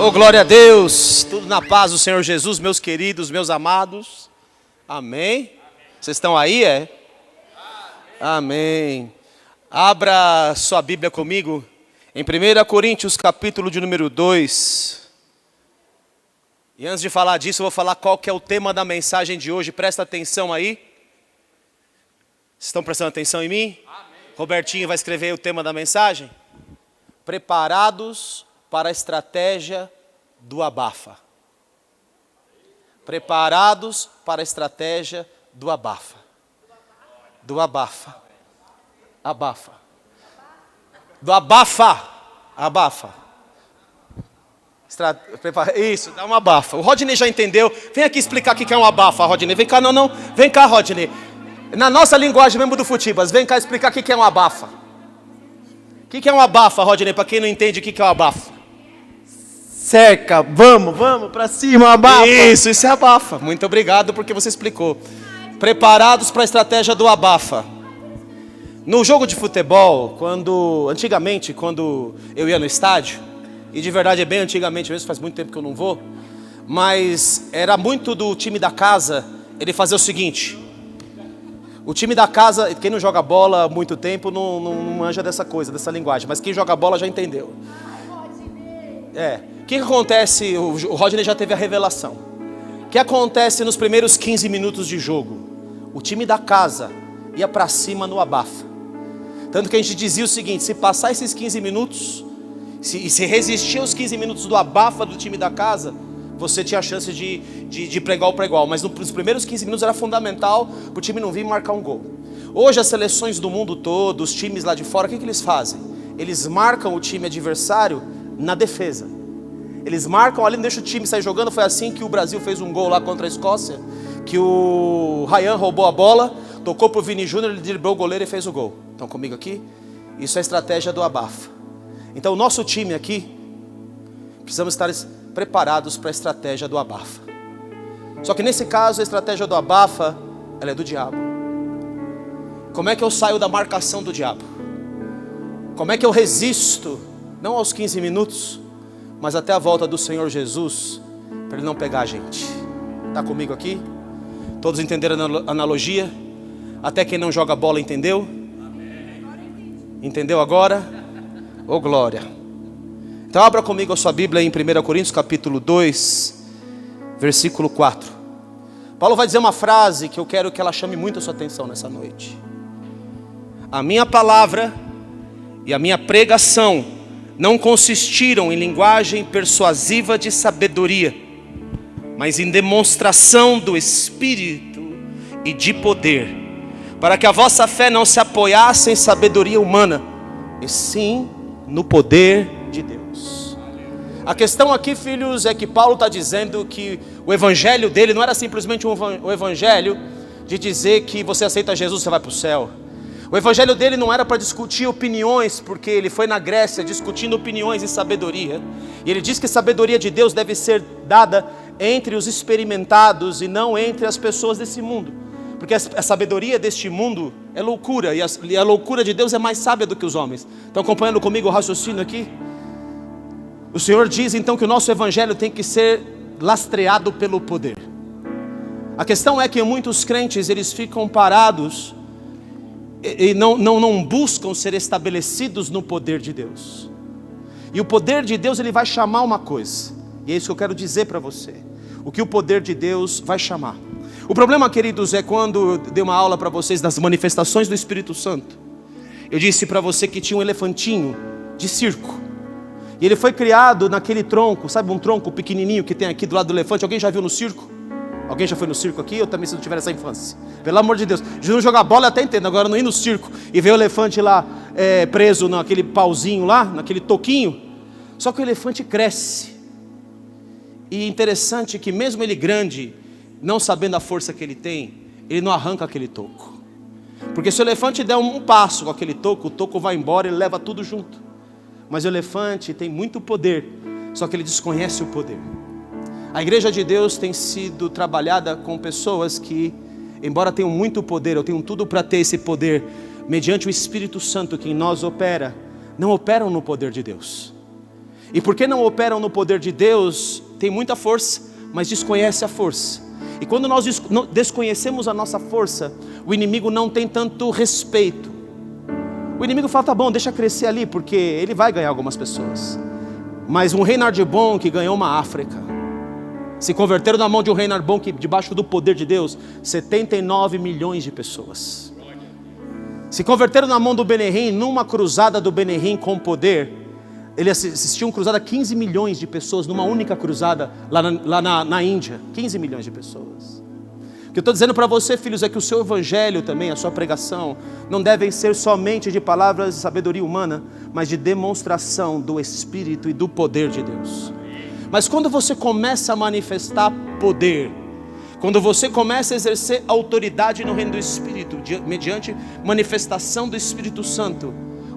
Oh, glória a Deus, tudo na paz do Senhor Jesus, meus queridos, meus amados, amém? Vocês estão aí, é? Amém. Abra sua Bíblia comigo, em 1 Coríntios, capítulo de número 2. E antes de falar disso, eu vou falar qual que é o tema da mensagem de hoje, presta atenção aí. Vocês estão prestando atenção em mim? Amém. Robertinho vai escrever o tema da mensagem. Preparados para a estratégia do abafa. Preparados para a estratégia do abafa. Do abafa. Abafa. Do abafa. Abafa. Isso, dá uma abafa. O Rodney já entendeu. Vem aqui explicar o que é um abafa, Rodney. Vem cá, não. Vem cá, Rodney. Na nossa linguagem mesmo do Futibas, vem cá explicar o que é um abafa. O que é um abafa, Rodney, para quem não entende o que é um abafa? Cerca, vamos pra cima, abafa. Isso é abafa. Muito obrigado porque você explicou. Preparados para a estratégia do abafa. No jogo de futebol, antigamente, quando eu ia no estádio, e de verdade é bem antigamente mesmo, faz muito tempo que eu não vou, mas era muito do time da casa, ele fazia o seguinte: o time da casa, quem não joga bola há muito tempo não manja dessa coisa, dessa linguagem, mas quem joga bola já entendeu. O que acontece? O Rodney já teve a revelação. O que acontece nos primeiros 15 minutos de jogo? O time da casa ia para cima no abafa. Tanto que a gente dizia o seguinte: se passar esses 15 minutos, se resistir aos 15 minutos do abafa do time da casa, você tinha a chance de pregar para igual. Mas nos primeiros 15 minutos era fundamental para o time não vir marcar um gol. Hoje as seleções do mundo todo, os times lá de fora, o que eles fazem? Eles marcam o time adversário na defesa. Eles marcam ali, não deixa o time sair jogando. Foi assim que o Brasil fez um gol lá contra a Escócia, que o Ryan roubou a bola, tocou pro Vini Júnior, ele driblou o goleiro e fez o gol. Estão comigo aqui? Isso é a estratégia do abafa. Então o nosso time aqui, precisamos estar preparados para a estratégia do abafa. Só que nesse caso a estratégia do abafa, ela é do diabo. Como é que eu saio da marcação do diabo? Como é que eu resisto, não aos 15 minutos, mas até a volta do Senhor Jesus, para Ele não pegar a gente? Está comigo aqui? Todos entenderam a analogia? Até quem não joga bola entendeu? Entendeu agora? Oh, glória! Então abra comigo a sua Bíblia em 1 Coríntios capítulo 2, versículo 4. Paulo vai dizer uma frase que eu quero que ela chame muito a sua atenção nessa noite. A minha palavra e a minha pregação não consistiram em linguagem persuasiva de sabedoria, mas em demonstração do Espírito e de poder, para que a vossa fé não se apoiasse em sabedoria humana, e sim no poder de Deus. A questão aqui, filhos, é que Paulo está dizendo que o evangelho dele não era simplesmente um evangelho de dizer que você aceita Jesus, você vai para o céu. O evangelho dele não era para discutir opiniões, porque ele foi na Grécia discutindo opiniões e sabedoria. E ele diz que a sabedoria de Deus deve ser dada entre os experimentados e não entre as pessoas desse mundo. Porque a sabedoria deste mundo é loucura, e a loucura de Deus é mais sábia do que os homens. Estão acompanhando comigo o raciocínio aqui? O Senhor diz então que o nosso evangelho tem que ser lastreado pelo poder. A questão é que muitos crentes, eles ficam parados e não buscam ser estabelecidos no poder de Deus. E o poder de Deus, ele vai chamar uma coisa, e é isso que eu quero dizer para você. O que o poder de Deus vai chamar. O problema, queridos, é quando eu dei uma aula para vocês das manifestações do Espírito Santo. Eu disse para você que tinha um elefantinho de circo, e ele foi criado naquele tronco, sabe, um tronco pequenininho que tem aqui do lado do elefante. Alguém já viu no circo? Alguém já foi no circo aqui? Eu também, se não tiver essa infância. Pelo amor de Deus. De não jogar bola eu até entendo. Agora não ir no circo e ver o elefante lá preso naquele pauzinho lá, naquele toquinho. Só que o elefante cresce. E interessante que mesmo ele grande, não sabendo a força que ele tem, ele não arranca aquele toco. Porque se o elefante der um passo com aquele toco, o toco vai embora e leva tudo junto. Mas o elefante tem muito poder, só que ele desconhece o poder. A igreja de Deus tem sido trabalhada com pessoas que, embora tenham muito poder, ou tenham tudo para ter esse poder, mediante o Espírito Santo que em nós opera, não operam no poder de Deus. E porque não operam no poder de Deus, tem muita força, mas desconhece a força. E quando nós desconhecemos a nossa força, o inimigo não tem tanto respeito. O inimigo fala, tá bom, deixa crescer ali, porque ele vai ganhar algumas pessoas. Mas um Reinhard Bonk ganhou uma África. Se converteram na mão de um Reinhard Bonk, debaixo do poder de Deus, 79 milhões de pessoas. Se converteram na mão do Benihim, numa cruzada do Benihim com poder. Ele assistiu uma cruzada, 15 milhões de pessoas, numa única cruzada, lá na Índia. 15 milhões de pessoas. O que eu estou dizendo para você, filhos, é que o seu evangelho também, a sua pregação, não devem ser somente de palavras de sabedoria humana, mas de demonstração do Espírito e do poder de Deus. Mas quando você começa a manifestar poder, quando você começa a exercer autoridade no reino do Espírito, mediante manifestação do Espírito Santo,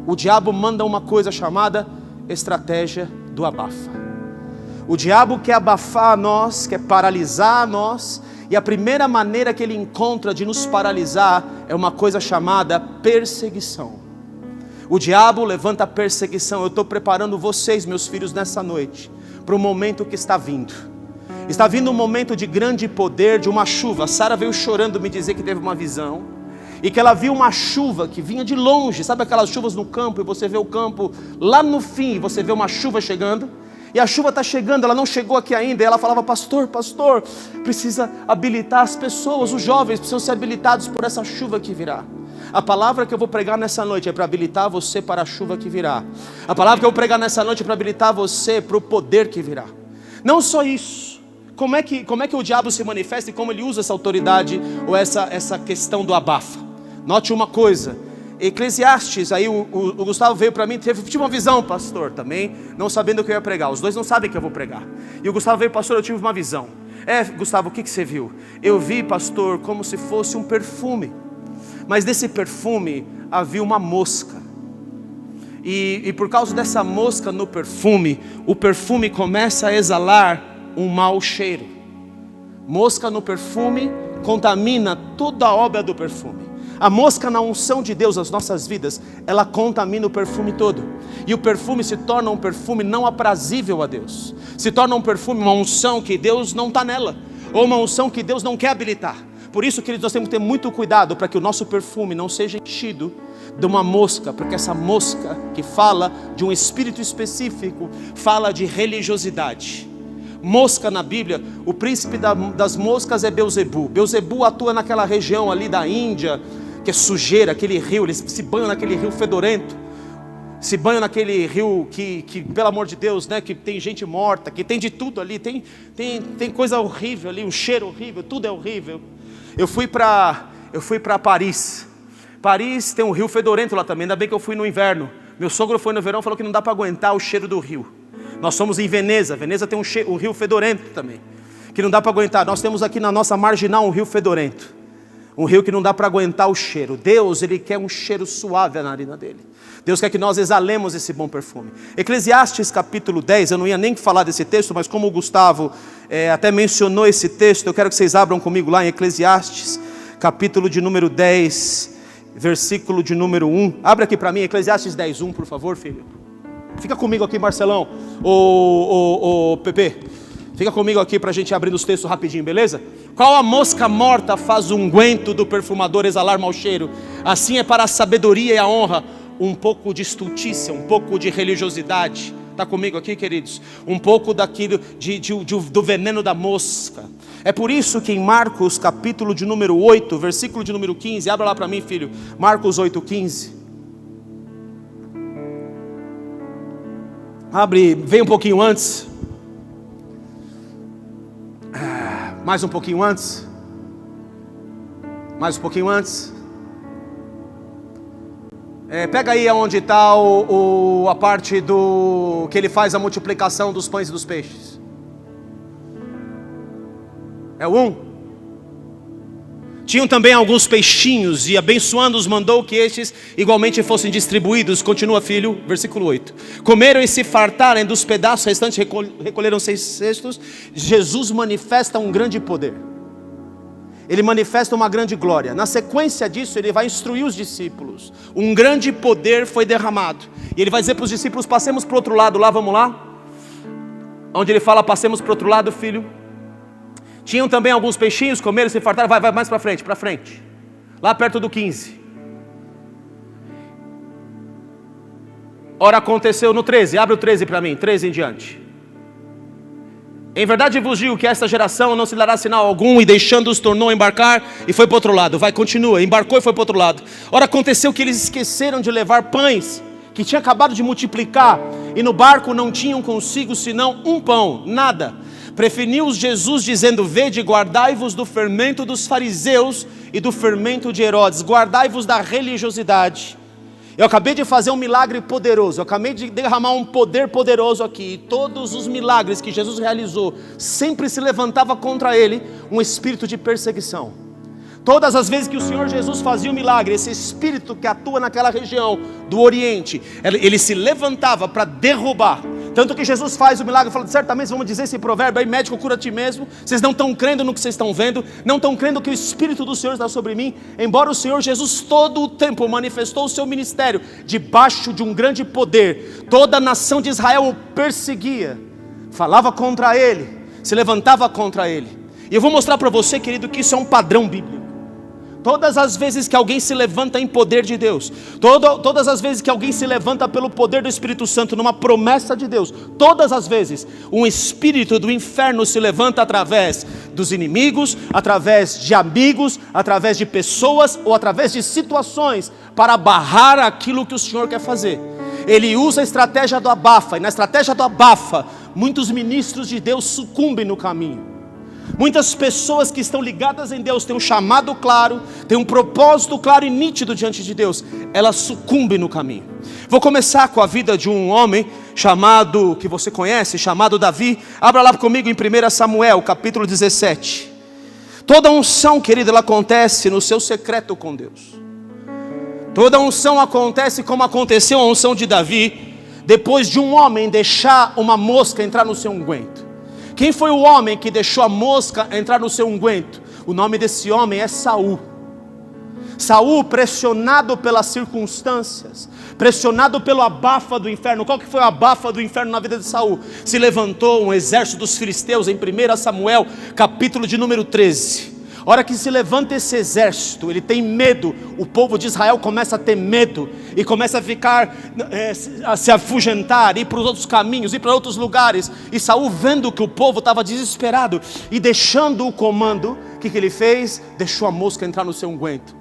o diabo manda uma coisa chamada estratégia do abafa. O diabo quer abafar a nós, quer paralisar a nós, e a primeira maneira que ele encontra de nos paralisar é uma coisa chamada perseguição. O diabo levanta a perseguição. Eu estou preparando vocês, meus filhos, nessa noite, para o momento que está vindo. Está vindo um momento de grande poder, de uma chuva. A Sara veio chorando me dizer que teve uma visão, e que ela viu uma chuva que vinha de longe. Sabe aquelas chuvas no campo, e você vê o campo lá no fim, e você vê uma chuva chegando, e a chuva está chegando, ela não chegou aqui ainda, e ela falava, pastor, precisa habilitar as pessoas, os jovens precisam ser habilitados por essa chuva que virá. A palavra que eu vou pregar nessa noite é para habilitar você para a chuva que virá. A palavra que eu vou pregar nessa noite é para habilitar você para o poder que virá. Não só isso, como é que o diabo se manifesta e como ele usa essa autoridade, ou essa questão do abafa. Note uma coisa, Eclesiastes, aí o Gustavo veio para mim, tive uma visão, pastor, também, não sabendo o que eu ia pregar. Os dois não sabem que eu vou pregar. E o Gustavo veio, pastor, eu tive uma visão. Gustavo, o que você viu? Eu vi, pastor, como se fosse um perfume. Mas desse perfume havia uma mosca. E por causa dessa mosca no perfume, o perfume começa a exalar um mau cheiro. Mosca no perfume contamina toda a obra do perfume. A mosca na unção de Deus nas nossas vidas, ela contamina o perfume todo. E o perfume se torna um perfume não aprazível a Deus. Se torna um perfume, uma unção que Deus não está nela, ou uma unção que Deus não quer habilitar. Por isso, queridos, nós temos que ter muito cuidado para que o nosso perfume não seja enchido de uma mosca, porque essa mosca que fala de um espírito específico, fala de religiosidade. Mosca na Bíblia, o príncipe das moscas é Belzebu. Belzebu atua naquela região ali da Índia, que é sujeira, aquele rio, eles se banham naquele rio fedorento, se banham naquele rio que pelo amor de Deus, né, que tem gente morta, que tem de tudo ali, tem coisa horrível ali, um cheiro horrível, tudo é horrível. Eu fui para Paris. Paris tem um rio fedorento lá também, ainda bem que eu fui no inverno. Meu sogro foi no verão e falou que não dá para aguentar o cheiro do rio. Nós somos em Veneza, Veneza tem um rio fedorento também, que não dá para aguentar. Nós temos aqui na nossa marginal um rio fedorento, um rio que não dá para aguentar o cheiro. Deus, Ele quer um cheiro suave na narina dele. Deus quer que nós exalemos esse bom perfume. Eclesiastes capítulo 10, eu não ia nem falar desse texto, mas como o Gustavo até mencionou esse texto, eu quero que vocês abram comigo lá em Eclesiastes, capítulo de número 10, versículo de número 1. Abre aqui para mim, Eclesiastes 10, 1, por favor, filho. Fica comigo aqui, Marcelão, Pepe, fica comigo aqui para a gente abrir os textos rapidinho, beleza? Qual a mosca morta faz o unguento do perfumador exalar mau cheiro? Assim é para a sabedoria e a honra um pouco de estultícia, um pouco de religiosidade. Está comigo aqui, queridos? Um pouco daquilo do veneno da mosca. É por isso que em Marcos capítulo de número 8, versículo de número 15, abra lá para mim, filho, Marcos 8, 15. Abre, vem um pouquinho antes. Mais um pouquinho antes. Mais um pouquinho antes. Pega aí onde está a parte do que ele faz a multiplicação dos pães e dos peixes. É o 1. Tinham também alguns peixinhos, e abençoando-os mandou que estes igualmente fossem distribuídos. Continua, filho, versículo 8. Comeram e se fartaram dos pedaços restantes, recolheram 6 cestos. Jesus manifesta um grande poder. Ele manifesta uma grande glória. Na sequência disso, ele vai instruir os discípulos. Um grande poder foi derramado. E ele vai dizer para os discípulos, passemos para o outro lado lá, vamos lá? onde ele fala, passemos para o outro lado, filho. Tinham também alguns peixinhos, comeram, se fartaram, vai mais para frente. Lá perto do 15. Ora, aconteceu no 13, abre o 13 para mim, 13 em diante. Em verdade vos digo que esta geração não se dará sinal algum, e deixando-os tornou a embarcar e foi para o outro lado. Continua, embarcou e foi para o outro lado. Ora, aconteceu que eles esqueceram de levar pães, que tinha acabado de multiplicar, e no barco não tinham consigo senão um pão, nada. Preveniu-os Jesus dizendo, vede, guardai-vos do fermento dos fariseus e do fermento de Herodes, guardai-vos da religiosidade. Eu acabei de fazer um milagre poderoso, eu acabei de derramar um poder poderoso aqui, e todos os milagres que Jesus realizou, sempre se levantava contra ele um espírito de perseguição. Todas as vezes que o Senhor Jesus fazia um milagre, esse espírito que atua naquela região do Oriente, ele se levantava para derrubar. Tanto que Jesus faz o milagre, fala, certamente vamos dizer esse provérbio aí, médico cura a ti mesmo. Vocês não estão crendo no que vocês estão vendo, não estão crendo que o Espírito do Senhor está sobre mim. Embora o Senhor Jesus todo o tempo manifestou o seu ministério debaixo de um grande poder, toda a nação de Israel o perseguia, falava contra ele, se levantava contra ele. E eu vou mostrar para você, querido, que isso é um padrão bíblico. Todas as vezes que alguém se levanta em poder de Deus, todas as vezes que alguém se levanta pelo poder do Espírito Santo, numa promessa de Deus, todas as vezes, um espírito do inferno se levanta através dos inimigos, através de amigos, através de pessoas, ou através de situações, para barrar aquilo que o Senhor quer fazer. Ele usa a estratégia do abafa, e na estratégia do abafa, muitos ministros de Deus sucumbem no caminho. Muitas pessoas que estão ligadas em Deus, têm um chamado claro, têm um propósito claro e nítido diante de Deus, elas sucumbem no caminho. Vou começar com a vida de um homem chamado, que você conhece, chamado Davi. Abra lá comigo em 1 Samuel, capítulo 17. Toda unção, querido, ela acontece no seu secreto com Deus. Toda unção acontece como aconteceu a unção de Davi, depois de um homem deixar uma mosca entrar no seu unguento. Quem foi o homem que deixou a mosca entrar no seu unguento? O nome desse homem é Saul. Saul, pressionado pelas circunstâncias, pressionado pelo abafa do inferno. Qual que foi o abafa do inferno na vida de Saul? Se levantou um exército dos filisteus em 1 Samuel, capítulo de número 13. A hora que se levanta esse exército, ele tem medo, o povo de Israel começa a ter medo, e começa a ficar, a se afugentar, ir para os outros caminhos, ir para outros lugares, e Saul, vendo que o povo estava desesperado, e deixando o comando, o que ele fez? Deixou a mosca entrar no seu unguento,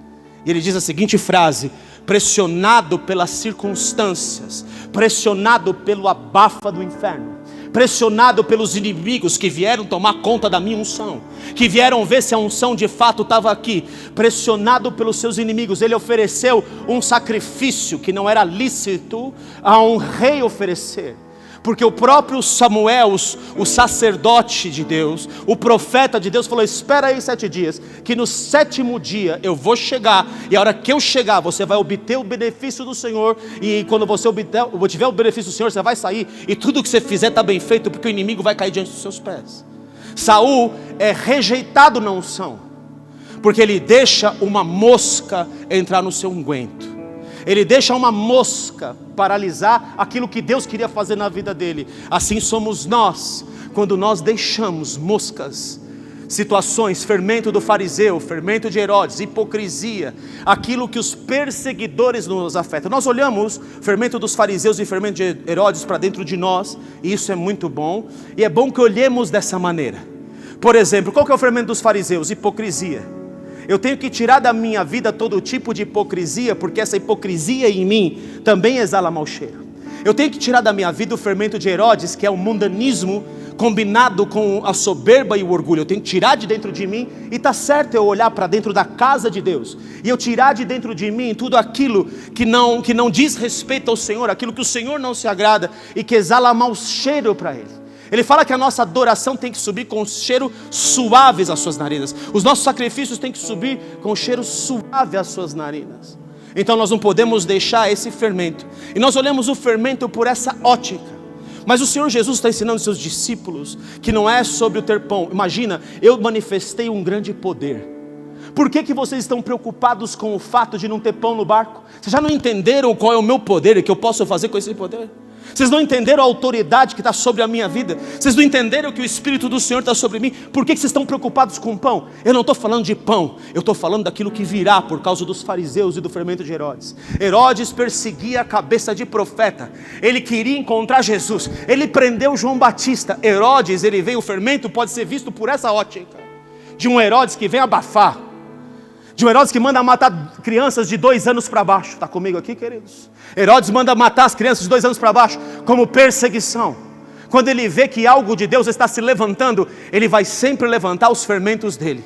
e ele diz a seguinte frase, pressionado pelas circunstâncias, pressionado pelo abafa do inferno, pressionado pelos inimigos que vieram tomar conta da minha unção, que vieram ver se a unção de fato estava aqui, pressionado pelos seus inimigos, ele ofereceu um sacrifício que não era lícito a um rei oferecer, porque o próprio Samuel, o sacerdote de Deus, o profeta de Deus, falou, espera aí 7 dias, que no 7º dia eu vou chegar, e a hora que eu chegar, você vai obter o benefício do Senhor, e quando você obtiver o benefício do Senhor, você vai sair, e tudo que você fizer está bem feito, porque o inimigo vai cair diante dos seus pés. Saul é rejeitado na unção, porque ele deixa uma mosca entrar no seu unguento. Ele deixa uma mosca paralisar aquilo que Deus queria fazer na vida dele. Assim somos nós, quando nós deixamos moscas, situações, fermento do fariseu, fermento de Herodes, hipocrisia, aquilo que os perseguidores nos afetam. Nós olhamos fermento dos fariseus e fermento de Herodes para dentro de nós, e isso é muito bom, e é bom que olhemos dessa maneira. Por exemplo, qual que é o fermento dos fariseus? Hipocrisia. Eu tenho que tirar da minha vida todo tipo de hipocrisia, porque essa hipocrisia em mim também exala mau cheiro. Eu tenho que tirar da minha vida o fermento de Herodes, que é o mundanismo combinado com a soberba e o orgulho. Eu tenho que tirar de dentro de mim, e está certo eu olhar para dentro da casa de Deus, e eu tirar de dentro de mim tudo aquilo que não diz respeito ao Senhor, aquilo que o Senhor não se agrada, e que exala mau cheiro para Ele. Ele fala que a nossa adoração tem que subir com cheiro suaves às suas narinas. Os nossos sacrifícios têm que subir com cheiro suave às suas narinas. Então nós não podemos deixar esse fermento. E nós olhamos o fermento por essa ótica. Mas o Senhor Jesus está ensinando os seus discípulos que não é sobre o ter pão. Imagina, eu manifestei um grande poder. Por que vocês estão preocupados com o fato de não ter pão no barco? Vocês já não entenderam qual é o meu poder e o que eu posso fazer com esse poder? Vocês não entenderam a autoridade que está sobre a minha vida? Vocês não entenderam que o Espírito do Senhor está sobre mim? Por que vocês estão preocupados com pão? Eu não estou falando de pão, eu estou falando daquilo que virá por causa dos fariseus e do fermento de Herodes. Herodes perseguia a cabeça de profeta, ele queria encontrar Jesus, ele prendeu João Batista. Herodes, ele veio, o fermento pode ser visto por essa ótica, de um Herodes que vem abafar, de um Herodes que manda matar crianças de 2 anos para baixo. Está comigo aqui, queridos? Herodes manda matar as crianças de 2 anos para baixo, como perseguição. Quando ele vê que algo de Deus está se levantando, ele vai sempre levantar os fermentos dele.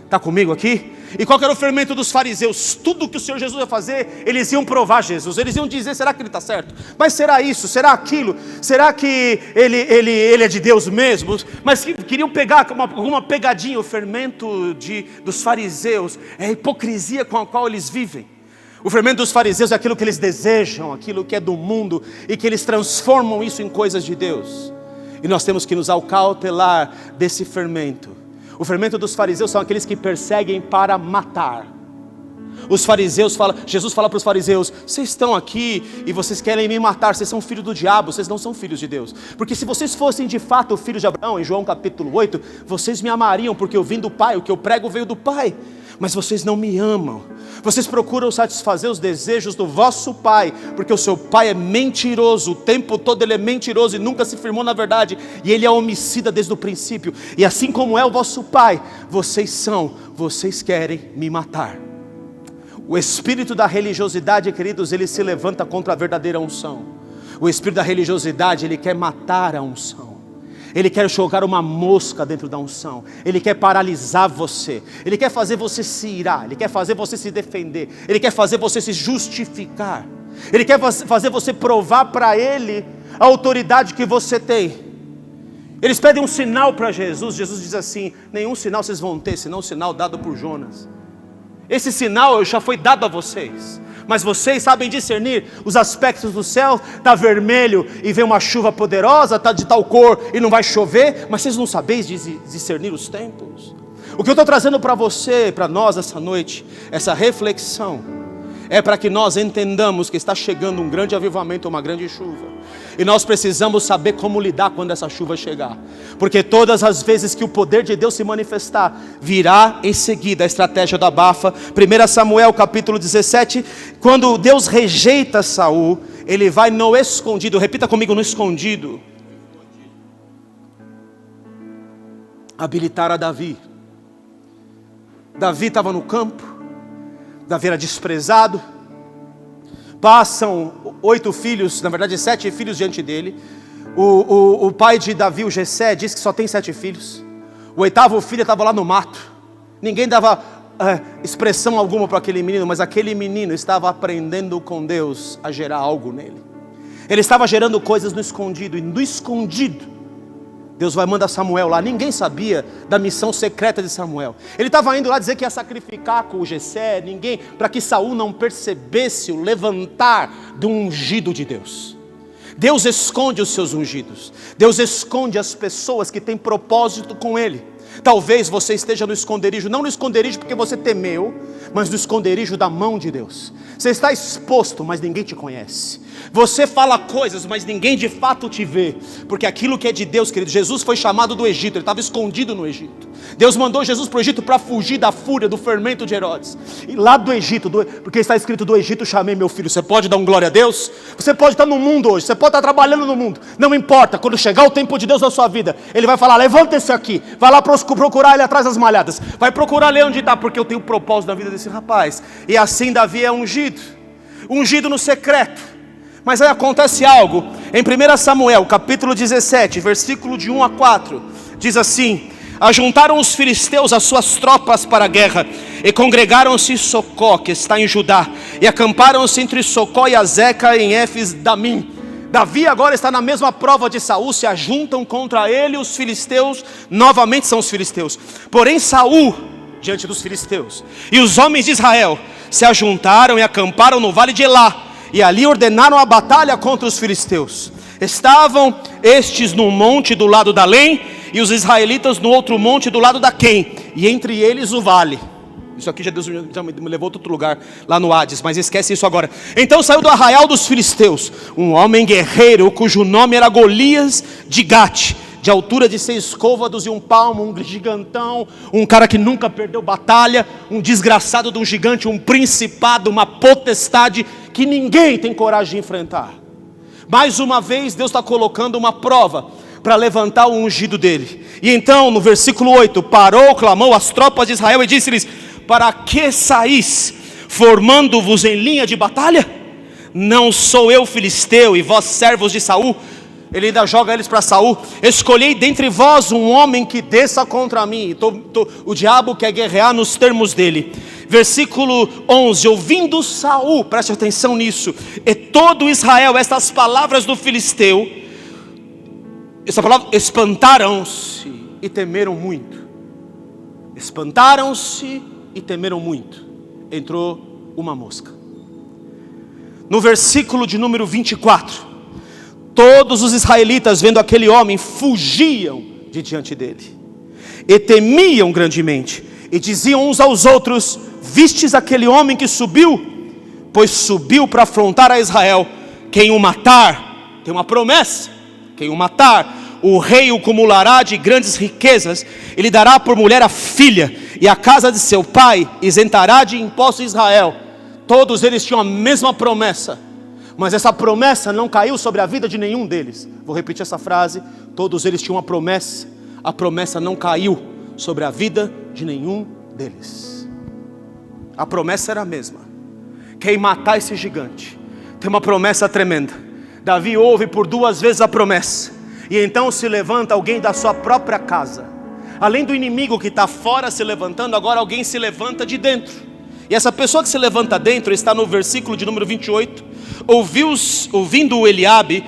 Está comigo aqui? E qual que era o fermento dos fariseus? Tudo que o Senhor Jesus ia fazer, eles iam provar Jesus. Eles iam dizer, será que ele está certo? Mas será isso? Será aquilo? Será que ele é de Deus mesmo? Mas queriam pegar alguma pegadinha. O fermento dos fariseus é a hipocrisia com a qual eles vivem. O fermento dos fariseus é aquilo que eles desejam, aquilo que é do mundo, e que eles transformam isso em coisas de Deus. E nós temos que nos acautelar desse fermento. O fermento dos fariseus são aqueles que perseguem para matar. Os fariseus falam, Jesus fala para os fariseus: vocês estão aqui e vocês querem me matar, vocês são filhos do diabo, vocês não são filhos de Deus. Porque se vocês fossem de fato filhos de Abraão, em João capítulo 8, vocês me amariam, porque eu vim do Pai, o que eu prego veio do Pai. Mas vocês não me amam, vocês procuram satisfazer os desejos do vosso pai, porque o seu pai é mentiroso, o tempo todo ele é mentiroso e nunca se firmou na verdade, e ele é homicida desde o princípio. E assim como é o vosso pai, vocês querem me matar. O espírito da religiosidade, queridos, ele se levanta contra a verdadeira unção. O espírito da religiosidade, ele quer matar a unção. Ele quer jogar uma mosca dentro da unção. Ele quer paralisar você. Ele quer fazer você se irar. Ele quer fazer você se defender. Ele quer fazer você se justificar. Ele quer fazer você provar para ele a autoridade que você tem. Eles pedem um sinal para Jesus. Jesus diz assim: nenhum sinal vocês vão ter, senão o sinal dado por Jonas. Esse sinal já foi dado a vocês, mas vocês sabem discernir os aspectos do céu. Está vermelho e vem uma chuva poderosa, está de tal cor e não vai chover, mas vocês não sabeis discernir os tempos. O que eu estou trazendo para você, para nós essa noite, essa reflexão, é para que nós entendamos que está chegando um grande avivamento, uma grande chuva, e nós precisamos saber como lidar quando essa chuva chegar, porque todas as vezes que o poder de Deus se manifestar, virá em seguida a estratégia da abafa. 1 Samuel capítulo 17, quando Deus rejeita Saul, ele vai no escondido. Repita comigo: no escondido. Habilitar a Davi. Davi estava no campo, Davi era desprezado. Passam 8 filhos, na verdade 7 filhos diante dele. O pai de Davi, o Jessé, diz que só tem 7 filhos. O 8º filho estava lá no mato. Ninguém dava expressão alguma para aquele menino, mas aquele menino estava aprendendo com Deus a gerar algo nele. Ele estava gerando coisas no escondido, e no escondido Deus vai mandar Samuel lá. Ninguém sabia da missão secreta de Samuel. Ele estava indo lá dizer que ia sacrificar com o Jessé, para que Saul não percebesse o levantar do ungido de Deus. Deus esconde os seus ungidos. Deus esconde as pessoas que têm propósito com Ele. Talvez você esteja no esconderijo, não no esconderijo porque você temeu, mas no esconderijo da mão de Deus. Você está exposto, mas ninguém te conhece. Você fala coisas, mas ninguém de fato te vê, porque aquilo que é de Deus, querido, Jesus foi chamado do Egito, ele estava escondido no Egito. Deus mandou Jesus para o Egito para fugir da fúria, do fermento de Herodes. E lá do Egito, porque está escrito: do Egito chamei meu filho. Você pode dar um glória a Deus? Você pode estar no mundo hoje, você pode estar trabalhando no mundo, não importa. Quando chegar o tempo de Deus na sua vida, Ele vai falar: levanta esse aqui, vai lá procurar ele atrás das malhadas, vai procurar ali onde está, porque eu tenho propósito na vida desse rapaz. E assim Davi é ungido no secreto. Mas aí acontece algo. Em 1 Samuel capítulo 17, versículo de 1 a 4, diz assim: ajuntaram os filisteus as suas tropas para a guerra, e congregaram-se em Socó, que está em Judá, e acamparam-se entre Socó e Azeca em Éfes-Damim. Davi agora está na mesma prova de Saul. Se ajuntam contra ele os filisteus. Novamente são os filisteus. Porém Saul diante dos filisteus e os homens de Israel se ajuntaram e acamparam no vale de Elá, e ali ordenaram a batalha contra os filisteus. Estavam estes num monte do lado da Além, e os israelitas no outro monte do lado da Quem, e entre eles o vale. Isso aqui Deus já me levou a outro lugar, lá no Hades, mas esquece isso agora. Então saiu do arraial dos filisteus um homem guerreiro, cujo nome era Golias de Gate, de altura de 6 côvados e 1 palmo, um gigantão, um cara que nunca perdeu batalha, um desgraçado de um gigante, um principado, uma potestade que ninguém tem coragem de enfrentar. Mais uma vez Deus está colocando uma prova para levantar o ungido dele. E então no versículo 8, parou, clamou às tropas de Israel e disse-lhes: para que saís, formando-vos em linha de batalha? Não sou eu filisteu e vós servos de Saul? Ele ainda joga eles para Saul: escolhei dentre vós um homem que desça contra mim. O diabo quer guerrear nos termos dele. Versículo 11, ouvindo Saul, preste atenção nisso, e todo Israel, estas palavras do filisteu, essa palavra, espantaram-se e temeram muito. Espantaram-se e temeram muito. Entrou uma mosca. No versículo de número 24, todos os israelitas, vendo aquele homem, fugiam de diante dele, e temiam grandemente, e diziam uns aos outros: vistes aquele homem que subiu? Pois subiu para afrontar a Israel. Quem o matar, tem uma promessa, quem o matar, o rei o acumulará de grandes riquezas, ele dará por mulher a filha, e a casa de seu pai isentará de impostos Israel. Todos eles tinham a mesma promessa, mas essa promessa não caiu sobre a vida de nenhum deles. Vou repetir essa frase: todos eles tinham uma promessa, a promessa não caiu sobre a vida de nenhum deles. A promessa era a mesma: quem matar esse gigante. Tem uma promessa tremenda. Davi ouve por 2 vezes a promessa, e então se levanta alguém da sua própria casa. Além do inimigo que está fora se levantando, agora alguém se levanta de dentro. E essa pessoa que se levanta dentro está no versículo de número 28. Ouvindo Eliabe,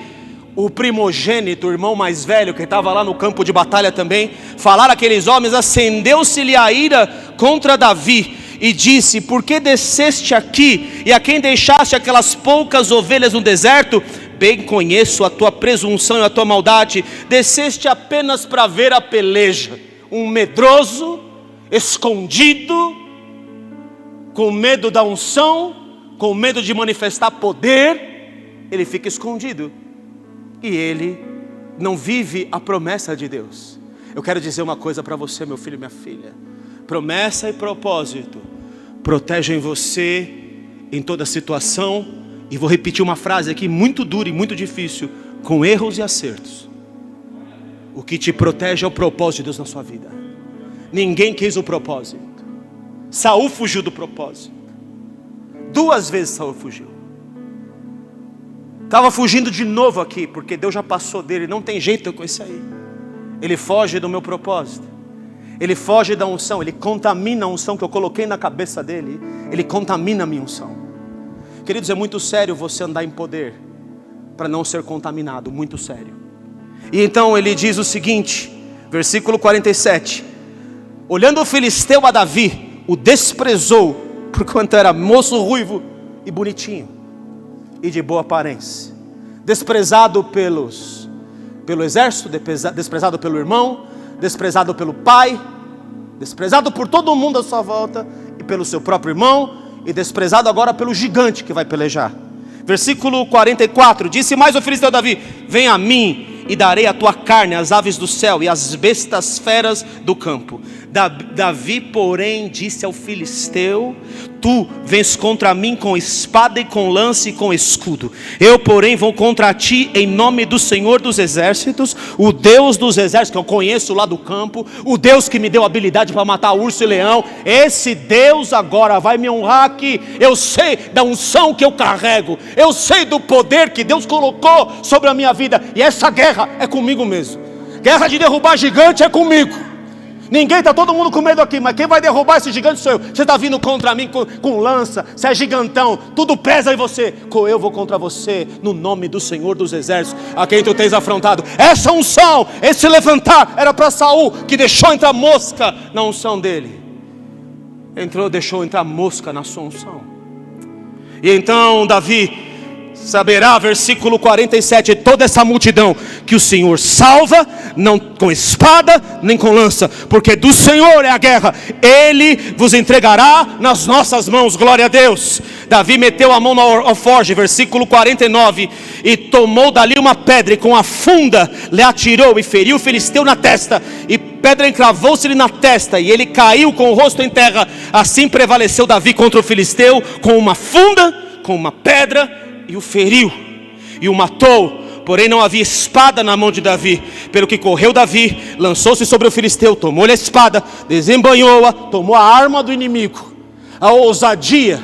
o primogênito, o irmão mais velho, que estava lá no campo de batalha também, falar aqueles homens, acendeu-se-lhe a ira contra Davi, e disse: por que desceste aqui, e a quem deixaste aquelas poucas ovelhas no deserto? Bem conheço a tua presunção e a tua maldade. Desceste apenas para ver a peleja. Um medroso, escondido, com medo da unção, com medo de manifestar poder, ele fica escondido, e ele não vive a promessa de Deus. Eu quero dizer uma coisa para você, meu filho e minha filha: promessa e propósito protegem você em toda situação. E vou repetir uma frase aqui muito dura e muito difícil: com erros e acertos. O que te protege é o propósito de Deus na sua vida. Ninguém quis o propósito. Saul fugiu do propósito. 2 vezes Saul fugiu. Estava fugindo de novo aqui, porque Deus já passou dele. Não tem jeito com isso aí. Ele foge do meu propósito. Ele foge da unção. Ele contamina a unção que eu coloquei na cabeça dele. Ele contamina a minha unção. Queridos, é muito sério você andar em poder para não ser contaminado. Muito sério. E então ele diz o seguinte, versículo 47: olhando o filisteu a Davi, o desprezou, porquanto era moço ruivo e bonitinho, e de boa aparência, desprezado pelo exército, desprezado pelo irmão, desprezado pelo pai, desprezado por todo mundo à sua volta, e pelo seu próprio irmão, e desprezado agora pelo gigante que vai pelejar. Versículo 44, disse mais o filisteu a Davi: vem a mim, e darei a tua carne às aves do céu e às bestas feras do campo. Davi, porém, disse ao filisteu: tu vens contra mim com espada e com lança e com escudo. Eu, porém, vou contra ti em nome do Senhor dos exércitos, o Deus dos exércitos, que eu conheço lá do campo, o Deus que me deu habilidade para matar urso e leão. Esse Deus agora vai me honrar aqui. Eu sei da unção que eu carrego, eu sei do poder que Deus colocou sobre a minha vida, e essa guerra é comigo mesmo. Guerra de derrubar gigante é comigo. Ninguém, está todo mundo com medo aqui, mas quem vai derrubar esse gigante sou eu. Você está vindo contra mim com lança, você é gigantão, tudo pesa em você. Eu vou contra você no nome do Senhor dos exércitos, a quem tu tens afrontado. Essa unção, esse levantar, era para Saul, que deixou entrar mosca na unção dele. Deixou entrar mosca na sua unção. E então Davi saberá, versículo 47, toda essa multidão, que o Senhor salva, não com espada, nem com lança, porque do Senhor é a guerra, Ele vos entregará nas nossas mãos, glória a Deus. Davi meteu a mão no alforje, versículo 49, e tomou dali uma pedra, e com a funda lhe atirou, e feriu o filisteu na testa, e pedra encravou-se-lhe na testa, e ele caiu com o rosto em terra. Assim prevaleceu Davi contra o filisteu, com uma funda, com uma pedra, e o feriu, e o matou. Porém não havia espada na mão de Davi, pelo que correu Davi, lançou-se sobre o filisteu, tomou-lhe a espada, desembanhou-a, tomou a arma do inimigo. A ousadia,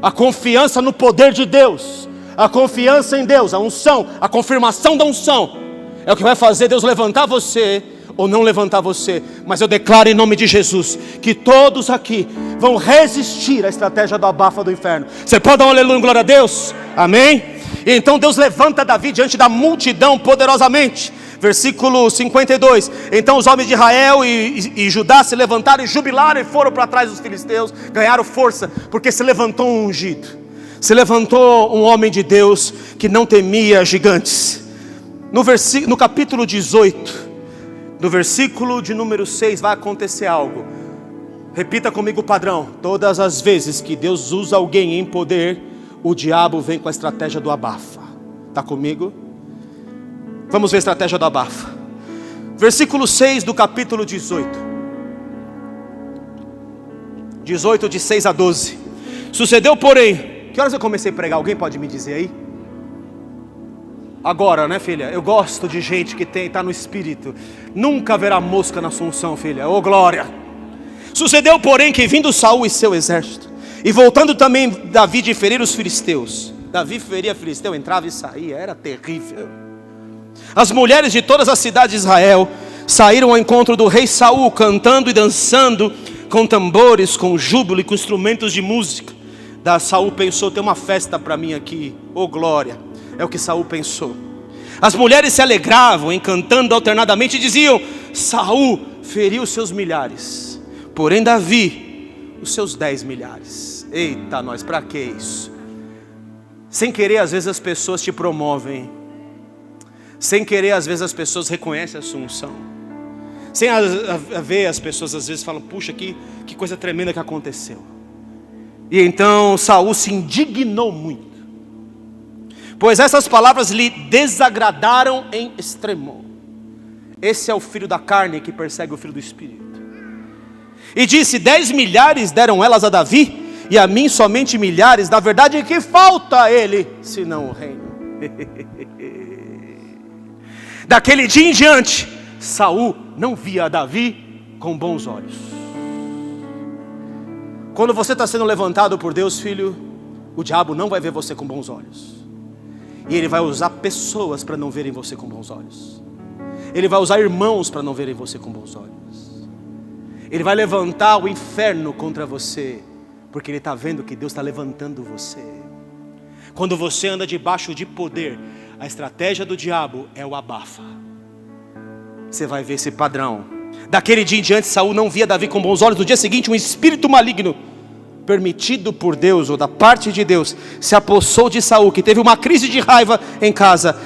a confiança no poder de Deus, a confiança em Deus, a unção, a confirmação da unção, é o que vai fazer Deus levantar você, ou não levantar você. Mas eu declaro em nome de Jesus, que todos aqui vão resistir à estratégia do abafa do inferno. Você pode dar um aleluia, glória a Deus? Amém? E então Deus levanta Davi diante da multidão poderosamente. Versículo 52, então os homens de Israel e Judá se levantaram e jubilaram, e foram para trás dos filisteus, ganharam força, porque se levantou um ungido, se levantou um homem de Deus, que não temia gigantes. No capítulo 18, no versículo de número 6, vai acontecer algo. Repita comigo o padrão: todas as vezes que Deus usa alguém em poder, o diabo vem com a estratégia do abafa. Está comigo? Vamos ver a estratégia do abafa. Versículo 6 do capítulo 18. 18 de 6 a 12. Sucedeu porém, que horas eu comecei a pregar? Alguém pode me dizer aí? Agora, né, filha? Eu gosto de gente que está no espírito. Nunca haverá mosca na Assunção, filha. Oh, glória! Sucedeu, porém, que vindo Saul e seu exército, e voltando também Davi de ferir os filisteus. Davi feria filisteu, entrava e saía, era terrível. As mulheres de todas as cidades de Israel saíram ao encontro do rei Saul, cantando e dançando, com tambores, com júbilo e com instrumentos de música. Saul pensou: tem uma festa para mim aqui. Oh, glória! É o que Saul pensou. As mulheres se alegravam, cantando alternadamente, e diziam: Saul feriu os seus milhares, porém Davi os seus 10 milhares. Eita nós, para que isso? Sem querer, às vezes as pessoas te promovem. Sem querer, às vezes as pessoas reconhecem a sua unção. Sem ver, as pessoas às vezes falam: puxa, que coisa tremenda que aconteceu. E então Saul se indignou muito, pois essas palavras lhe desagradaram em extremo. Esse é o filho da carne que persegue o filho do espírito. E disse: 10 milhares deram elas a Davi, e a mim somente milhares. Na verdade, que falta a ele, senão o reino? Daquele dia em diante, Saul não via Davi com bons olhos. Quando você está sendo levantado por Deus, filho, o diabo não vai ver você com bons olhos. E ele vai usar pessoas para não verem você com bons olhos. Ele vai usar irmãos para não verem você com bons olhos. Ele vai levantar o inferno contra você, porque ele está vendo que Deus está levantando você. Quando você anda debaixo de poder, a estratégia do diabo é o abafa. Você vai ver esse padrão. Daquele dia em diante, Saul não via Davi com bons olhos. No dia seguinte, um espírito maligno, permitido por Deus, ou da parte de Deus, se apossou de Saul, que teve uma crise de raiva em casa.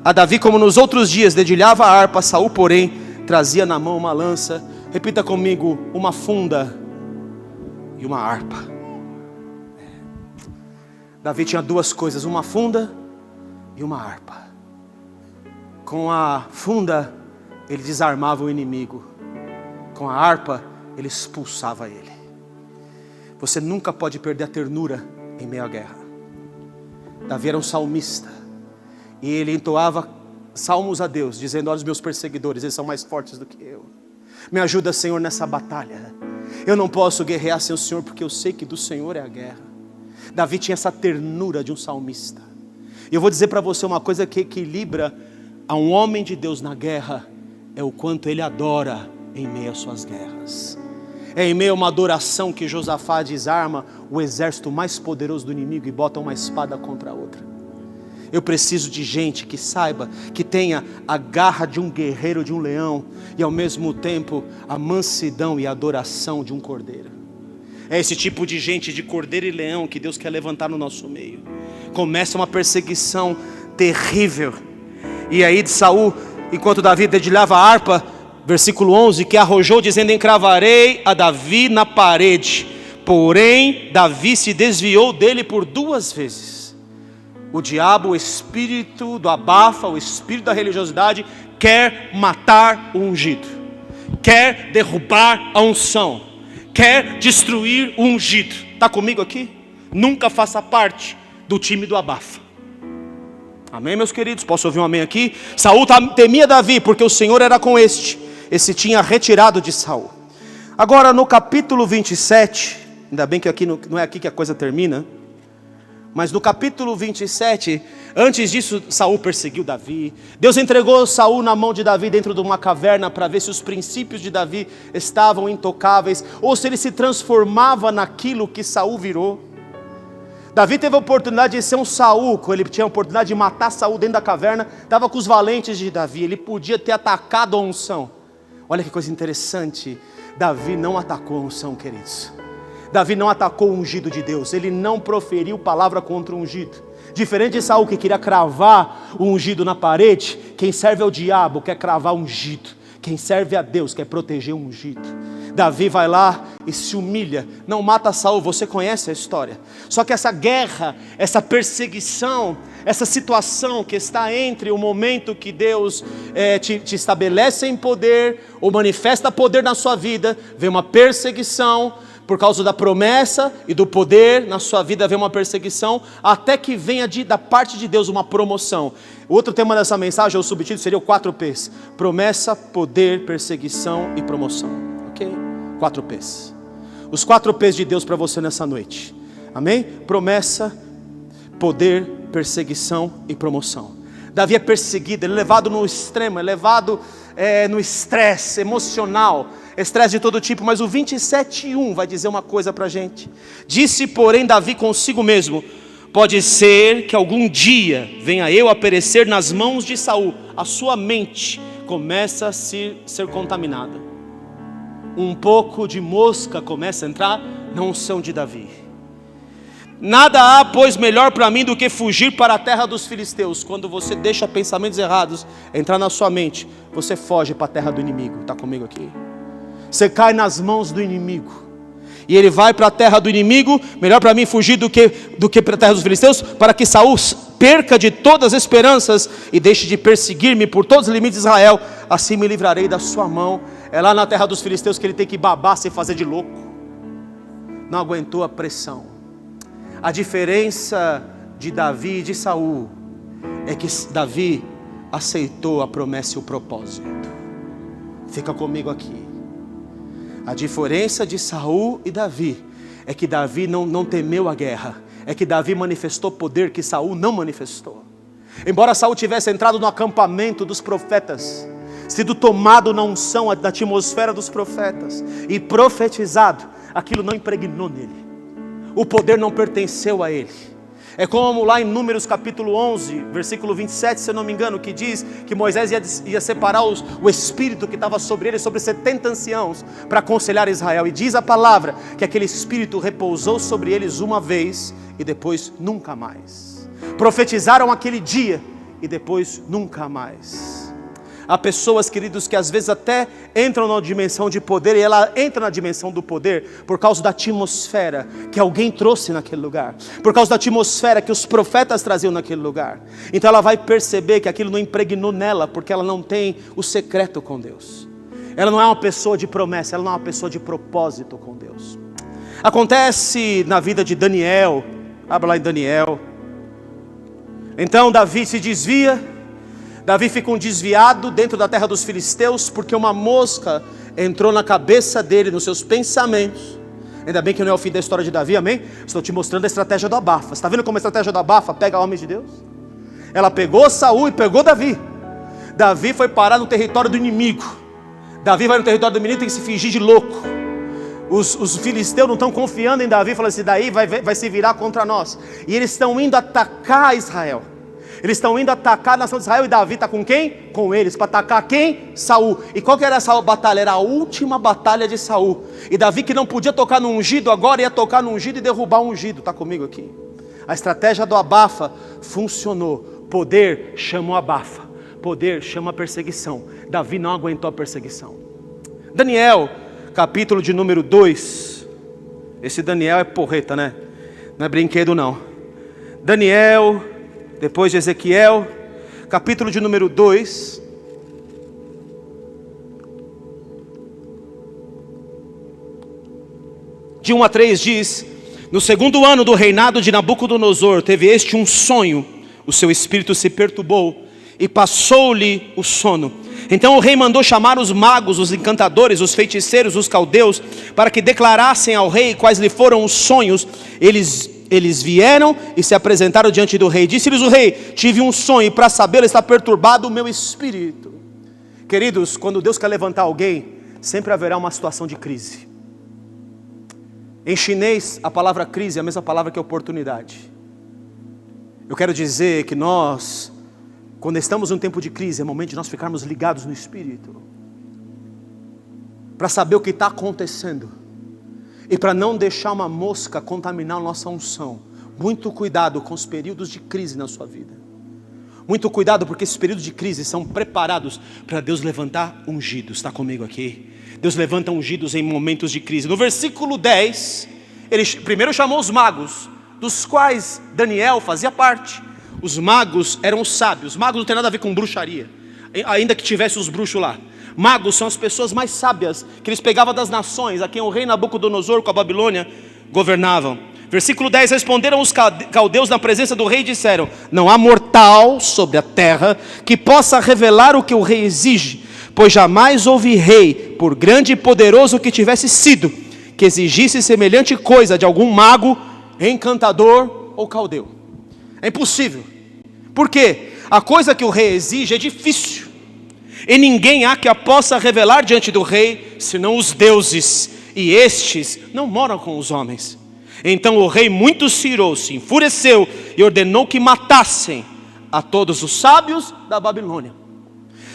A Davi, como nos outros dias, dedilhava a harpa. Saul, porém, trazia na mão uma lança. Repita comigo: uma funda e uma harpa. Davi tinha duas coisas: uma funda e uma harpa. Com a funda ele desarmava o inimigo, com a harpa ele expulsava ele. Você nunca pode perder a ternura em meio à guerra. Davi era um salmista, e ele entoava salmos a Deus, dizendo: olha os meus perseguidores, eles são mais fortes do que eu. Me ajuda, Senhor, nessa batalha. Eu não posso guerrear sem o Senhor, porque eu sei que do Senhor é a guerra. Davi tinha essa ternura de um salmista. E eu vou dizer para você uma coisa que equilibra a um homem de Deus na guerra: é o quanto ele adora em meio às suas guerras. É em meio a uma adoração que Josafá desarma o exército mais poderoso do inimigo e bota uma espada contra a outra. Eu preciso de gente que saiba, que tenha a garra de um guerreiro, de um leão, e ao mesmo tempo a mansidão e a adoração de um cordeiro. É esse tipo de gente, de cordeiro e leão, que Deus quer levantar no nosso meio. começa uma perseguição terrível. E aí de Saul, enquanto Davi dedilhava a harpa, versículo 11, que arrojou dizendo: encravarei a Davi na parede. Porém Davi se desviou dele por 2 vezes. O diabo, o espírito do abafa, o espírito da religiosidade, quer matar o ungido, quer derrubar a unção, quer destruir o ungido. Está comigo aqui? Nunca faça parte do time do abafa. Amém, meus queridos? Posso ouvir um amém aqui? Saul temia Davi, porque o Senhor era com esse tinha retirado de Saul. Agora no capítulo 27, ainda bem que aqui não é aqui que a coisa termina, mas no capítulo 27, antes disso, Saul perseguiu Davi. Deus entregou Saul na mão de Davi dentro de uma caverna para ver se os princípios de Davi estavam intocáveis, ou se ele se transformava naquilo que Saul virou. Davi teve a oportunidade de ser um Saul, quando ele tinha a oportunidade de matar Saul dentro da caverna, estava com os valentes de Davi, ele podia ter atacado a unção. Olha que coisa interessante, Davi não atacou a unção, queridos. Davi não atacou o ungido de Deus, ele não proferiu palavra contra o ungido. Diferente de Saul, que queria cravar o ungido na parede, quem serve ao diabo quer cravar o ungido. Quem serve a Deus quer proteger o ungido. Davi vai lá e se humilha, não mata Saul, você conhece a história. Só que essa guerra, essa perseguição, essa situação que está entre o momento que Deus te estabelece em poder, ou manifesta poder na sua vida, vem uma perseguição. Por causa da promessa e do poder na sua vida vem uma perseguição, até que venha da parte de Deus uma promoção. O outro tema dessa mensagem, o subtítulo seria o 4 P's: promessa, poder, perseguição e promoção. Ok? 4 P's. Os 4 P's de Deus para você nessa noite. Amém? Promessa, poder, perseguição e promoção. Davi é perseguido, ele é levado no extremo, é levado no estresse emocional, estresse de todo tipo. Mas o 27:1 vai dizer uma coisa para a gente. Disse porém Davi consigo mesmo: pode ser que algum dia venha eu a perecer nas mãos de Saul. A sua mente começa a ser contaminada. Um pouco de mosca começa a entrar na unção de Davi. Nada há, pois, melhor para mim do que fugir para a terra dos filisteus. Quando você deixa pensamentos errados entrar na sua mente, você foge para a terra do inimigo. Está comigo aqui? Você cai nas mãos do inimigo. E ele vai para a terra do inimigo. Melhor para mim fugir do que para a terra dos filisteus, para que Saul perca de todas as esperanças e deixe de perseguir-me por todos os limites de Israel. Assim me livrarei da sua mão. É lá na terra dos filisteus que ele tem que babar, se fazer de louco. Não aguentou a pressão. A diferença de Davi e de Saul é que Davi aceitou a promessa e o propósito. Fica comigo aqui. A diferença de Saul e Davi é que Davi não temeu a guerra. É que Davi manifestou poder que Saul não manifestou. Embora Saul tivesse entrado no acampamento dos profetas, sido tomado na unção, na atmosfera dos profetas e profetizado, aquilo não impregnou nele. O poder não pertenceu a ele. É como lá em Números capítulo 11, versículo 27, se eu não me engano, que diz que Moisés ia separar o espírito que estava sobre ele, sobre 70 anciãos, para aconselhar Israel. E diz a palavra que aquele espírito repousou sobre eles uma vez e depois nunca mais. Profetizaram aquele dia e depois nunca mais. Há pessoas, queridos, que às vezes até entram na dimensão de poder, e ela entra na dimensão do poder por causa da atmosfera que alguém trouxe naquele lugar, por causa da atmosfera que os profetas traziam naquele lugar. Então ela vai perceber que aquilo não impregnou nela, porque ela não tem o secreto com Deus. Ela não é uma pessoa de promessa, ela não é uma pessoa de propósito com Deus. Acontece na vida de Daniel. Abra lá em Daniel. Então Davi se desvia. Davi fica um desviado dentro da terra dos filisteus, porque uma mosca entrou na cabeça dele, nos seus pensamentos. Ainda bem que não é o fim da história de Davi, amém? Estou te mostrando a estratégia do abafa. Você está vendo como a estratégia do abafa pega homens de Deus? Ela pegou Saul e pegou Davi. Davi foi parar no território do inimigo. Davi vai no território do inimigo e tem que se fingir de louco. Os filisteus não estão confiando em Davi, falando assim: daí vai se virar contra nós. E eles estão indo atacar Israel. Eles estão indo atacar a nação de Israel, e Davi está com quem? Com eles, para atacar quem? Saul. E qual que era essa batalha? Era a última batalha de Saul. E Davi, que não podia tocar no ungido, agora ia tocar no ungido e derrubar o ungido. Está comigo aqui? A estratégia do abafa funcionou. Poder chamou abafa. Poder chama perseguição. Davi não aguentou a perseguição. Daniel, capítulo de número 2. Esse Daniel é porreta, né? Não é brinquedo não. Daniel, depois de Ezequiel, capítulo de número 2. De 1 a 3 diz: no segundo ano do reinado de Nabucodonosor, teve este um sonho, o seu espírito se perturbou e passou-lhe o sono. Então o rei mandou chamar os magos, os encantadores, os feiticeiros, os caldeus, para que declarassem ao rei quais lhe foram os sonhos. Eles vieram e se apresentaram diante do rei. Disse-lhes o rei: tive um sonho, e para sabê-lo está perturbado o meu espírito. Queridos, quando Deus quer levantar alguém, sempre haverá uma situação de crise. Em chinês, a palavra crise é a mesma palavra que oportunidade. Eu quero dizer que nós, quando estamos em um tempo de crise, é momento de nós ficarmos ligados no Espírito, para saber o que está acontecendo, e para não deixar uma mosca contaminar a nossa unção. Muito cuidado com os períodos de crise na sua vida. Muito cuidado, porque esses períodos de crise são preparados para Deus levantar ungidos. Está comigo aqui? Deus levanta ungidos em momentos de crise. No versículo 10, ele primeiro chamou os magos, dos quais Daniel fazia parte. Os magos eram os sábios. Magos não tem nada a ver com bruxaria, ainda que tivesse os bruxos lá. Magos são as pessoas mais sábias, que eles pegavam das nações, a quem o rei Nabucodonosor com a Babilônia governavam. Versículo 10, responderam os caldeus na presença do rei e disseram: não há mortal sobre a terra que possa revelar o que o rei exige, pois jamais houve rei, por grande e poderoso que tivesse sido, que exigisse semelhante coisa de algum mago, encantador ou caldeu. É impossível. Por quê? A coisa que o rei exige é difícil, e ninguém há que a possa revelar diante do rei, senão os deuses, e estes não moram com os homens. Então o rei muito se irou, se enfureceu e ordenou que matassem a todos os sábios da Babilônia.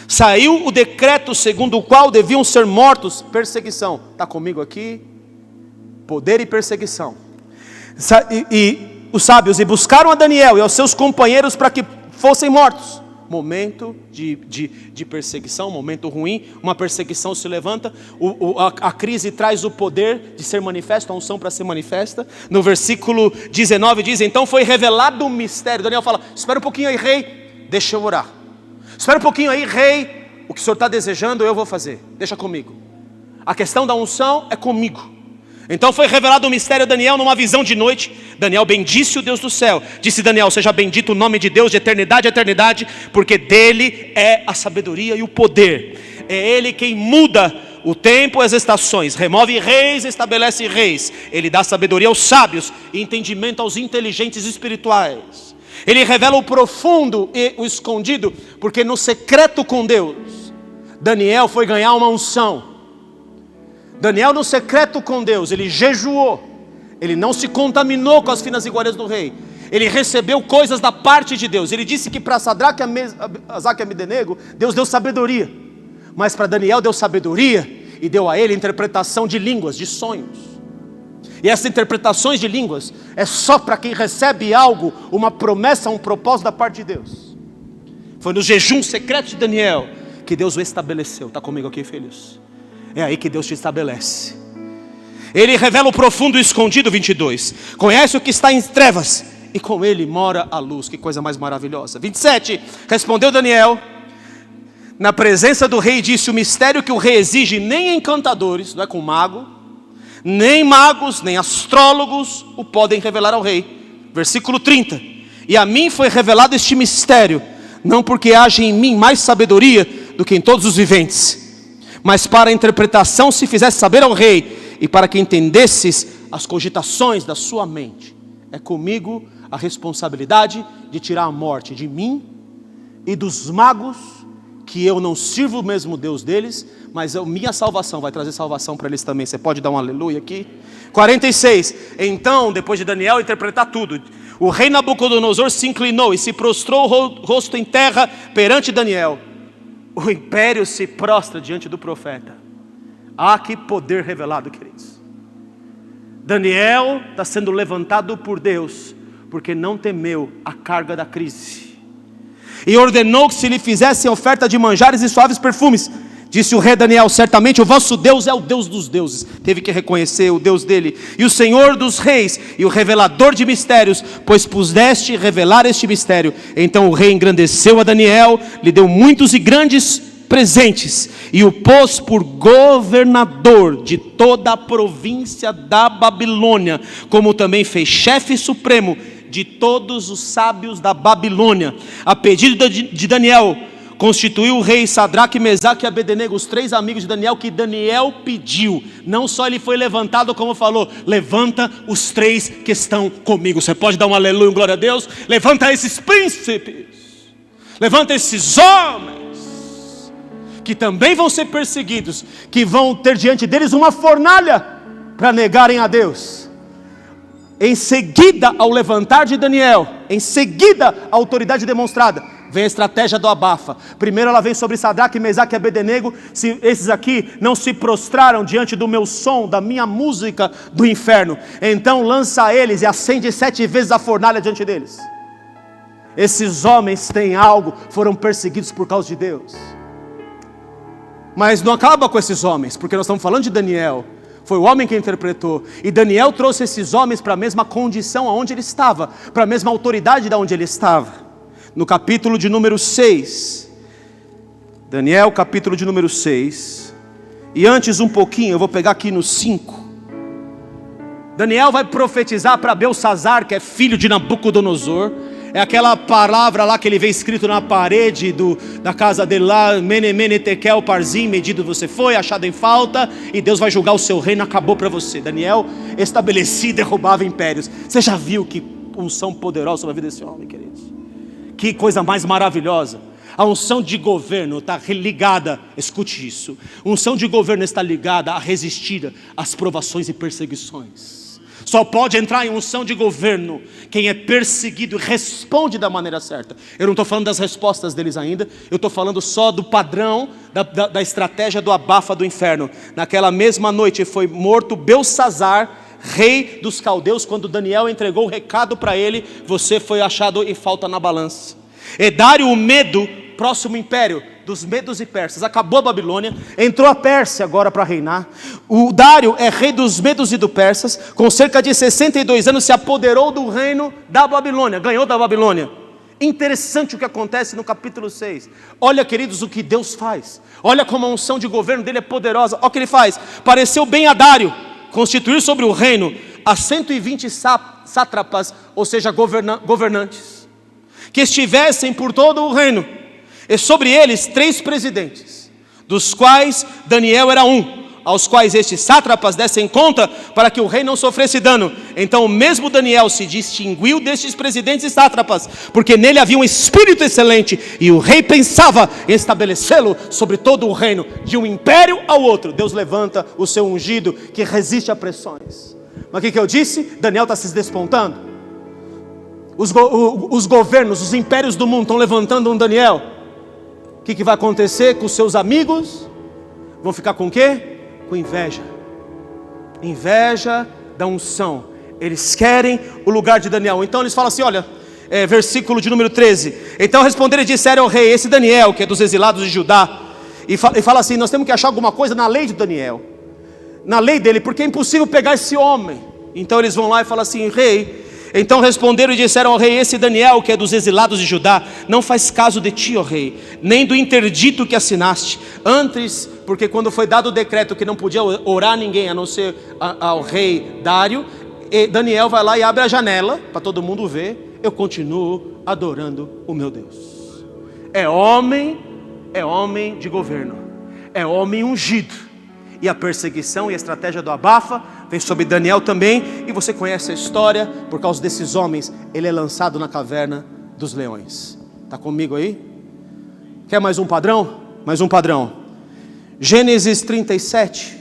Saiu o decreto segundo o qual deviam ser mortos. Perseguição, está comigo aqui? Poder e perseguição. E os sábios e buscaram a Daniel e aos seus companheiros para que fossem mortos. Momento de perseguição, momento ruim. Uma perseguição se levanta, a crise traz o poder de ser manifesto, a unção para ser manifesta. No versículo 19 diz: então foi revelado um mistério. Daniel fala: espera um pouquinho aí, rei, deixa eu orar. Espera um pouquinho aí, rei, o que o senhor está desejando eu vou fazer, deixa comigo. A questão da unção é comigo. Então foi revelado um mistério a Daniel numa visão de noite. Daniel bendisse o Deus do céu. Disse Daniel: seja bendito o nome de Deus de eternidade a eternidade, porque dele é a sabedoria e o poder. É ele quem muda o tempo e as estações, remove reis, estabelece reis. Ele dá sabedoria aos sábios e entendimento aos inteligentes espirituais. Ele revela o profundo e o escondido, porque no secreto com Deus, Daniel foi ganhar uma unção. Daniel no secreto com Deus, ele jejuou, ele não se contaminou com as finas iguarias do rei, ele recebeu coisas da parte de Deus. Ele disse que para Sadraque, Mesaque e Abdenego, Deus deu sabedoria, mas para Daniel deu sabedoria e deu a ele interpretação de línguas, de sonhos. E essas interpretações de línguas é só para quem recebe algo, uma promessa, um propósito da parte de Deus. Foi no jejum secreto de Daniel que Deus o estabeleceu. Está comigo aqui, filhos? É aí que Deus te estabelece. Ele revela o profundo e escondido, 22. Conhece o que está em trevas, e com ele mora a luz. Que coisa mais maravilhosa. 27. Respondeu Daniel na presença do rei, disse: o mistério que o rei exige, nem encantadores, não é com mago, nem magos, nem astrólogos o podem revelar ao rei. Versículo 30. E a mim foi revelado este mistério, não porque haja em mim mais sabedoria do que em todos os viventes, mas para a interpretação se fizesse saber ao rei, e para que entendesses as cogitações da sua mente. É comigo a responsabilidade de tirar a morte de mim e dos magos, que eu não sirvo o mesmo Deus deles, mas a minha salvação vai trazer salvação para eles também. Você pode dar um aleluia aqui? 46. Então, depois de Daniel interpretar tudo, o rei Nabucodonosor se inclinou e se prostrou o rosto em terra perante Daniel. O império se prostra diante do profeta. Ah, que poder revelado, queridos. Daniel está sendo levantado por Deus, porque não temeu a carga da crise. E ordenou que se lhe fizessem oferta de manjares e suaves perfumes. Disse o rei Daniel: certamente o vosso Deus é o Deus dos deuses. Teve que reconhecer o Deus dele. E o Senhor dos reis, e o revelador de mistérios, pois puseste revelar este mistério. Então o rei engrandeceu a Daniel, lhe deu muitos e grandes presentes, e o pôs por governador de toda a província da Babilônia, como também fez chefe supremo de todos os sábios da Babilônia. A pedido de Daniel, constituiu o rei Sadraque, Mesaque e Abednego, os 3 amigos de Daniel, que Daniel pediu. Não só ele foi levantado, como falou: levanta os 3 que estão comigo. Você pode dar um aleluia, um glória a Deus? Levanta esses príncipes, levanta esses homens, que também vão ser perseguidos, que vão ter diante deles uma fornalha, para negarem a Deus. Em seguida ao levantar de Daniel, em seguida a autoridade demonstrada, vem a estratégia do abafa. Primeiro ela vem sobre Sadraque, Mesaque e Abednego. Se esses aqui não se prostraram diante do meu som, da minha música do inferno, então lança eles e acende 7 vezes a fornalha diante deles. Esses homens têm algo, foram perseguidos por causa de Deus. Mas não acaba com esses homens, porque nós estamos falando de Daniel. Foi o homem que interpretou. E Daniel trouxe esses homens para a mesma condição aonde ele estava, para a mesma autoridade da onde ele estava. No capítulo de número 6, Daniel capítulo de número 6, e antes um pouquinho, eu vou pegar aqui no 5, Daniel vai profetizar para Belsazar, que é filho de Nabucodonosor. É aquela palavra lá que ele vê escrito na parede da casa dele lá: Mene, Mene, Tekel, Parzim, medido você foi, achado em falta, e Deus vai julgar o seu reino, acabou para você. Daniel estabelecia e derrubava impérios. Você já viu que unção poderosa sobre a vida desse homem, queridos? Que coisa mais maravilhosa. A unção de governo está ligada, escute isso, unção de governo está ligada a resistir às provações e perseguições. Só pode entrar em unção de governo quem é perseguido e responde da maneira certa. Eu não estou falando das respostas deles ainda, eu estou falando só do padrão, da estratégia do abafa do inferno. Naquela mesma noite foi morto Belsazar, rei dos caldeus, quando Daniel entregou o recado para ele: você foi achado em falta na balança. E Dário, o Medo, próximo império dos medos e persas, acabou a Babilônia, entrou a Pérsia agora para reinar. O Dário é rei dos medos e dos persas, com cerca de 62 anos se apoderou do reino da Babilônia, ganhou da Babilônia. Interessante o que acontece no capítulo 6. Olha, queridos, o que Deus faz. Olha como a unção de governo dele é poderosa. Olha o que ele faz: pareceu bem a Dário constituir sobre o reino a 120 sátrapas, ou seja, governantes, que estivessem por todo o reino, e sobre eles 3 presidentes, dos quais Daniel era um, aos quais estes sátrapas dessem conta, para que o rei não sofresse dano. Então o mesmo Daniel se distinguiu destes presidentes e sátrapas, porque nele havia um espírito excelente, e o rei pensava em estabelecê-lo sobre todo o reino, de um império ao outro. Deus levanta o seu ungido, que resiste a pressões. Mas o que eu disse? Daniel está se despontando. Os governos, os impérios do mundo estão levantando um Daniel. O que vai acontecer com os seus amigos? Vão ficar com o quê? Com inveja. Inveja da unção. Eles querem o lugar de Daniel. Então eles falam assim, olha, versículo de número 13. Então responderam e disseram ao rei: esse Daniel, que é dos exilados de Judá, e fala assim: nós temos que achar alguma coisa na lei de Daniel, na lei dele, porque é impossível pegar esse homem. Então eles vão lá e falam assim: rei. Então responderam e disseram ao rei: esse Daniel, que é dos exilados de Judá, não faz caso de ti, ó rei, nem do interdito que assinaste. Antes, porque quando foi dado o decreto que não podia orar ninguém a não ser ao rei Dário, Daniel vai lá e abre a janela para todo mundo ver: eu continuo adorando o meu Deus. É homem de governo, é homem ungido. E a perseguição e a estratégia do abafa vem sobre Daniel também. E você conhece a história. Por causa desses homens, ele é lançado na caverna dos leões. Está comigo aí? Quer mais um padrão? Mais um padrão. Gênesis 37.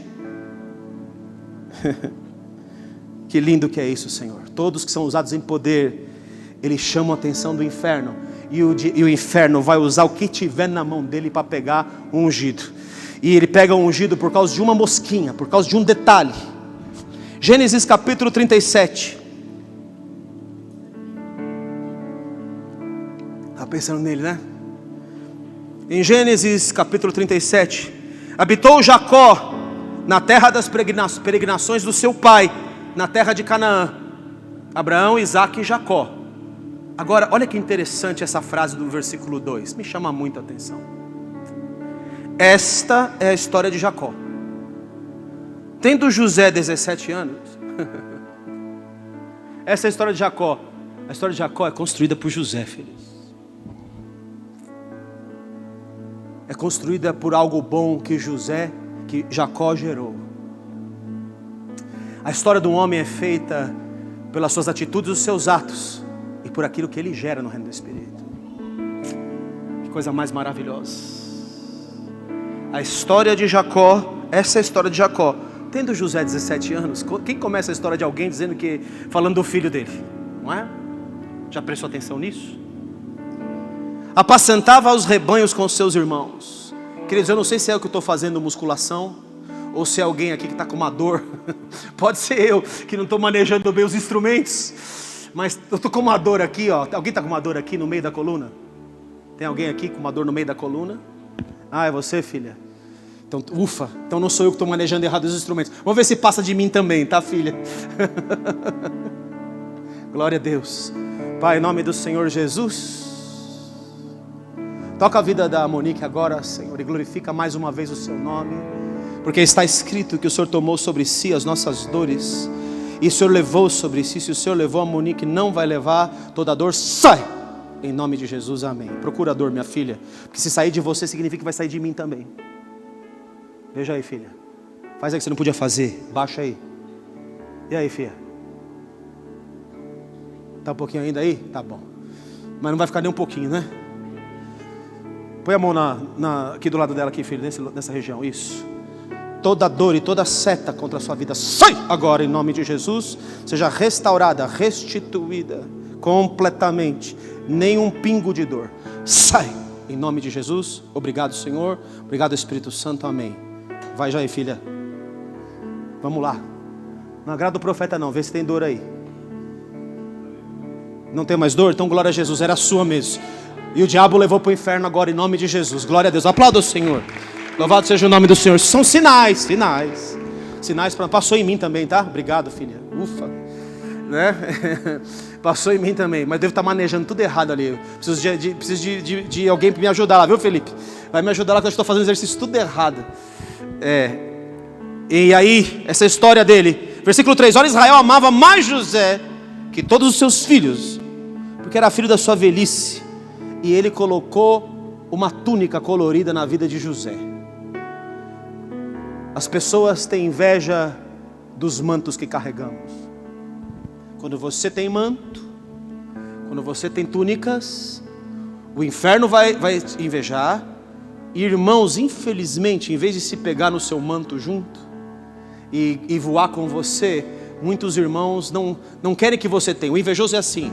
Que lindo que é isso, Senhor. Todos que são usados em poder, eles chamam a atenção do inferno. E o inferno vai usar o que tiver na mão dele para pegar o ungido. E ele pega o ungido por causa de uma mosquinha, por causa de um detalhe. Gênesis capítulo 37. pensando nele, né? Em Gênesis capítulo 37, habitou Jacó na terra das peregrinações do seu pai, na terra de Canaã. Abraão, Isaque e Jacó. Agora, olha que interessante essa frase do versículo 2, me chama muita atenção. Esta é a história de Jacó. Tendo José 17 anos, essa é a história de Jacó. A história de Jacó é construída por José, filhos. É construída por algo bom que Jacó gerou. A história do homem é feita pelas suas atitudes e os seus atos, e por aquilo que ele gera no reino do Espírito. Que coisa mais maravilhosa. A história de Jacó, essa é a história de Jacó. Tendo José 17 anos, quem começa a história de alguém falando do filho dele? Não é? Já prestou atenção nisso? Apacentava os rebanhos com seus irmãos. Queridos, eu não sei se é eu que estou fazendo musculação, ou se é alguém aqui que está com uma dor. Pode ser eu, que não estou manejando bem os instrumentos. Mas eu estou com uma dor aqui, ó. Alguém está com uma dor aqui no meio da coluna? Tem alguém aqui com uma dor no meio da coluna? Ah, é você, filha? Então, ufa, então não sou eu que estou manejando errado os instrumentos. Vamos ver se passa de mim também, tá, filha? Glória a Deus. Pai, em nome do Senhor Jesus, toca a vida da Monique agora, Senhor, e glorifica mais uma vez o seu nome, porque está escrito que o Senhor tomou sobre si as nossas dores, e o Senhor levou sobre si. Se o Senhor levou a Monique, não vai levar toda a dor. Sai! Em nome de Jesus, amém. Procura a dor, minha filha, porque se sair de você significa que vai sair de mim também. Veja aí, filha. Faz aí que você não podia fazer. Baixa aí. E aí, filha? Tá um pouquinho ainda aí? Tá bom. Mas não vai ficar nem um pouquinho, né? Põe a mão aqui do lado dela, aqui, filho, nessa região. Isso. Toda dor e toda seta contra a sua vida, sai agora em nome de Jesus. Seja restaurada, restituída completamente. Nenhum pingo de dor. Sai em nome de Jesus. Obrigado, Senhor. Obrigado, Espírito Santo. Amém. Vai já aí, filha. Vamos lá. Não agrada o profeta não. Vê se tem dor aí. Não tem mais dor? Então glória a Jesus. Era sua mesmo. E o diabo levou para o inferno agora em nome de Jesus. Glória a Deus. Aplauda o Senhor. Louvado seja o nome do Senhor. São sinais. Passou em mim também, tá? Obrigado, filha. Ufa. Né? Passou em mim também. Mas devo estar manejando tudo errado ali. Preciso de alguém para me ajudar lá, viu, Felipe? Vai me ajudar lá que eu estou fazendo exercício tudo errado. E aí, essa história dele. Versículo 3. Olha, Israel amava mais José que todos os seus filhos, porque era filho da sua velhice. E ele colocou uma túnica colorida na vida de José. As pessoas têm inveja dos mantos que carregamos. Quando você tem manto, quando você tem túnicas, o inferno vai invejar. E irmãos, infelizmente, em vez de se pegar no seu manto junto e voar com você, muitos irmãos não querem que você tenha. O invejoso é assim: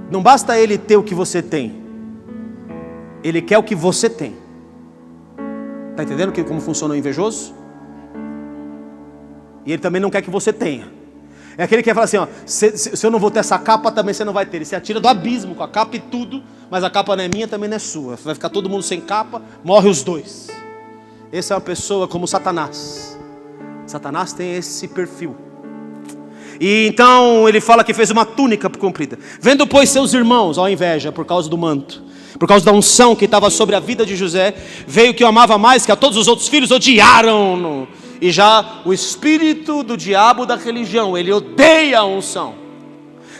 não basta ele ter o que você tem, ele quer o que você tem. Está entendendo como funciona o invejoso? E ele também não quer que você tenha. É aquele que quer falar assim, ó, se eu não vou ter essa capa, também você não vai ter. Ele se atira do abismo com a capa e tudo, mas a capa não é minha, também não é sua. Vai ficar todo mundo sem capa, morre os dois. Essa é uma pessoa como Satanás. Satanás tem esse perfil. E então ele fala que fez uma túnica comprida. Vendo, pois, seus irmãos, ó, inveja por causa do manto, por causa da unção que estava sobre a vida de José, veio que o amava mais que a todos os outros filhos, odiaram-no. E já o espírito do diabo da religião, ele odeia a unção.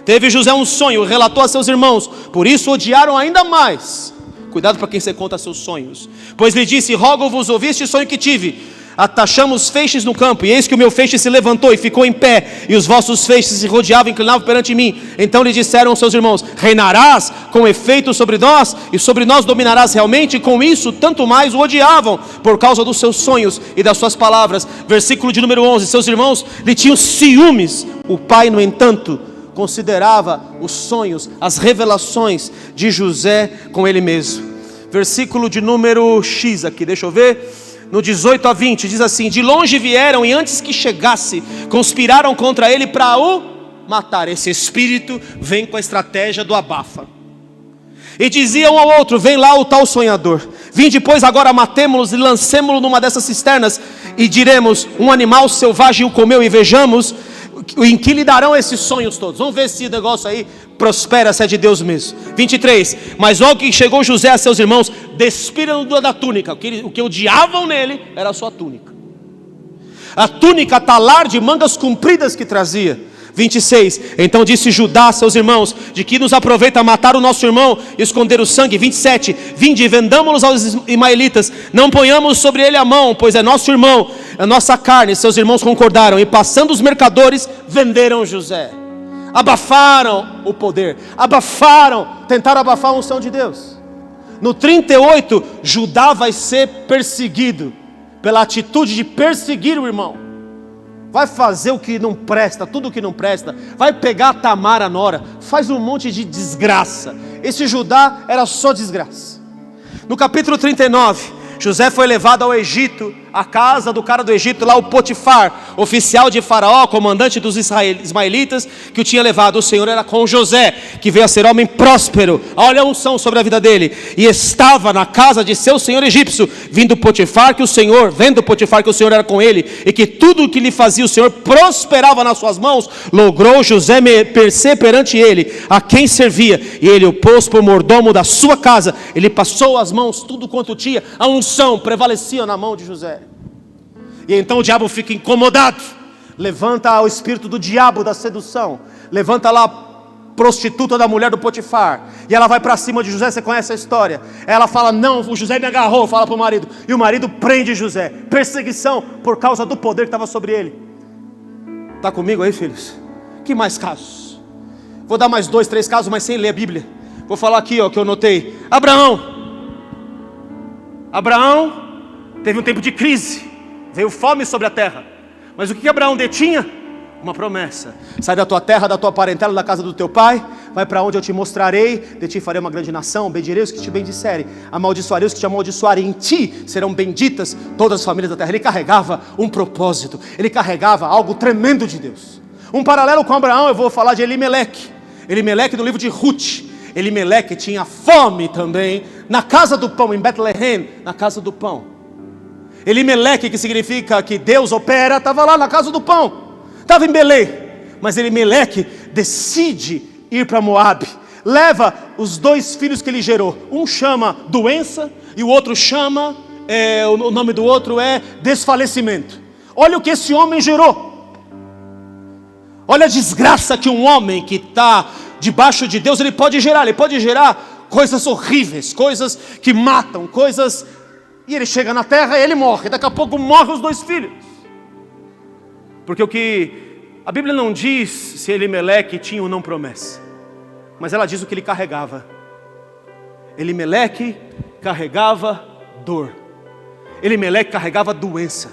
Teve José um sonho, relatou a seus irmãos, por isso odiaram ainda mais. Cuidado para quem você conta seus sonhos. Pois lhe disse, rogo-vos ouvir este sonho que tive. Atachamos feixes no campo, e eis que o meu feixe se levantou e ficou em pé, e os vossos feixes se rodeavam e inclinavam perante mim. Então lhe disseram seus irmãos, reinarás com efeito sobre nós, e sobre nós dominarás realmente. E com isso tanto mais o odiavam, por causa dos seus sonhos e das suas palavras. Versículo de número 11, seus irmãos lhe tinham ciúmes. O pai, no entanto, considerava os sonhos, as revelações de José com ele mesmo. Versículo de número X aqui, deixa eu ver. No 18 a 20, diz assim, de longe vieram e antes que chegasse, conspiraram contra ele para o matar. Esse espírito vem com a estratégia do abafa. E diziam um ao outro: vem lá o tal sonhador. Vinde, pois, agora matemo-los e lancemo-lo numa dessas cisternas, e diremos: um animal selvagem o comeu, e vejamos em que lhe darão esses sonhos todos. Vamos ver se esse negócio aí prospera, se é de Deus mesmo. 23. Mas logo que chegou José a seus irmãos, despiram-no da túnica. O que odiavam nele era a sua túnica, a túnica talar de mangas compridas que trazia. 26. Então disse Judá a seus irmãos: de que nos aproveita matar o nosso irmão e esconder o sangue? 27. Vinde e vendamo-los aos ismaelitas, não ponhamos sobre ele a mão, pois é nosso irmão, é nossa carne. Seus irmãos concordaram, e passando os mercadores, venderam José. Abafaram o poder, tentaram abafar a unção de Deus. No 38, Judá vai ser perseguido pela atitude de perseguir o irmão. Vai fazer o que não presta, tudo o que não presta. Vai pegar a Tamar, a nora. Faz um monte de desgraça. Esse Judá era só desgraça. No capítulo 39, José foi levado ao Egito, à casa do cara do Egito, lá o Potifar, oficial de Faraó, comandante dos ismaelitas, que o tinha levado. O Senhor era com José, que veio a ser homem próspero. Olha a unção sobre a vida dele. E estava na casa de seu senhor egípcio, vendo Potifar que o Senhor era com ele, e que tudo o que lhe fazia o Senhor prosperava nas suas mãos. Logrou José mercê perante ele, a quem servia, e ele o pôs por mordomo da sua casa. Ele passou as mãos, tudo quanto tinha, a unção prevalecia na mão de José. E então o diabo fica incomodado, levanta o espírito do diabo da sedução, levanta lá a prostituta da mulher do Potifar, e ela vai para cima de José. Você conhece a história? Ela fala: não, o José me agarrou, fala para o marido, e o marido prende José. Perseguição por causa do poder que estava sobre ele. Está comigo aí, filhos? Que mais casos? Vou dar mais 2, 3 casos, mas sem ler a Bíblia. Vou falar aqui, ó, que eu notei. Abraão teve um tempo de crise, veio fome sobre a terra, mas o que Abraão detinha? Uma promessa: sai da tua terra, da tua parentela, da casa do teu pai, vai para onde eu te mostrarei, de ti farei uma grande nação, bendirei os que te bendisserem, amaldiçoarei os que te amaldiçoarem, em ti serão benditas todas as famílias da terra. Ele carregava um propósito, ele carregava algo tremendo de Deus. Um paralelo com Abraão, eu vou falar de Elimeleque no livro de Ruth. Elimeleque tinha fome também na casa do pão, em Betlehem, na casa do pão. Elimeleque, que significa que Deus opera, estava lá na casa do pão, estava em Belém. Mas Elimeleque decide ir para Moabe, leva os 2 filhos que ele gerou. Um chama doença e o outro chama, o nome do outro é desfalecimento. Olha o que esse homem gerou. Olha a desgraça que um homem que está debaixo de Deus, ele pode gerar coisas horríveis, coisas que matam, coisas, e ele chega na terra e ele morre, daqui a pouco morrem os 2 filhos, porque o que a Bíblia não diz se Elimeleque tinha ou não promessa, mas ela diz o que ele carregava. Elimeleque carregava dor, Elimeleque carregava doença,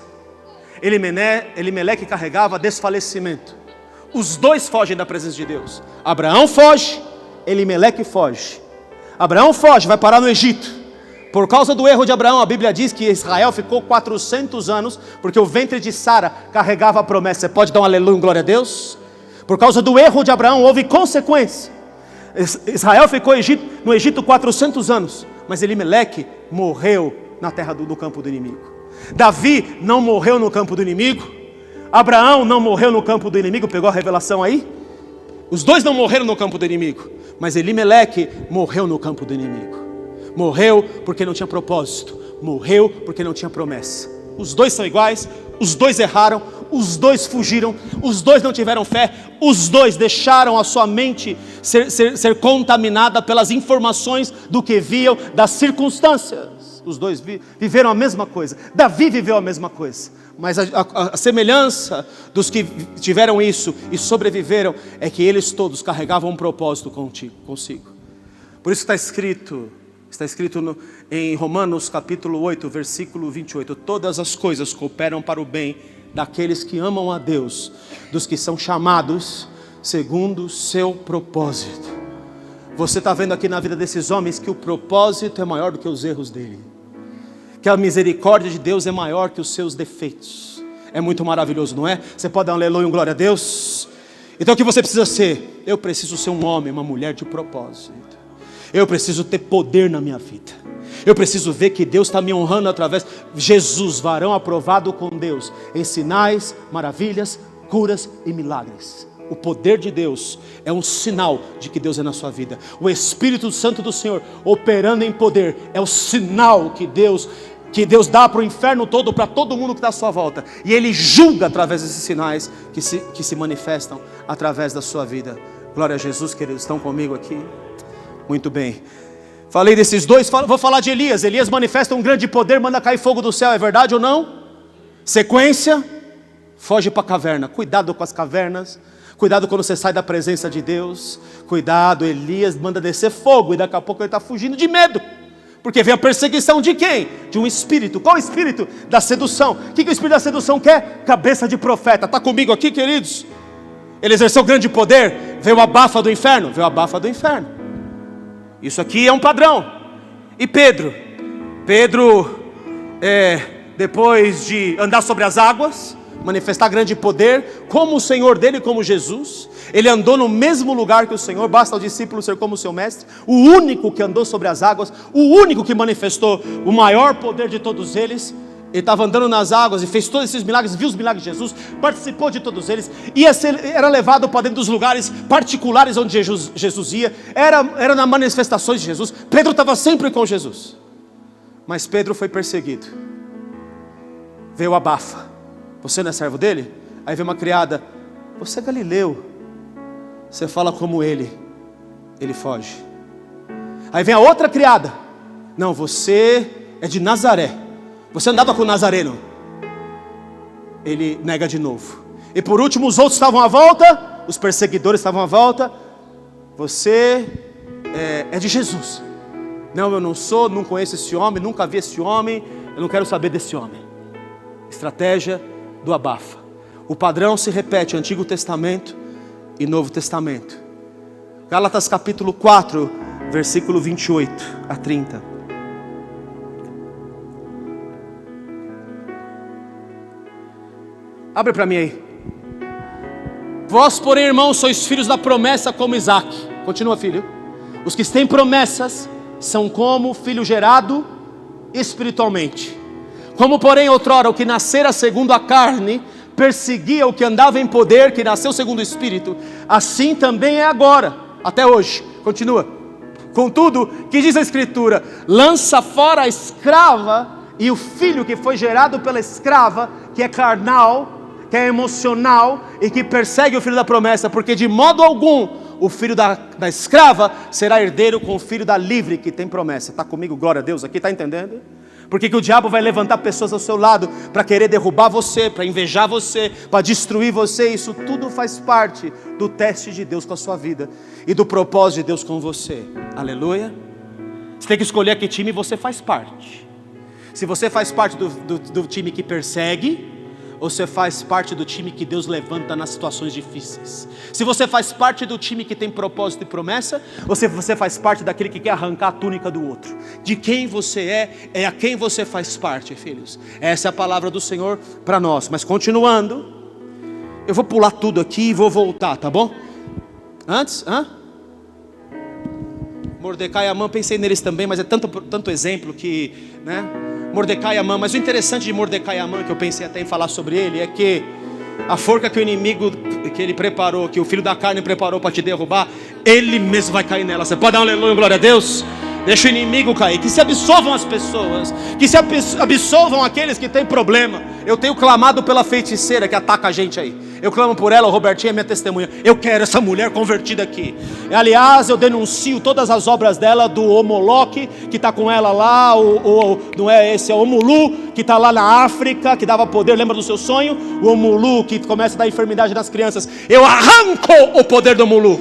Elimeleque carregava desfalecimento. Os 2 fogem da presença de Deus. Abraão foge, Elimeleque foge. Abraão foge, vai parar no Egito. Por causa do erro de Abraão, a Bíblia diz que Israel ficou 400 anos, porque o ventre de Sara carregava a promessa. Você pode dar um aleluia, glória a Deus? Por causa do erro de Abraão, houve consequência. Israel ficou no Egito 400 anos, mas Elimeleque morreu na terra do campo do inimigo. Davi não morreu no campo do inimigo. Abraão não morreu no campo do inimigo. Pegou a revelação aí? Os 2 não morreram no campo do inimigo, mas Elimeleque morreu no campo do inimigo. Morreu porque não tinha propósito, morreu porque não tinha promessa. Os 2 são iguais, os 2 erraram, os 2 fugiram, os 2 não tiveram fé, os 2 deixaram a sua mente ser contaminada pelas informações do que viam, das circunstâncias. Os 2 viveram a mesma coisa. Davi viveu a mesma coisa, mas a semelhança dos que tiveram isso e sobreviveram é que eles todos carregavam um propósito consigo. Por isso está escrito em Romanos capítulo 8, versículo 28, todas as coisas cooperam para o bem daqueles que amam a Deus, dos que são chamados segundo o seu propósito. Você está vendo aqui na vida desses homens que o propósito é maior do que os erros dele, que a misericórdia de Deus é maior que os seus defeitos. É muito maravilhoso, não é? Você pode dar um aleluia, um glória a Deus? Então o que você precisa ser? Eu preciso ser um homem, uma mulher de propósito. Eu preciso ter poder na minha vida. Eu preciso ver que Deus está me honrando através. Jesus, varão aprovado com Deus, em sinais, maravilhas, curas e milagres. O poder de Deus é um sinal de que Deus é na sua vida. O Espírito Santo do Senhor operando em poder é o sinal que Deus dá para o inferno todo, para todo mundo que está à sua volta. E Ele julga através desses sinais que se manifestam através da sua vida. Glória a Jesus, queridos, estão comigo aqui? Muito bem. Falei desses dois, vou falar de Elias. Elias manifesta um grande poder, manda cair fogo do céu, é verdade ou não? Sequência, foge para a caverna. Cuidado com as cavernas, cuidado quando você sai da presença de Deus. Cuidado, Elias manda descer fogo e daqui a pouco ele está fugindo de medo. Porque vem a perseguição de quem? De um espírito. Qual espírito? Da sedução. O que o espírito da sedução quer? Cabeça de profeta. Está comigo aqui, queridos? Ele exerceu grande poder. Veio a abafa do inferno? Veio a abafa do inferno. Isso aqui é um padrão. E Pedro, depois de andar sobre as águas, manifestar grande poder, como o Senhor dele, como Jesus, ele andou no mesmo lugar que o Senhor. Basta ao discípulo ser como o seu mestre. O único que andou sobre as águas, o único que manifestou o maior poder de todos eles. Ele estava andando nas águas e fez todos esses milagres, viu os milagres de Jesus, participou de todos eles, era levado para dentro dos lugares particulares onde Jesus ia, era nas manifestações de Jesus. Pedro estava sempre com Jesus, mas Pedro foi perseguido. Veio a abafa. Você não é servo dele? Aí veio uma criada: você é galileu, você fala como ele foge. Aí vem a outra criada: não, você é de Nazaré, você andava com o Nazareno. Ele nega de novo. E por último os outros estavam à volta, os perseguidores estavam à volta: você é de Jesus. Não, eu não sou, não conheço esse homem, nunca vi esse homem, eu não quero saber desse homem. Estratégia do abafa. O padrão se repete, Antigo Testamento e Novo Testamento. Gálatas capítulo 4, versículo 28 a 30. Abre para mim aí. Vós, porém, irmãos, sois filhos da promessa como Isaac. Continua, filho. Os que têm promessas são como filho gerado espiritualmente. Como, porém, outrora o que nascera segundo a carne perseguia o que andava em poder, que nasceu segundo o Espírito, assim também é agora, até hoje. Continua. Contudo, que diz a Escritura? Lança fora a escrava e o filho que foi gerado pela escrava, que é carnal, que é emocional e que persegue o filho da promessa, porque de modo algum o filho da escrava será herdeiro com o filho da livre que tem promessa. Está comigo? Glória a Deus aqui, está entendendo? Porque que o diabo vai levantar pessoas ao seu lado para querer derrubar você, para invejar você, para destruir você. Isso tudo faz parte do teste de Deus com a sua vida e do propósito de Deus com você. Aleluia. Você tem que escolher a que time você faz parte. Se você faz parte do time que persegue, ou você faz parte do time que Deus levanta nas situações difíceis. Se você faz parte do time que tem propósito e promessa, ou se você faz parte daquele que quer arrancar a túnica do outro. De quem você é a quem você faz parte, filhos. Essa é a palavra do Senhor para nós. Mas continuando, eu vou pular tudo aqui e vou voltar, tá bom? Antes, Mordecai e Amã, pensei neles também, mas é tanto exemplo que, né? Mordecai e Amã, mas o interessante de Mordecai e Amã, que eu pensei até em falar sobre ele, é que a forca que o inimigo, que ele preparou, que o filho da carne preparou para te derrubar, ele mesmo vai cair nela. Você pode dar um aleluia, glória a Deus? Deixa o inimigo cair, que se absolvam as pessoas, que se absolvam aqueles que têm problema. Eu tenho clamado pela feiticeira que ataca a gente aí. Eu clamo por ela, o Robertinho é minha testemunha. Eu quero essa mulher convertida aqui. Aliás, eu denuncio todas as obras dela, do Omoloque, que está com ela lá, não é esse, é o Omulu, que está lá na África, que dava poder, lembra do seu sonho? O Omulu, que começa a dar enfermidade nas crianças. Eu arranco o poder do Omulu.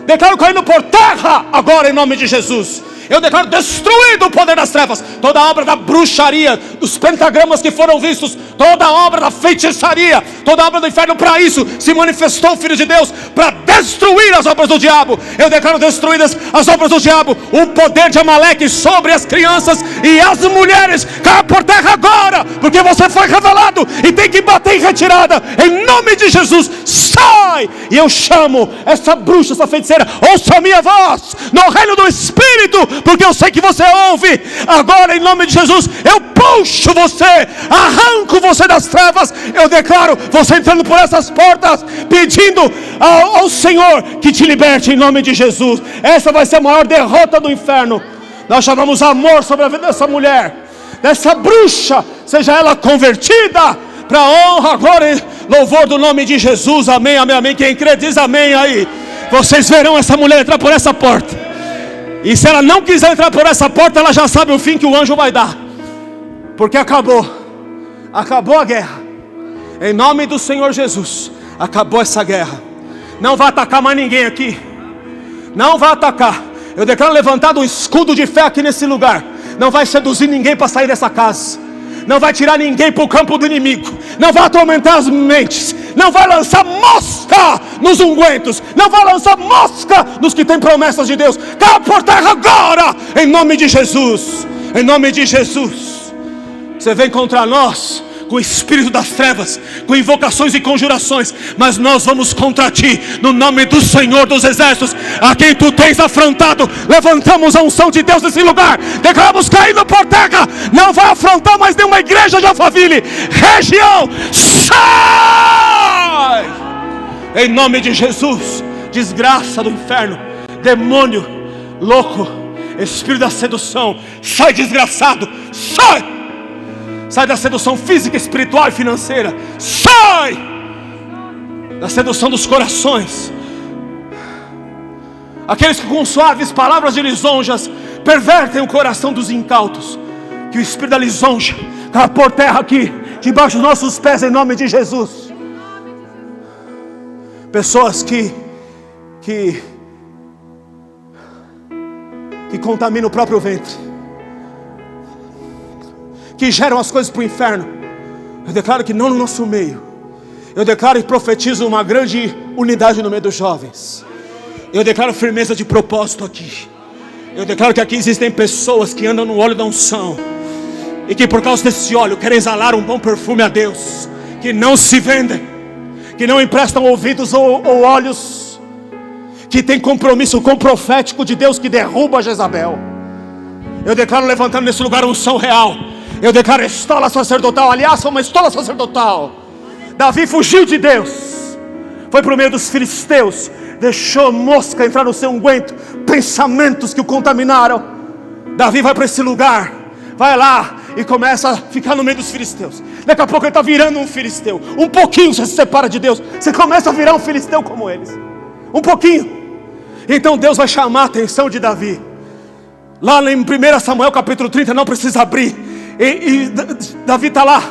Declaro caindo por terra agora em nome de Jesus. eu declaro destruído o poder das trevas, toda a obra da bruxaria, dos pentagramas que foram vistos, toda a obra da feitiçaria, toda a obra do inferno. Para isso se manifestou o Filho de Deus, para destruir as obras do diabo. Eu declaro destruídas as obras do diabo. O poder de Amaleque sobre as crianças e as mulheres cai por terra agora, porque você foi revelado e tem que bater em retirada, em nome de Jesus. Sai! E eu chamo essa bruxa, essa feiticeira, ouça a minha voz no reino do Espírito, porque eu sei que você ouve. Agora, em nome de Jesus, eu puxo você, arranco você das trevas. Eu declaro você entrando por essas portas, pedindo ao Senhor que te liberte em nome de Jesus. Essa vai ser a maior derrota do inferno. Nós chamamos amor sobre a vida dessa mulher, dessa bruxa, seja ela convertida, para honra, glória e louvor do nome de Jesus. Amém, amém, amém. Quem crê diz amém aí. Vocês verão essa mulher entrar por essa porta, e se ela não quiser entrar por essa porta, ela já sabe o fim que o anjo vai dar, porque acabou a guerra. Em nome do Senhor Jesus, acabou essa guerra. Não vai atacar mais ninguém aqui, não vai atacar. Eu declaro levantado um escudo de fé aqui nesse lugar. Não vai seduzir ninguém para sair dessa casa, não vai tirar ninguém para o campo do inimigo, não vai atormentar as mentes, não vai lançar mosca nos ungüentos, não vai lançar mosca nos que têm promessas de Deus. Cai por terra agora, em nome de Jesus, em nome de Jesus. Você vem contra nós com o espírito das trevas, com invocações e conjurações, mas nós vamos contra ti, no nome do Senhor dos Exércitos, a quem tu tens afrontado. Levantamos a unção de Deus nesse lugar, declaramos caindo por terra. Não vai afrontar mais nenhuma igreja de Alphaville região. Sai! Em nome de Jesus. Desgraça do inferno, demônio louco, espírito da sedução, sai, desgraçado, sai! Sai da sedução física, espiritual e financeira. Sai da sedução dos corações. Aqueles que com suaves palavras de lisonjas pervertem o coração dos incautos. Que o espírito da lisonja caia por terra aqui, debaixo dos nossos pés, em nome de Jesus. Pessoas que contaminam o próprio ventre, que geram as coisas para o inferno. Eu declaro que não no nosso meio. Eu declaro e profetizo uma grande unidade no meio dos jovens. Eu declaro firmeza de propósito aqui. Eu declaro que aqui existem pessoas que andam no óleo da unção, e que por causa desse óleo querem exalar um bom perfume a Deus, que não se vendem, que não emprestam ouvidos ou olhos, que tem compromisso com o profético de Deus que derruba Jezabel. Eu declaro levantando nesse lugar unção real. Eu declaro estola sacerdotal. Aliás, foi uma estola sacerdotal. Davi fugiu de Deus, foi para o meio dos filisteus, deixou mosca entrar no seu unguento, pensamentos que o contaminaram. Davi vai para esse lugar, vai lá e começa a ficar no meio dos filisteus. Daqui a pouco ele está virando um filisteu. Um pouquinho você se separa de Deus, você começa a virar um filisteu como eles. Um pouquinho. Então Deus vai chamar a atenção de Davi. Lá em 1 Samuel capítulo 30, não precisa abrir. E Davi está lá,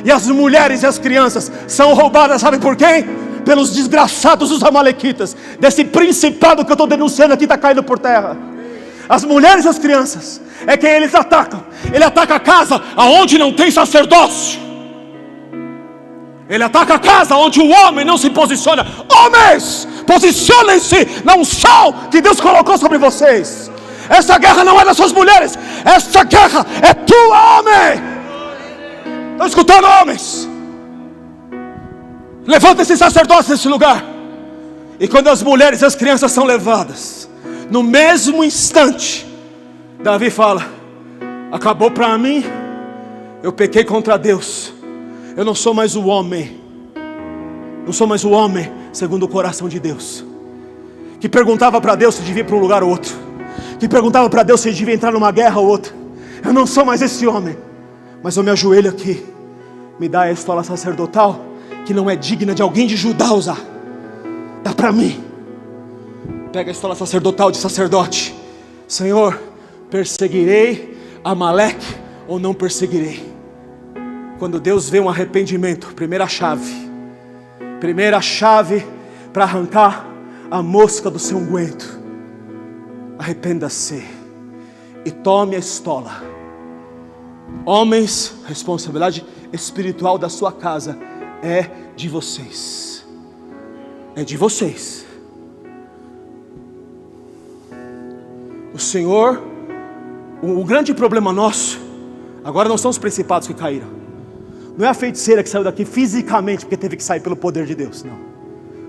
e as mulheres e as crianças são roubadas, sabe por quem? Pelos desgraçados dos amalequitas. Desse principado que eu estou denunciando aqui está caindo por terra. As mulheres e as crianças é quem eles atacam. Ele ataca a casa aonde não tem sacerdócio. Ele ataca a casa onde o homem não se posiciona. Homens, posicionem-se na unção que Deus colocou sobre vocês. Essa guerra não é das suas mulheres, essa guerra é tua, homem. Estão escutando, homens? Levanta esse sacerdócio nesse lugar. E quando as mulheres e as crianças são levadas, no mesmo instante, Davi fala: acabou para mim, eu pequei contra Deus. Eu não sou mais o homem, não sou mais o homem segundo o coração de Deus, que perguntava para Deus se devia ir para um lugar ou outro, que perguntava para Deus se devia entrar numa guerra ou outra. Eu não sou mais esse homem, mas eu me ajoelho aqui. Me dá a estola sacerdotal, que não é digna de alguém de Judá usar. Dá para mim. Pega a estola sacerdotal de sacerdote. Senhor, perseguirei Amaleque ou não perseguirei? Quando Deus vê um arrependimento, primeira chave para arrancar a mosca do seu unguento: arrependa-se e tome a estola. Homens, responsabilidade espiritual da sua casa é de vocês. É de vocês. O Senhor, o grande problema nosso, agora não são os principados que caíram. Não é a feiticeira que saiu daqui fisicamente porque teve que sair pelo poder de Deus. Não.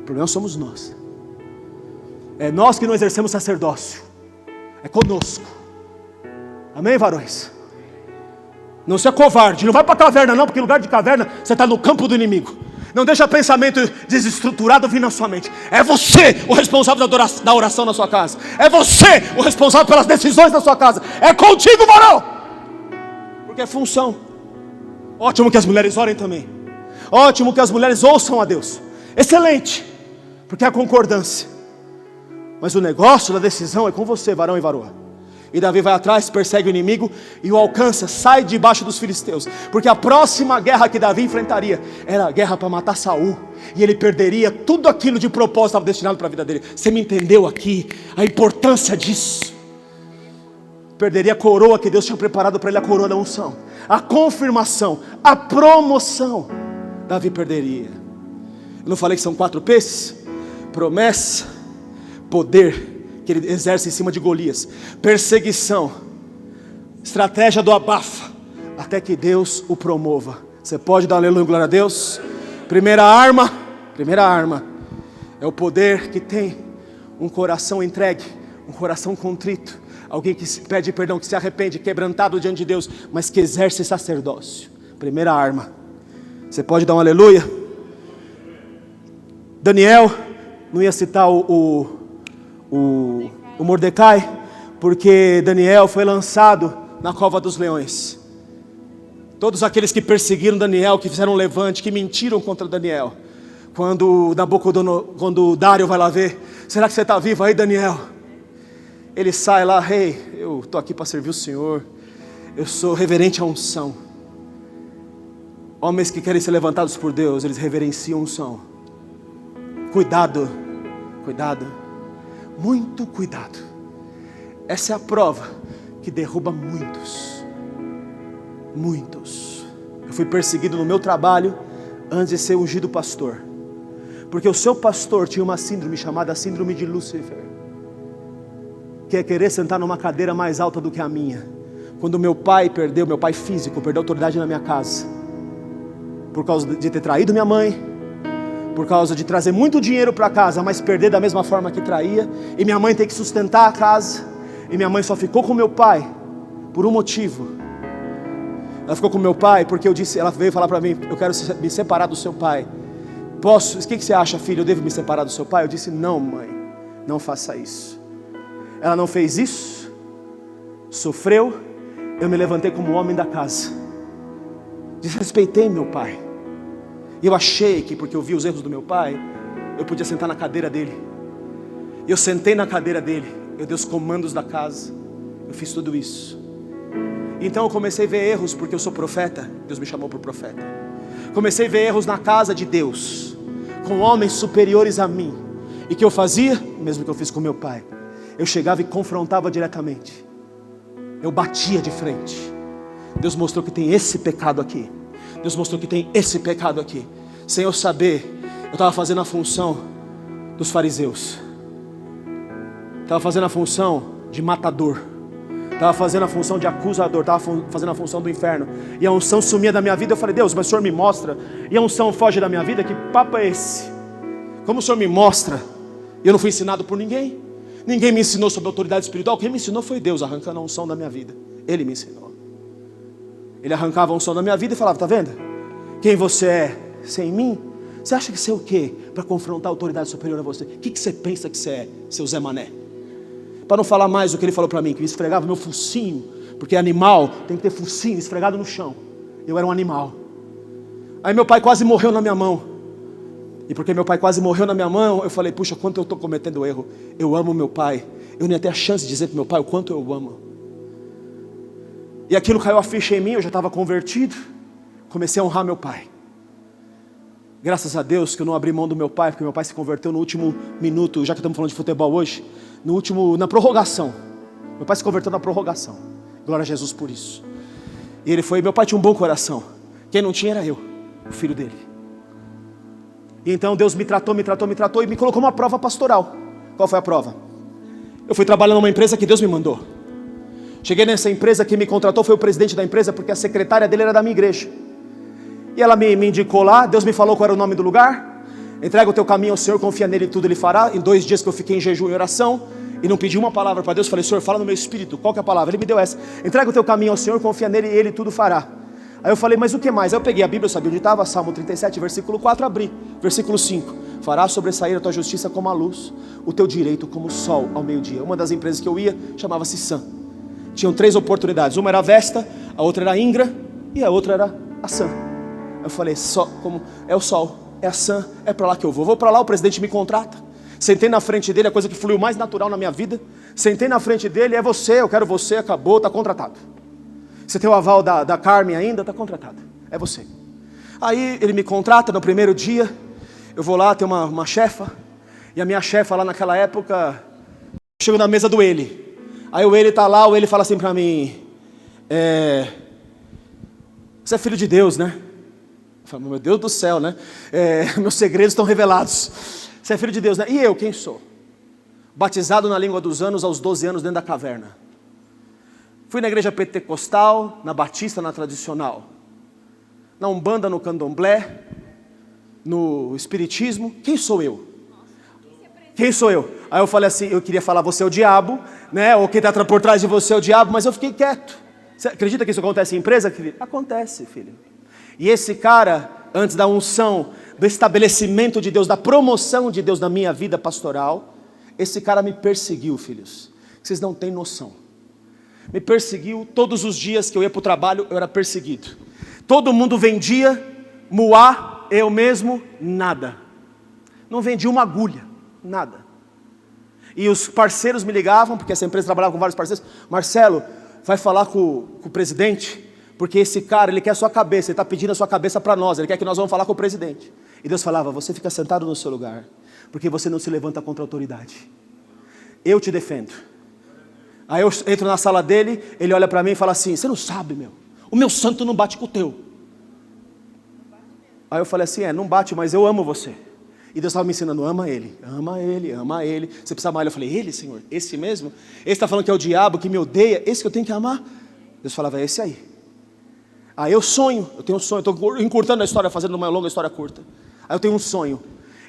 O problema somos nós. É nós que não exercemos sacerdócio. É conosco. Amém, varões? Não seja covarde. Não vai para a caverna não, porque em lugar de caverna você está no campo do inimigo. Não deixa pensamento desestruturado vir na sua mente. É você o responsável da oração na sua casa. É você o responsável pelas decisões da sua casa. É contigo, varão. Porque é função. Ótimo que as mulheres orem também. Ótimo que as mulheres ouçam a Deus. Excelente. Porque é a concordância. Mas o negócio da decisão é com você, varão e varoa. E Davi vai atrás, persegue o inimigo e o alcança, sai debaixo dos filisteus. Porque a próxima guerra que Davi enfrentaria era a guerra para matar Saul. E ele perderia tudo aquilo de propósito que estava destinado para a vida dele. Você me entendeu aqui? A importância disso. Perderia a coroa que Deus tinha preparado para ele, a coroa da unção. A confirmação, a promoção. Davi perderia. Eu não falei que são 4 P's? Promessa, poder, que ele exerce em cima de Golias, perseguição, estratégia do abafa, até que Deus o promova. Você pode dar aleluia, glória a Deus? Primeira arma é o poder que tem um coração entregue, um coração contrito, alguém que pede perdão, que se arrepende, quebrantado diante de Deus, mas que exerce sacerdócio. Primeira arma. Você pode dar um aleluia? Daniel, não ia citar o Mordecai, porque Daniel foi lançado na cova dos leões. Todos aqueles que perseguiram Daniel, que fizeram um levante, que mentiram contra Daniel, quando Dário vai lá ver, será que você está vivo aí, Daniel? Ele sai lá, rei, eu estou aqui para servir o Senhor, eu sou reverente à unção. Homens que querem ser levantados por Deus, eles reverenciam a unção. Cuidado, muito cuidado. Essa é a prova que derruba muitos. Eu fui perseguido no meu trabalho antes de ser ungido pastor, porque o seu pastor tinha uma síndrome chamada síndrome de Lúcifer, que é querer sentar numa cadeira mais alta do que a minha. Quando meu pai físico perdeu a autoridade na minha casa, por causa de ter traído minha mãe, por causa de trazer muito dinheiro para casa, mas perder da mesma forma que traía, e minha mãe ter que sustentar a casa, e minha mãe só ficou com meu pai por um motivo. Ela ficou com meu pai porque ela veio falar para mim, eu quero me separar do seu pai. Posso? O que você acha, filho? Eu devo me separar do seu pai? Eu disse, não, mãe, não faça isso. Ela não fez isso, sofreu, eu me levantei como homem da casa, desrespeitei meu pai. E eu achei que porque eu vi os erros do meu pai, eu podia sentar na cadeira dele. E eu sentei na cadeira dele, eu dei os comandos da casa, eu fiz tudo isso. Então eu comecei a ver erros, porque eu sou profeta, Deus me chamou para o profeta. Comecei a ver erros na casa de Deus, com homens superiores a mim. E o que eu fazia? O mesmo que eu fiz com meu pai. Eu chegava e confrontava diretamente. Eu batia de frente. Deus mostrou que tem esse pecado aqui. Deus mostrou que tem esse pecado aqui. Sem eu saber, eu estava fazendo a função dos fariseus. Estava fazendo a função de matador. Estava fazendo a função de acusador. Estava fazendo a função do inferno. E a unção sumia da minha vida. Eu falei, Deus, mas o Senhor me mostra. E a unção foge da minha vida. Que papo é esse? Como o Senhor me mostra? E eu não fui ensinado por ninguém. Ninguém me ensinou sobre autoridade espiritual. Quem me ensinou foi Deus, arrancando a unção da minha vida. Ele me ensinou. Ele arrancava a unção da minha vida e falava, tá vendo? Quem você é sem mim? Você acha que você é o quê? Para confrontar a autoridade superior a você? O que você pensa que você é, seu Zé Mané? Para não falar mais do que ele falou para mim, que me esfregava meu focinho, porque animal tem que ter focinho esfregado no chão. Eu era um animal. Aí meu pai quase morreu na minha mão. E porque meu pai quase morreu na minha mão, eu falei, puxa, quanto eu estou cometendo erro. Eu amo meu pai. Eu nem tenho a chance de dizer para meu pai o quanto eu o amo. E aquilo caiu a ficha em mim, eu já estava convertido. Comecei a honrar meu pai. Graças a Deus que eu não abri mão do meu pai, porque meu pai se converteu no último minuto, já que estamos falando de futebol hoje, na prorrogação. Meu pai se converteu na prorrogação. Glória a Jesus por isso. E ele foi, meu pai tinha um bom coração. Quem não tinha era eu, o filho dele. E então Deus me tratou e me colocou uma prova pastoral. Qual foi a prova? Eu fui trabalhar numa empresa que Deus me mandou. Cheguei nessa empresa, quem me contratou foi o presidente da empresa, porque a secretária dele era da minha igreja. E ela me indicou lá, Deus me falou qual era o nome do lugar. Entrega o teu caminho ao Senhor, confia nele e tudo ele fará. Em 2 dias que eu fiquei em jejum e oração, e não pedi uma palavra para Deus, falei, Senhor, fala no meu espírito, qual que é a palavra? Ele me deu essa: entrega o teu caminho ao Senhor, confia nele e ele tudo fará. Aí eu falei, mas o que mais? Aí eu peguei a Bíblia, eu sabia onde estava, Salmo 37, versículo 4, abri, versículo 5. Fará sobressair a tua justiça como a luz, o teu direito como o sol ao meio-dia. Uma das empresas que eu ia chamava-se Sam. Tinham 3 oportunidades, uma era a Vesta, a outra era a Ingra e a outra era a Sam. Eu falei, só como é o sol, é a Sam, é para lá que eu vou para lá, o presidente me contrata. Sentei na frente dele, a coisa que fluiu mais natural na minha vida. Sentei na frente dele, é você, eu quero você, acabou, está contratado. Você tem o aval da Carmen ainda, está contratado, é você. Aí ele me contrata no primeiro dia, eu vou lá, tem uma chefa, e a minha chefa lá naquela época, chego na mesa do Eli. Aí o Eli está lá, o Eli fala assim para mim, você é filho de Deus, né? Eu falo, meu Deus do céu, né? Meus segredos estão revelados. Você é filho de Deus, né? E eu, quem sou? Batizado na língua dos anos, aos 12 anos, dentro da caverna. Fui na igreja pentecostal, na batista, na tradicional. Na umbanda, no candomblé, no espiritismo. Quem sou eu? Quem sou eu? Aí eu falei assim, eu queria falar, você é o diabo, né? Ou quem está por trás de você é o diabo, mas eu fiquei quieto. Você acredita que isso acontece em empresa, filho? Acontece, filho. E esse cara, antes da unção, do estabelecimento de Deus, da promoção de Deus na minha vida pastoral, esse cara me perseguiu, filhos. Vocês não têm noção. Me perseguiu todos os dias que eu ia para o trabalho, eu era perseguido. Todo mundo vendia, muá, eu mesmo, nada. Não vendia uma agulha, nada. E os parceiros me ligavam, porque essa empresa trabalhava com vários parceiros. Marcelo, vai falar com o presidente, porque esse cara, ele quer a sua cabeça, ele está pedindo a sua cabeça para nós, ele quer que nós vamos falar com o presidente. E Deus falava, você fica sentado no seu lugar, porque você não se levanta contra a autoridade. Eu te defendo. Aí eu entro na sala dele, ele olha para mim e fala assim, você não sabe, o meu santo não bate com o teu. Aí eu falei assim, não bate, mas eu amo você. E Deus estava me ensinando, ama ele, ama ele, ama ele. Você precisa amar ele. Eu falei, ele, Senhor, esse mesmo? Esse está falando que é o diabo, que me odeia, esse que eu tenho que amar? Deus falava, é esse aí. Aí eu tenho um sonho, estou encurtando a história, fazendo uma longa história curta. Aí eu tenho um sonho,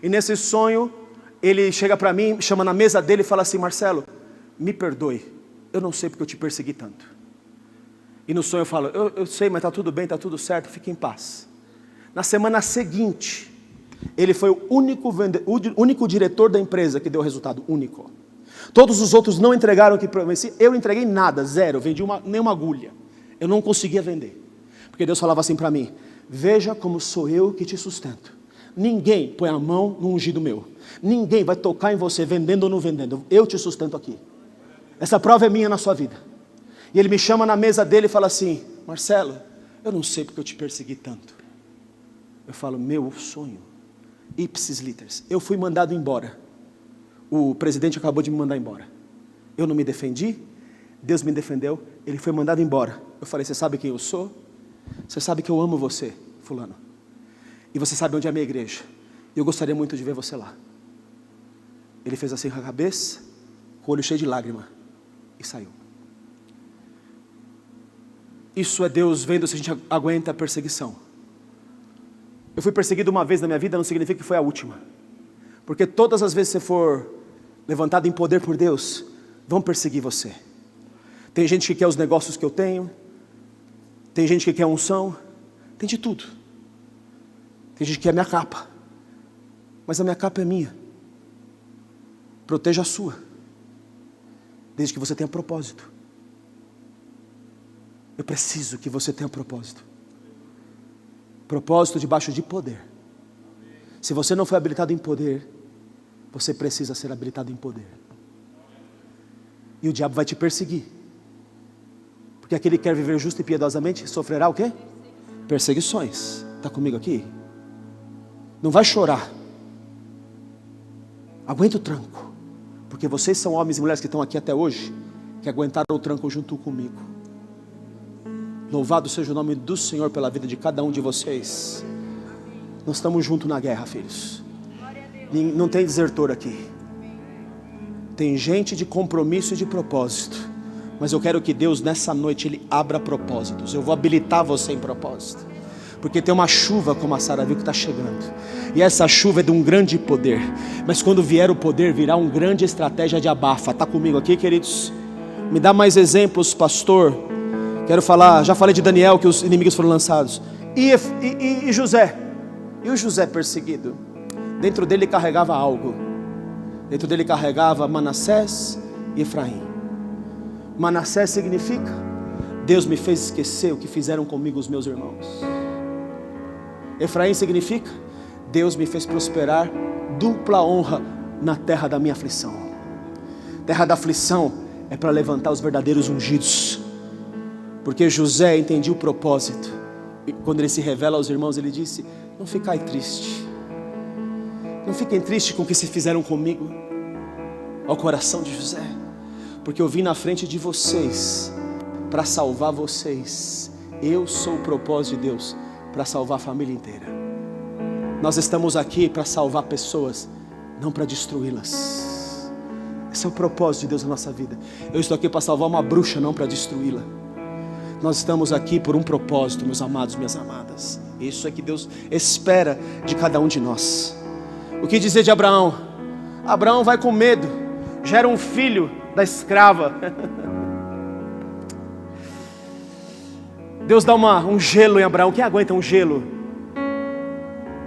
e nesse sonho, ele chega para mim, chama na mesa dele e fala assim, Marcelo, me perdoe, eu não sei porque eu te persegui tanto. E no sonho eu falo, eu sei, mas está tudo bem, está tudo certo, fique em paz. Na semana seguinte, ele foi o único diretor da empresa que deu resultado, único. Todos os outros não entregaram o que prometi, eu entreguei nada, zero, vendi nem uma agulha. Eu não conseguia vender. Porque Deus falava assim para mim, veja como sou eu que te sustento. Ninguém põe a mão no ungido meu. Ninguém vai tocar em você, vendendo ou não vendendo. Eu te sustento aqui. Essa prova é minha na sua vida. E ele me chama na mesa dele e fala assim, Marcelo, eu não sei porque eu te persegui tanto. Eu falo, meu sonho, ipsis litteris, eu fui mandado embora. O presidente acabou de me mandar embora. Eu não me defendi, Deus me defendeu, ele foi mandado embora. Eu falei, você sabe quem eu sou? Você sabe que eu amo você, fulano. E você sabe onde é a minha igreja. E eu gostaria muito de ver você lá. Ele fez assim com a cabeça, com o olho cheio de lágrima, e saiu. Isso é Deus vendo se a gente aguenta a perseguição. Eu fui perseguido uma vez na minha vida, não significa que foi a última. Porque todas as vezes que você for levantado em poder por Deus, vão perseguir você. Tem gente que quer os negócios que eu tenho, tem gente que quer unção, tem de tudo. Tem gente que quer a minha capa, mas a minha capa é minha. Proteja a sua, desde que você tenha propósito. Eu preciso que você tenha propósito. Propósito debaixo de poder. Se você não foi habilitado em poder, você precisa ser habilitado em poder. E o diabo vai te perseguir. Porque aquele que quer viver justo e piedosamente sofrerá o quê? Perseguições. Está comigo aqui? Não vai chorar. Aguenta o tranco. Porque vocês são homens e mulheres que estão aqui até hoje. que aguentaram o tranco junto comigo. Louvado seja o nome do Senhor pela vida de cada um de vocês. Nós estamos juntos na guerra, filhos. Não tem desertor aqui. Tem gente de compromisso e de propósito. Mas eu quero que Deus nessa noite Ele abra propósitos. Eu vou habilitar você em propósito. Porque tem uma chuva, como a Sara viu, que está chegando. E essa chuva é de um grande poder. Mas quando vier o poder, virá uma grande estratégia de abafa. Está comigo aqui, queridos? Me dá mais exemplos, pastor. Quero falar, já falei de Daniel, que os inimigos foram lançados. E José? E o José perseguido? Dentro dele carregava algo. Dentro dele carregava Manassés e Efraim. Manassés significa: Deus me fez esquecer o que fizeram comigo os meus irmãos. Efraim significa: Deus me fez prosperar, dupla honra na terra da minha aflição. Terra da aflição é para levantar os verdadeiros ungidos. Porque José entendia o propósito. E quando ele se revela aos irmãos, ele disse: não ficai triste. Não fiquem tristes com o que se fizeram comigo. Ao coração de José. Porque eu vim na frente de vocês para salvar vocês. Eu sou o propósito de Deus para salvar a família inteira. Nós estamos aqui para salvar pessoas, não para destruí-las. Esse é o propósito de Deus na nossa vida. Eu estou aqui para salvar uma bruxa, não para destruí-la. Nós estamos aqui por um propósito, meus amados, minhas amadas. Isso é que Deus espera de cada um de nós. O que dizer de Abraão? Abraão vai com medo, gera um filho da escrava. Deus dá um gelo em Abraão. Quem aguenta um gelo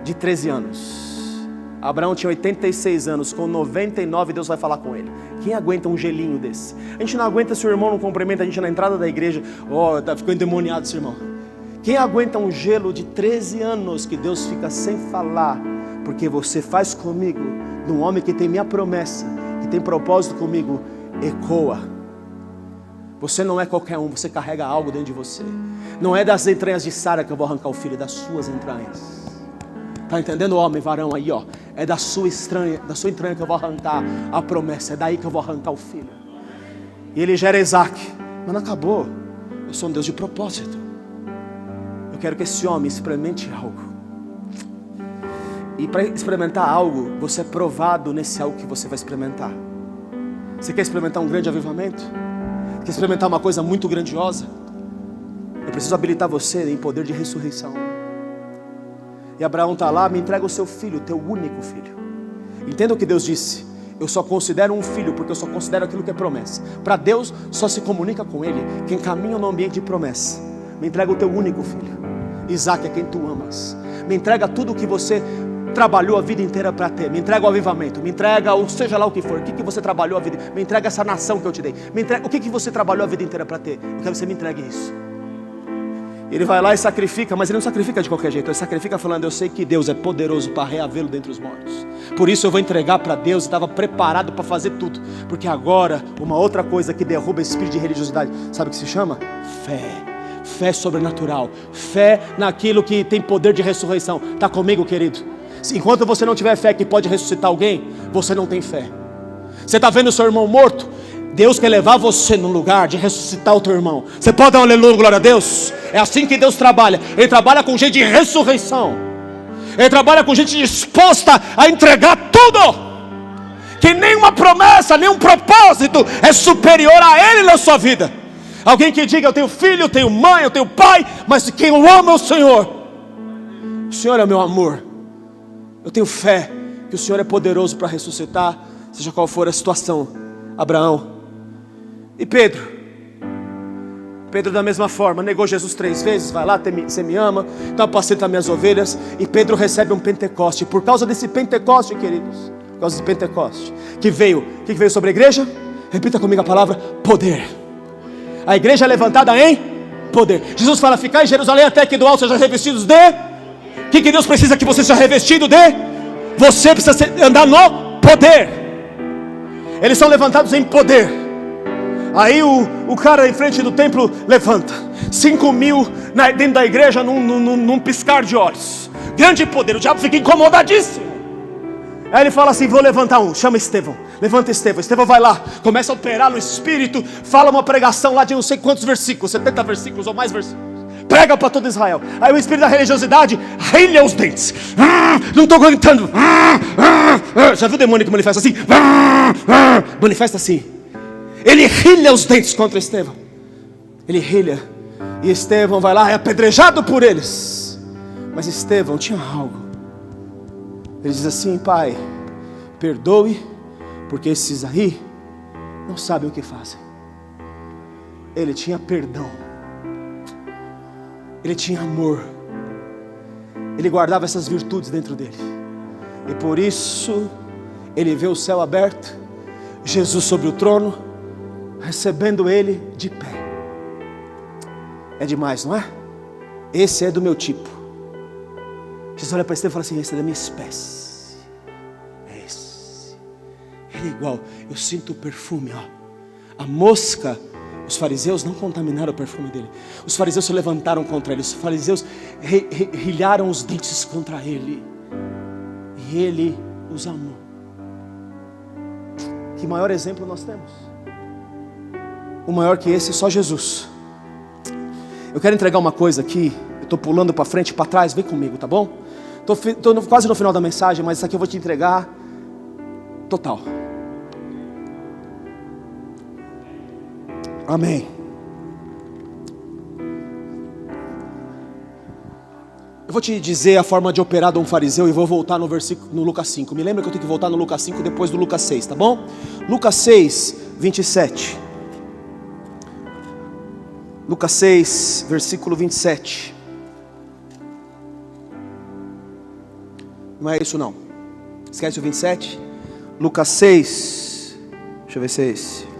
de 13 anos? Abraão tinha 86 anos, com 99 Deus vai falar com ele. Quem aguenta um gelinho desse? A gente não aguenta se o irmão não cumprimenta a gente na entrada da igreja. Ficou endemoniado esse irmão. Quem aguenta um gelo de 13 anos que Deus fica sem falar? Porque você faz comigo, de um homem que tem minha promessa, que tem propósito comigo, ecoa. Você não é qualquer um, você carrega algo dentro de você. Não é das entranhas de Sara que eu vou arrancar o filho, é das suas entranhas. Está entendendo, homem, varão aí, ó? É da sua entranha que eu vou arrancar a promessa. É daí que eu vou arrancar o filho. E ele gera Isaac. Mas não acabou. Eu sou um Deus de propósito. Eu quero que esse homem experimente algo. E para experimentar algo, você é provado nesse algo que você vai experimentar. Você quer experimentar um grande avivamento? Quer experimentar uma coisa muito grandiosa? Eu preciso habilitar você em poder de ressurreição. E Abraão está lá: me entrega o seu filho, o teu único filho. Entenda o que Deus disse: eu só considero um filho, porque eu só considero aquilo que é promessa. Para Deus só se comunica com Ele quem caminha no ambiente de promessa. Me entrega o teu único filho. Isaac é quem tu amas. Me entrega tudo o que você trabalhou a vida inteira para ter. Me entrega o avivamento. Me entrega o seja lá o que for. O que você trabalhou a vida. Me entrega essa nação que eu te dei. Me entrega o que você trabalhou a vida inteira para ter. Eu quero que você me entregue isso. Ele vai lá e sacrifica, mas ele não sacrifica de qualquer jeito. Ele sacrifica falando: eu sei que Deus é poderoso para reavê-lo dentre os mortos. Por isso eu vou entregar para Deus. Estava preparado para fazer tudo. Porque agora, uma outra coisa que derruba esse espírito de religiosidade, sabe o que se chama? Fé. Fé sobrenatural. Fé naquilo que tem poder de ressurreição. Está comigo, querido? Enquanto você não tiver fé que pode ressuscitar alguém, você não tem fé. Você está vendo o seu irmão morto? Deus quer levar você num lugar de ressuscitar o teu irmão. Você pode dar um aleluia, glória a Deus? É assim que Deus trabalha. Ele trabalha com gente de ressurreição. Ele trabalha com gente disposta a entregar tudo. Que nenhuma promessa, nenhum propósito é superior a Ele na sua vida. Alguém que diga: eu tenho filho, eu tenho mãe, eu tenho pai, mas quem eu amo é o Senhor. O Senhor é o meu amor. Eu tenho fé que o Senhor é poderoso para ressuscitar, seja qual for a situação. Abraão. E Pedro da mesma forma, negou Jesus 3 vezes. Vai lá, você me ama, então apacenta minhas ovelhas. E Pedro recebe um Pentecoste. Por causa desse Pentecoste, queridos, por causa desse Pentecoste, o que veio sobre a igreja? Repita comigo a palavra: poder. A igreja é levantada em poder. Jesus fala: ficar em Jerusalém até que do alto sejam revestidos de... O que Deus precisa que você seja revestido de? Você precisa andar no poder. Eles são levantados em poder. Aí o cara em frente do templo levanta 5.000 dentro da igreja num piscar de olhos. Grande poder. O diabo fica incomodadíssimo. Aí ele fala assim: vou levantar um, chama Estevão. Levanta Estevão, Estevão vai lá, começa a operar no Espírito, fala uma pregação lá de não sei quantos versículos, 70 versículos ou mais versículos, prega para todo Israel. Aí o espírito da religiosidade rilha os dentes. Não estou aguentando. Já viu o demônio que manifesta assim? Manifesta assim. Ele rilha os dentes contra Estevão. Ele rilha. E Estevão vai lá, é apedrejado por eles. Mas Estevão tinha algo. Ele diz assim: Pai, perdoe, porque esses aí não sabem o que fazem. Ele tinha perdão. Ele tinha amor. Ele guardava essas virtudes dentro dele. E por isso ele vê o céu aberto, Jesus sobre o trono, recebendo ele de pé. É demais, não é? Esse é do meu tipo. Jesus olha para Estevão e fala assim: esse é da minha espécie. É esse. Ele é igual. Eu sinto o perfume, ó. A mosca. Os fariseus não contaminaram o perfume dele. Os fariseus se levantaram contra ele. Os fariseus rilharam os dentes contra ele. E ele os amou. Que maior exemplo nós temos? O maior que esse é só Jesus. Eu quero entregar uma coisa aqui. Eu estou pulando para frente e para trás. Vem comigo, tá bom? Estou quase no final da mensagem, mas isso aqui eu vou te entregar total. Amém. Eu vou te dizer a forma de operar de um fariseu e vou voltar no versículo, no Lucas 5. Me lembra que eu tenho que voltar no Lucas 5 depois do Lucas 6, tá bom? Lucas 6, 27. Lucas 6, versículo 27. Não é isso não. Esquece o 27. Lucas 6. Deixa eu ver se é esse.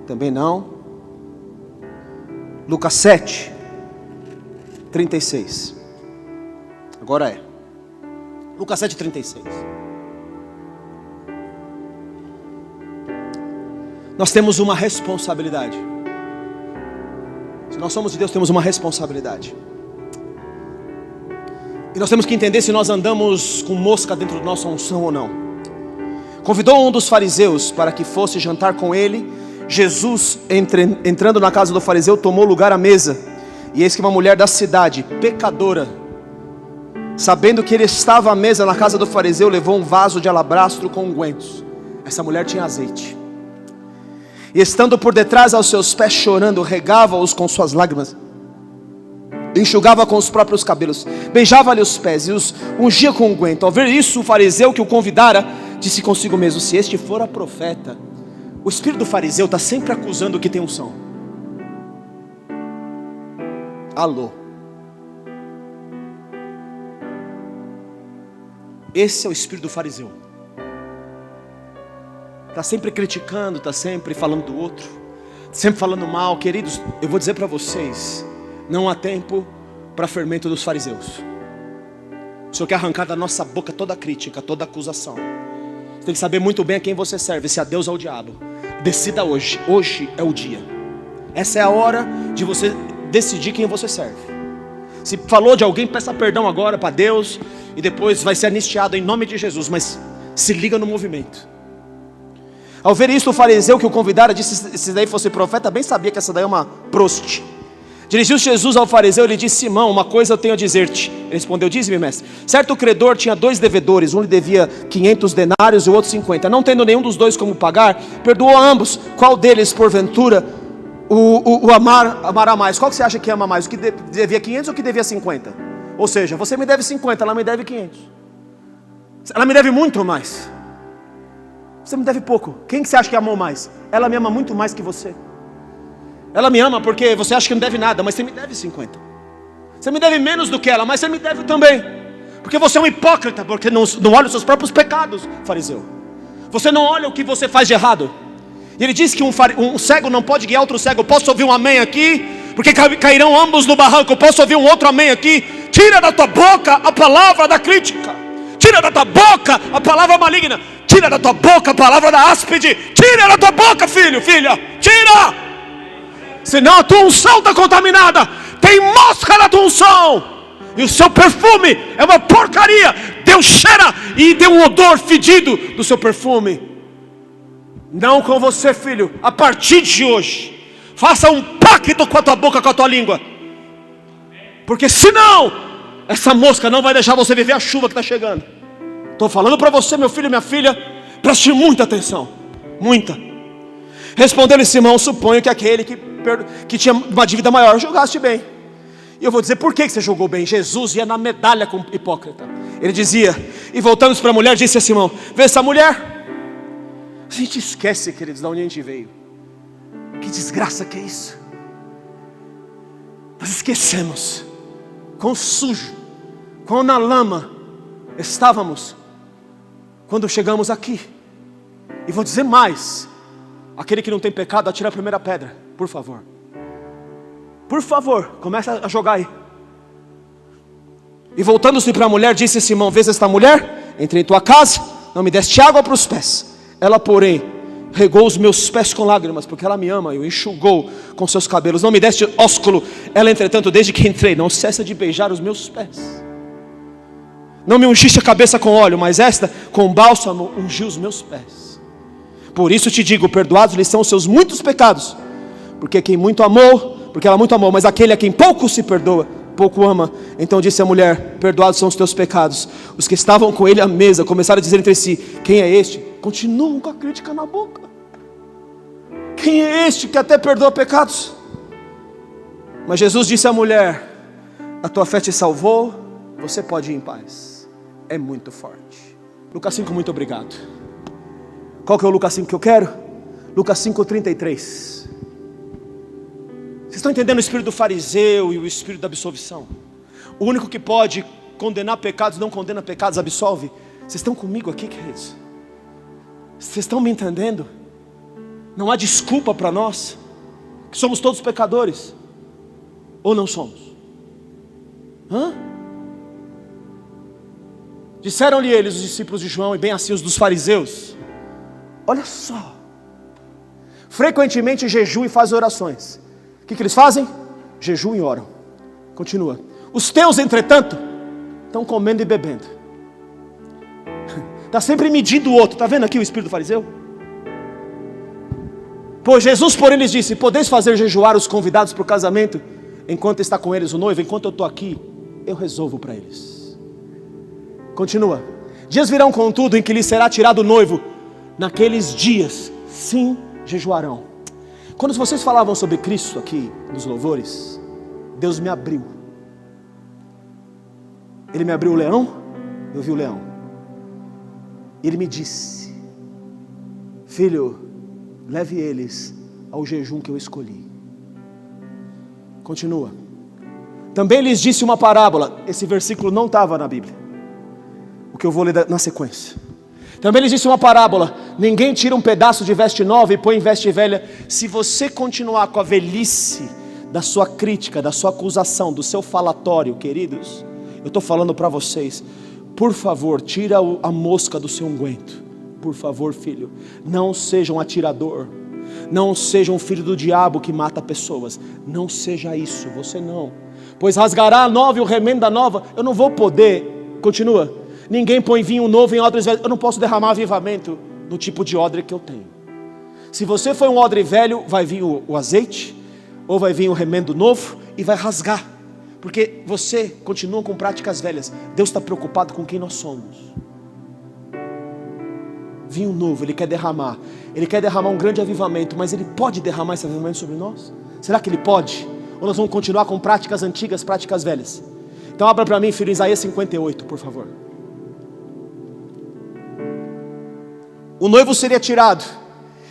Também não. Lucas 7, 36. Agora é. Lucas 7, 36. Nós temos uma responsabilidade. Se nós somos de Deus, temos uma responsabilidade. E nós temos que entender se nós andamos com mosca dentro da nossa unção ou não. Convidou um dos fariseus para que fosse jantar com ele. Jesus, entrando na casa do fariseu, tomou lugar à mesa. E eis que uma mulher da cidade, pecadora, sabendo que ele estava à mesa na casa do fariseu, levou um vaso de alabastro com ungüentos. Essa mulher tinha azeite. E estando por detrás aos seus pés chorando, regava-os com suas lágrimas, enxugava com os próprios cabelos, beijava-lhe os pés e os ungia com unguento. Ao ver isso, o fariseu que o convidara disse consigo mesmo: se este for a profeta. O espírito do fariseu está sempre acusando o que tem unção. Alô. Esse é o espírito do fariseu. Está sempre criticando, está sempre falando do outro, sempre falando mal. Queridos, eu vou dizer para vocês: não há tempo para fermento dos fariseus. O Senhor quer arrancar da nossa boca toda crítica, toda acusação. Você tem que saber muito bem a quem você serve, se a Deus ou ao diabo. Decida hoje. Hoje é o dia. Essa é a hora de você decidir quem você serve. Se falou de alguém, peça perdão agora para Deus, e depois vai ser anistiado em nome de Jesus. Mas se liga no movimento. Ao ver isso, o fariseu que o convidara disse: se daí fosse profeta, bem sabia que essa daí é uma proste. Dirigiu-se Jesus ao fariseu e lhe disse: Simão, uma coisa eu tenho a dizer-te. Ele respondeu: dize-me, mestre. Certo credor tinha 2 devedores, um lhe devia 500 denários e o outro 50. Não tendo nenhum dos dois como pagar, perdoou a ambos. Qual deles, porventura, amará mais? Qual que você acha que ama mais? O que devia 500 ou o que devia 50? Ou seja, você me deve 50, ela me deve 500. Ela me deve muito mais. Você me deve pouco. Quem que você acha que amou mais? Ela me ama muito mais que você. Ela me ama porque você acha que não deve nada, mas você me deve 50. Você me deve menos do que ela, mas você me deve também. Porque você é um hipócrita, porque não olha os seus próprios pecados, fariseu. Você não olha o que você faz de errado. E ele diz que um cego não pode guiar outro cego. Eu posso ouvir um amém aqui? Porque cairão ambos no barranco. Eu posso ouvir um outro amém aqui? Tira da tua boca a palavra da crítica. Tira da tua boca a palavra maligna. Tira da tua boca a palavra da áspide. Tira da tua boca, filho, filha. Tira! Senão a tua unção está contaminada. Tem mosca na tua unção. E o seu perfume é uma porcaria. Deus cheira e tem um odor fedido do seu perfume. Não com você, filho. A partir de hoje, faça um pacto com a tua boca, com a tua língua. Porque senão, essa mosca não vai deixar você viver a chuva que está chegando. Estou falando para você, meu filho e minha filha, preste muita atenção. Muita. Respondeu-lhe Simão: suponho que aquele que tinha uma dívida maior julgaste bem. E eu vou dizer por que você julgou bem. Jesus ia na medalha com o hipócrita. Ele dizia, e voltando para a mulher, disse a Simão: vê essa mulher? A gente esquece, queridos, de onde a gente veio. Que desgraça que é isso. Nós esquecemos quão sujo, quão na lama estávamos quando chegamos aqui. E vou dizer mais: aquele que não tem pecado, atira a primeira pedra, por favor. Por favor, começa a jogar aí. E voltando-se para a mulher, disse Simão: vês esta mulher? Entrei em tua casa, não me deste água para os pés. Ela, porém, regou os meus pés com lágrimas, porque ela me ama, e o enxugou com seus cabelos. Não me deste ósculo. Ela, entretanto, desde que entrei, não cessa de beijar os meus pés. Não me ungiste a cabeça com óleo, mas esta, com bálsamo, ungiu os meus pés. Por isso te digo, perdoados lhes são os seus muitos pecados, porque ela muito amou, mas aquele a quem pouco se perdoa, pouco ama. Então disse a mulher: perdoados são os teus pecados. Os que estavam com ele à mesa começaram a dizer entre si: quem é este? Continuam com a crítica na boca. Quem é este que até perdoa pecados? Mas Jesus disse à mulher: a tua fé te salvou, você pode ir em paz. É muito forte. Lucas 5, muito obrigado. Qual que é o Lucas 5 que eu quero? Lucas 5:33. Vocês estão entendendo o espírito do fariseu e o espírito da absolvição? O único que pode condenar pecados, não condena pecados, absolve. Vocês estão comigo aqui, queridos? Vocês estão me entendendo? Não há desculpa para nós, que somos todos pecadores. Ou não somos? Disseram-lhe eles, os discípulos de João, e bem assim os dos fariseus: olha só, frequentemente jejuam e fazem orações. O que eles fazem? Jejuam e oram. Continua: os teus, entretanto, estão comendo e bebendo. Está sempre medindo o outro. Está vendo aqui o espírito do fariseu? Pois Jesus, porém, lhes disse: podeis fazer jejuar os convidados para o casamento, enquanto está com eles o noivo? Enquanto eu estou aqui, eu resolvo para eles. Continua: dias virão, contudo, em que lhes será tirado o noivo. Naqueles dias, sim, jejuarão. Quando vocês falavam sobre Cristo aqui nos louvores, Deus me abriu. Ele me abriu o leão, eu vi o leão. Ele me disse: filho, leve eles ao jejum que eu escolhi. Continua: também lhes disse uma parábola. Esse versículo não estava na Bíblia, o que eu vou ler na sequência. Também lhes disse uma parábola: ninguém tira um pedaço de veste nova e põe em veste velha. Se você continuar com a velhice da sua crítica, da sua acusação, do seu falatório, queridos, eu estou falando para vocês, por favor, tira a mosca do seu unguento. Por favor, filho, não seja um atirador, não seja um filho do diabo que mata pessoas. Não seja isso, você não. Pois rasgará a nova e o remendo da nova. Eu não vou poder, continua: ninguém põe vinho novo em odres velhos. Eu não posso derramar avivamento no tipo de odre que eu tenho. Se você for um odre velho, vai vir o azeite, ou vai vir o remendo novo e vai rasgar, porque você continua com práticas velhas. Deus está preocupado com quem nós somos. Vinho novo, Ele quer derramar. Ele quer derramar um grande avivamento, mas Ele pode derramar esse avivamento sobre nós? Será que Ele pode? Ou nós vamos continuar com práticas antigas, práticas velhas? Então abra para mim, filho, Isaías 58, por favor. O noivo seria tirado,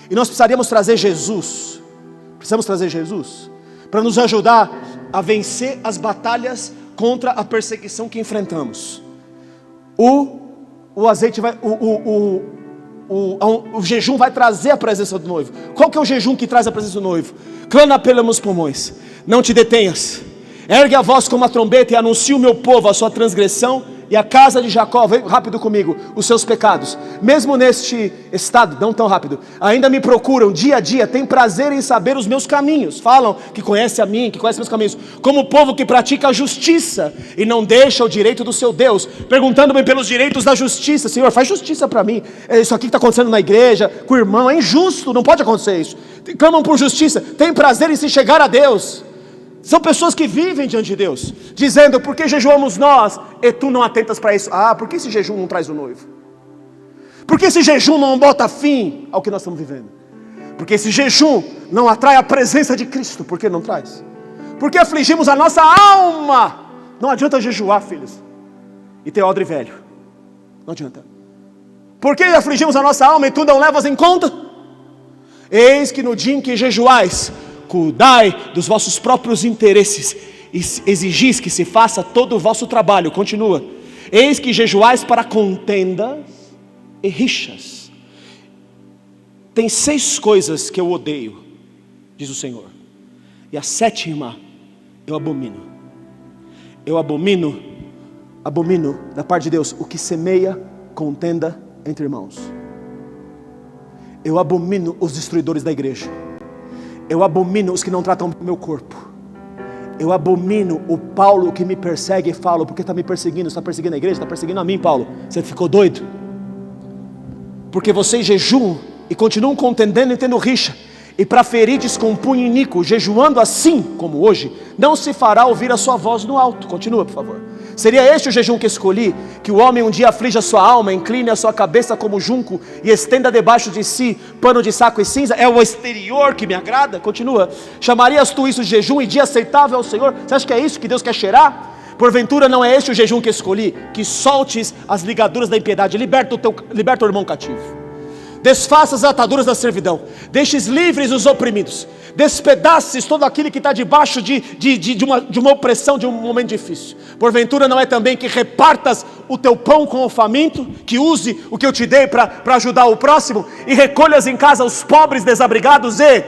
e nós precisaríamos trazer Jesus. Precisamos trazer Jesus para nos ajudar a vencer as batalhas contra a perseguição que enfrentamos. O azeite vai, o jejum vai trazer a presença do noivo. Qual que é o jejum que traz a presença do noivo? Clama pelos pulmões, não te detenhas, ergue a voz como a trombeta e anuncia o meu povo a sua transgressão e a casa de Jacó, vem rápido comigo, os seus pecados, mesmo neste estado, não tão rápido, ainda me procuram dia a dia, têm prazer em saber os meus caminhos, falam que conhece a mim, que conhece meus caminhos, como o povo que pratica a justiça, e não deixa o direito do seu Deus, perguntando-me pelos direitos da justiça. Senhor, faz justiça para mim, isso aqui que está acontecendo na igreja, com o irmão, é injusto, não pode acontecer isso, clamam por justiça, têm prazer em se chegar a Deus. São pessoas que vivem diante de Deus, dizendo, por que jejuamos nós, e tu não atentas para isso? Por que esse jejum não traz o noivo? Por que esse jejum não bota fim ao que nós estamos vivendo? Porque esse jejum não atrai a presença de Cristo, por que não traz? Porque afligimos a nossa alma. Não adianta jejuar, filhos, e ter odre velho, não adianta. Por que afligimos a nossa alma e tu não levas em conta? Eis que no dia em que jejuais, cuidai dos vossos próprios interesses, e exigis que se faça todo o vosso trabalho. Continua. Eis que jejuais para contendas e rixas. Tem 6 coisas que eu odeio, diz o Senhor, e a 7ª eu abomino. Eu abomino da parte de Deus o que semeia contenda entre irmãos. Eu abomino os destruidores da igreja. Eu abomino os que não tratam o meu corpo. Eu abomino o Paulo que me persegue e falo, porque está me perseguindo? Está perseguindo a igreja? Está perseguindo a mim, Paulo? Você ficou doido? Porque vocês jejuam e continuam contendendo e tendo rixa, e para ferides com punho iníquo, jejuando assim como hoje, não se fará ouvir a sua voz no alto. Continua, por favor. Seria este o jejum que escolhi, que o homem um dia aflige a sua alma, incline a sua cabeça como junco, e estenda debaixo de si pano de saco e cinza? É o exterior que me agrada? Continua. Chamarias tu isso de jejum e dia aceitável ao Senhor? Você acha que é isso que Deus quer cheirar? Porventura não é este o jejum que escolhi, que soltes as ligaduras da impiedade, liberta o irmão cativo, desfaça as ataduras da servidão, deixes livres os oprimidos, despedaces todo aquele que está debaixo de uma opressão, de um momento difícil. Porventura não é também que repartas o teu pão com o faminto, que use o que eu te dei para ajudar o próximo, e recolhas em casa os pobres desabrigados, e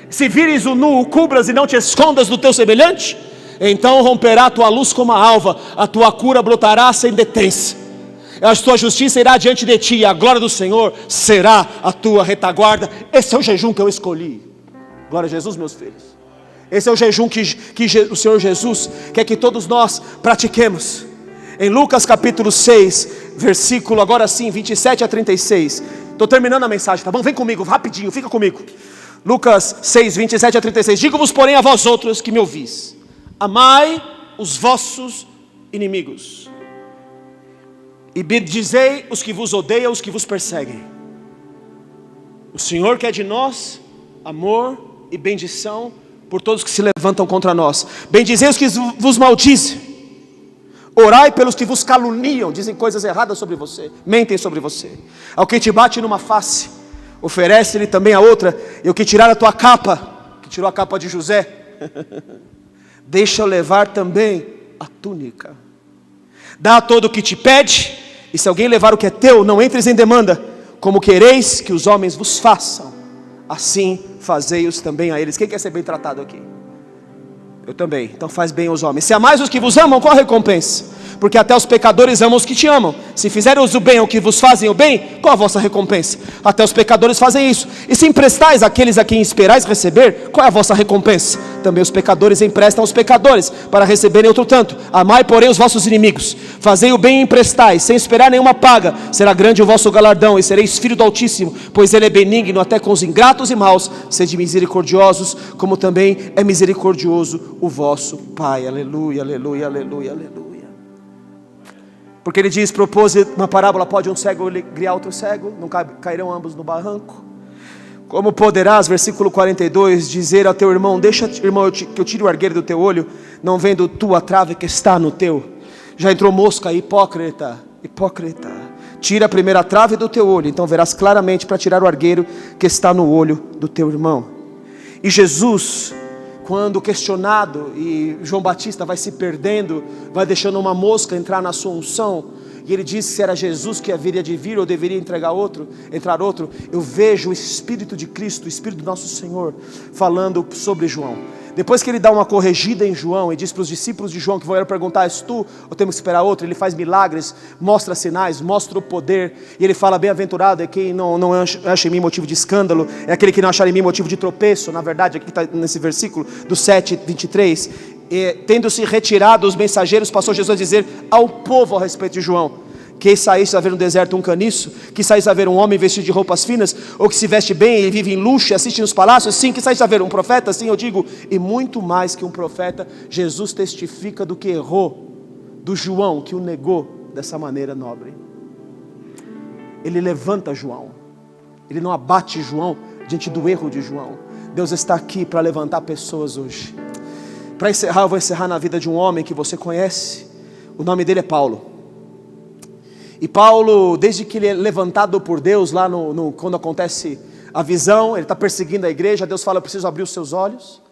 se vires o nu, o cubras e não te escondas do teu semelhante? Então romperá a tua luz como a alva, a tua cura brotará sem detência, a tua justiça irá diante de ti, e a glória do Senhor será a tua retaguarda. Esse é o jejum que eu escolhi. Glória a Jesus, meus filhos. Esse é o jejum que o Senhor Jesus quer que todos nós pratiquemos. Em Lucas capítulo 6, versículo agora sim, 27 a 36. Estou terminando a mensagem, tá bom? Vem comigo, rapidinho, fica comigo. Lucas 6, 27 a 36. Digo-vos, porém, a vós outros que me ouvis: amai os vossos inimigos, e bendizei os que vos odeiam, os que vos perseguem. O Senhor quer de nós amor e bendição por todos que se levantam contra nós. Bendizei os que vos maldizem, orai pelos que vos caluniam, dizem coisas erradas sobre você, mentem sobre você. Ao que te bate numa face, oferece-lhe também a outra. E o que tirar a tua capa, que tirou a capa de José, deixa levar também a túnica. Dá a todo o que te pede, e se alguém levar o que é teu, não entres em demanda. Como quereis que os homens vos façam, assim fazei-os também a eles. Quem quer ser bem tratado aqui? Eu também. Então faz bem aos homens. Se amais os que vos amam, qual a recompensa? Porque até os pecadores amam os que te amam. Se fizerem o bem ao que vos fazem o bem, qual a vossa recompensa? Até os pecadores fazem isso. E se emprestais àqueles a quem esperais receber, qual é a vossa recompensa? Também os pecadores emprestam aos pecadores, para receberem outro tanto. Amai, porém, os vossos inimigos, fazei o bem e emprestai, sem esperar nenhuma paga. Será grande o vosso galardão, e sereis filho do Altíssimo, pois ele é benigno até com os ingratos e maus. Sede misericordiosos, como também é misericordioso o vosso Pai. Aleluia, aleluia, aleluia, aleluia. Porque ele diz, propôs uma parábola: pode um cego guiar outro cego? Não cairão ambos no barranco? Como poderás, versículo 42, dizer ao teu irmão: deixa, irmão, que eu tire o argueiro do teu olho, não vendo tu a trave que está no teu? Já entrou mosca, hipócrita, hipócrita. Tira a primeira trave do teu olho, então verás claramente para tirar o argueiro que está no olho do teu irmão. E Jesus, quando questionado, e João Batista vai se perdendo, vai deixando uma mosca entrar na sua unção, e ele disse se era Jesus que haveria de vir ou deveria entrar outro. Eu vejo o Espírito de Cristo, o Espírito do nosso Senhor, falando sobre João. Depois que ele dá uma corrigida em João e diz para os discípulos de João que vão perguntar: és tu ou temos que esperar outro? Ele faz milagres, mostra sinais, mostra o poder, e ele fala: bem-aventurado é quem não acha em mim motivo de escândalo, é aquele que não achar em mim motivo de tropeço. Na verdade, aqui está nesse versículo do 7:23, tendo-se retirado os mensageiros, passou Jesus a dizer ao povo a respeito de João: que saísse a ver no deserto um caniço, que saísse a ver um homem vestido de roupas finas, ou que se veste bem e vive em luxo e assiste nos palácios? Sim. Que saísse a ver um profeta? Sim, eu digo, e muito mais que um profeta. Jesus testifica do que errou, do João que o negou dessa maneira nobre. Ele levanta João, ele não abate João diante do erro de João. Deus está aqui para levantar pessoas hoje. Para encerrar, eu vou encerrar na vida de um homem que você conhece. O nome dele é Paulo. E Paulo, desde que ele é levantado por Deus, lá quando acontece a visão, ele está perseguindo a igreja, Deus fala: eu preciso abrir os seus olhos.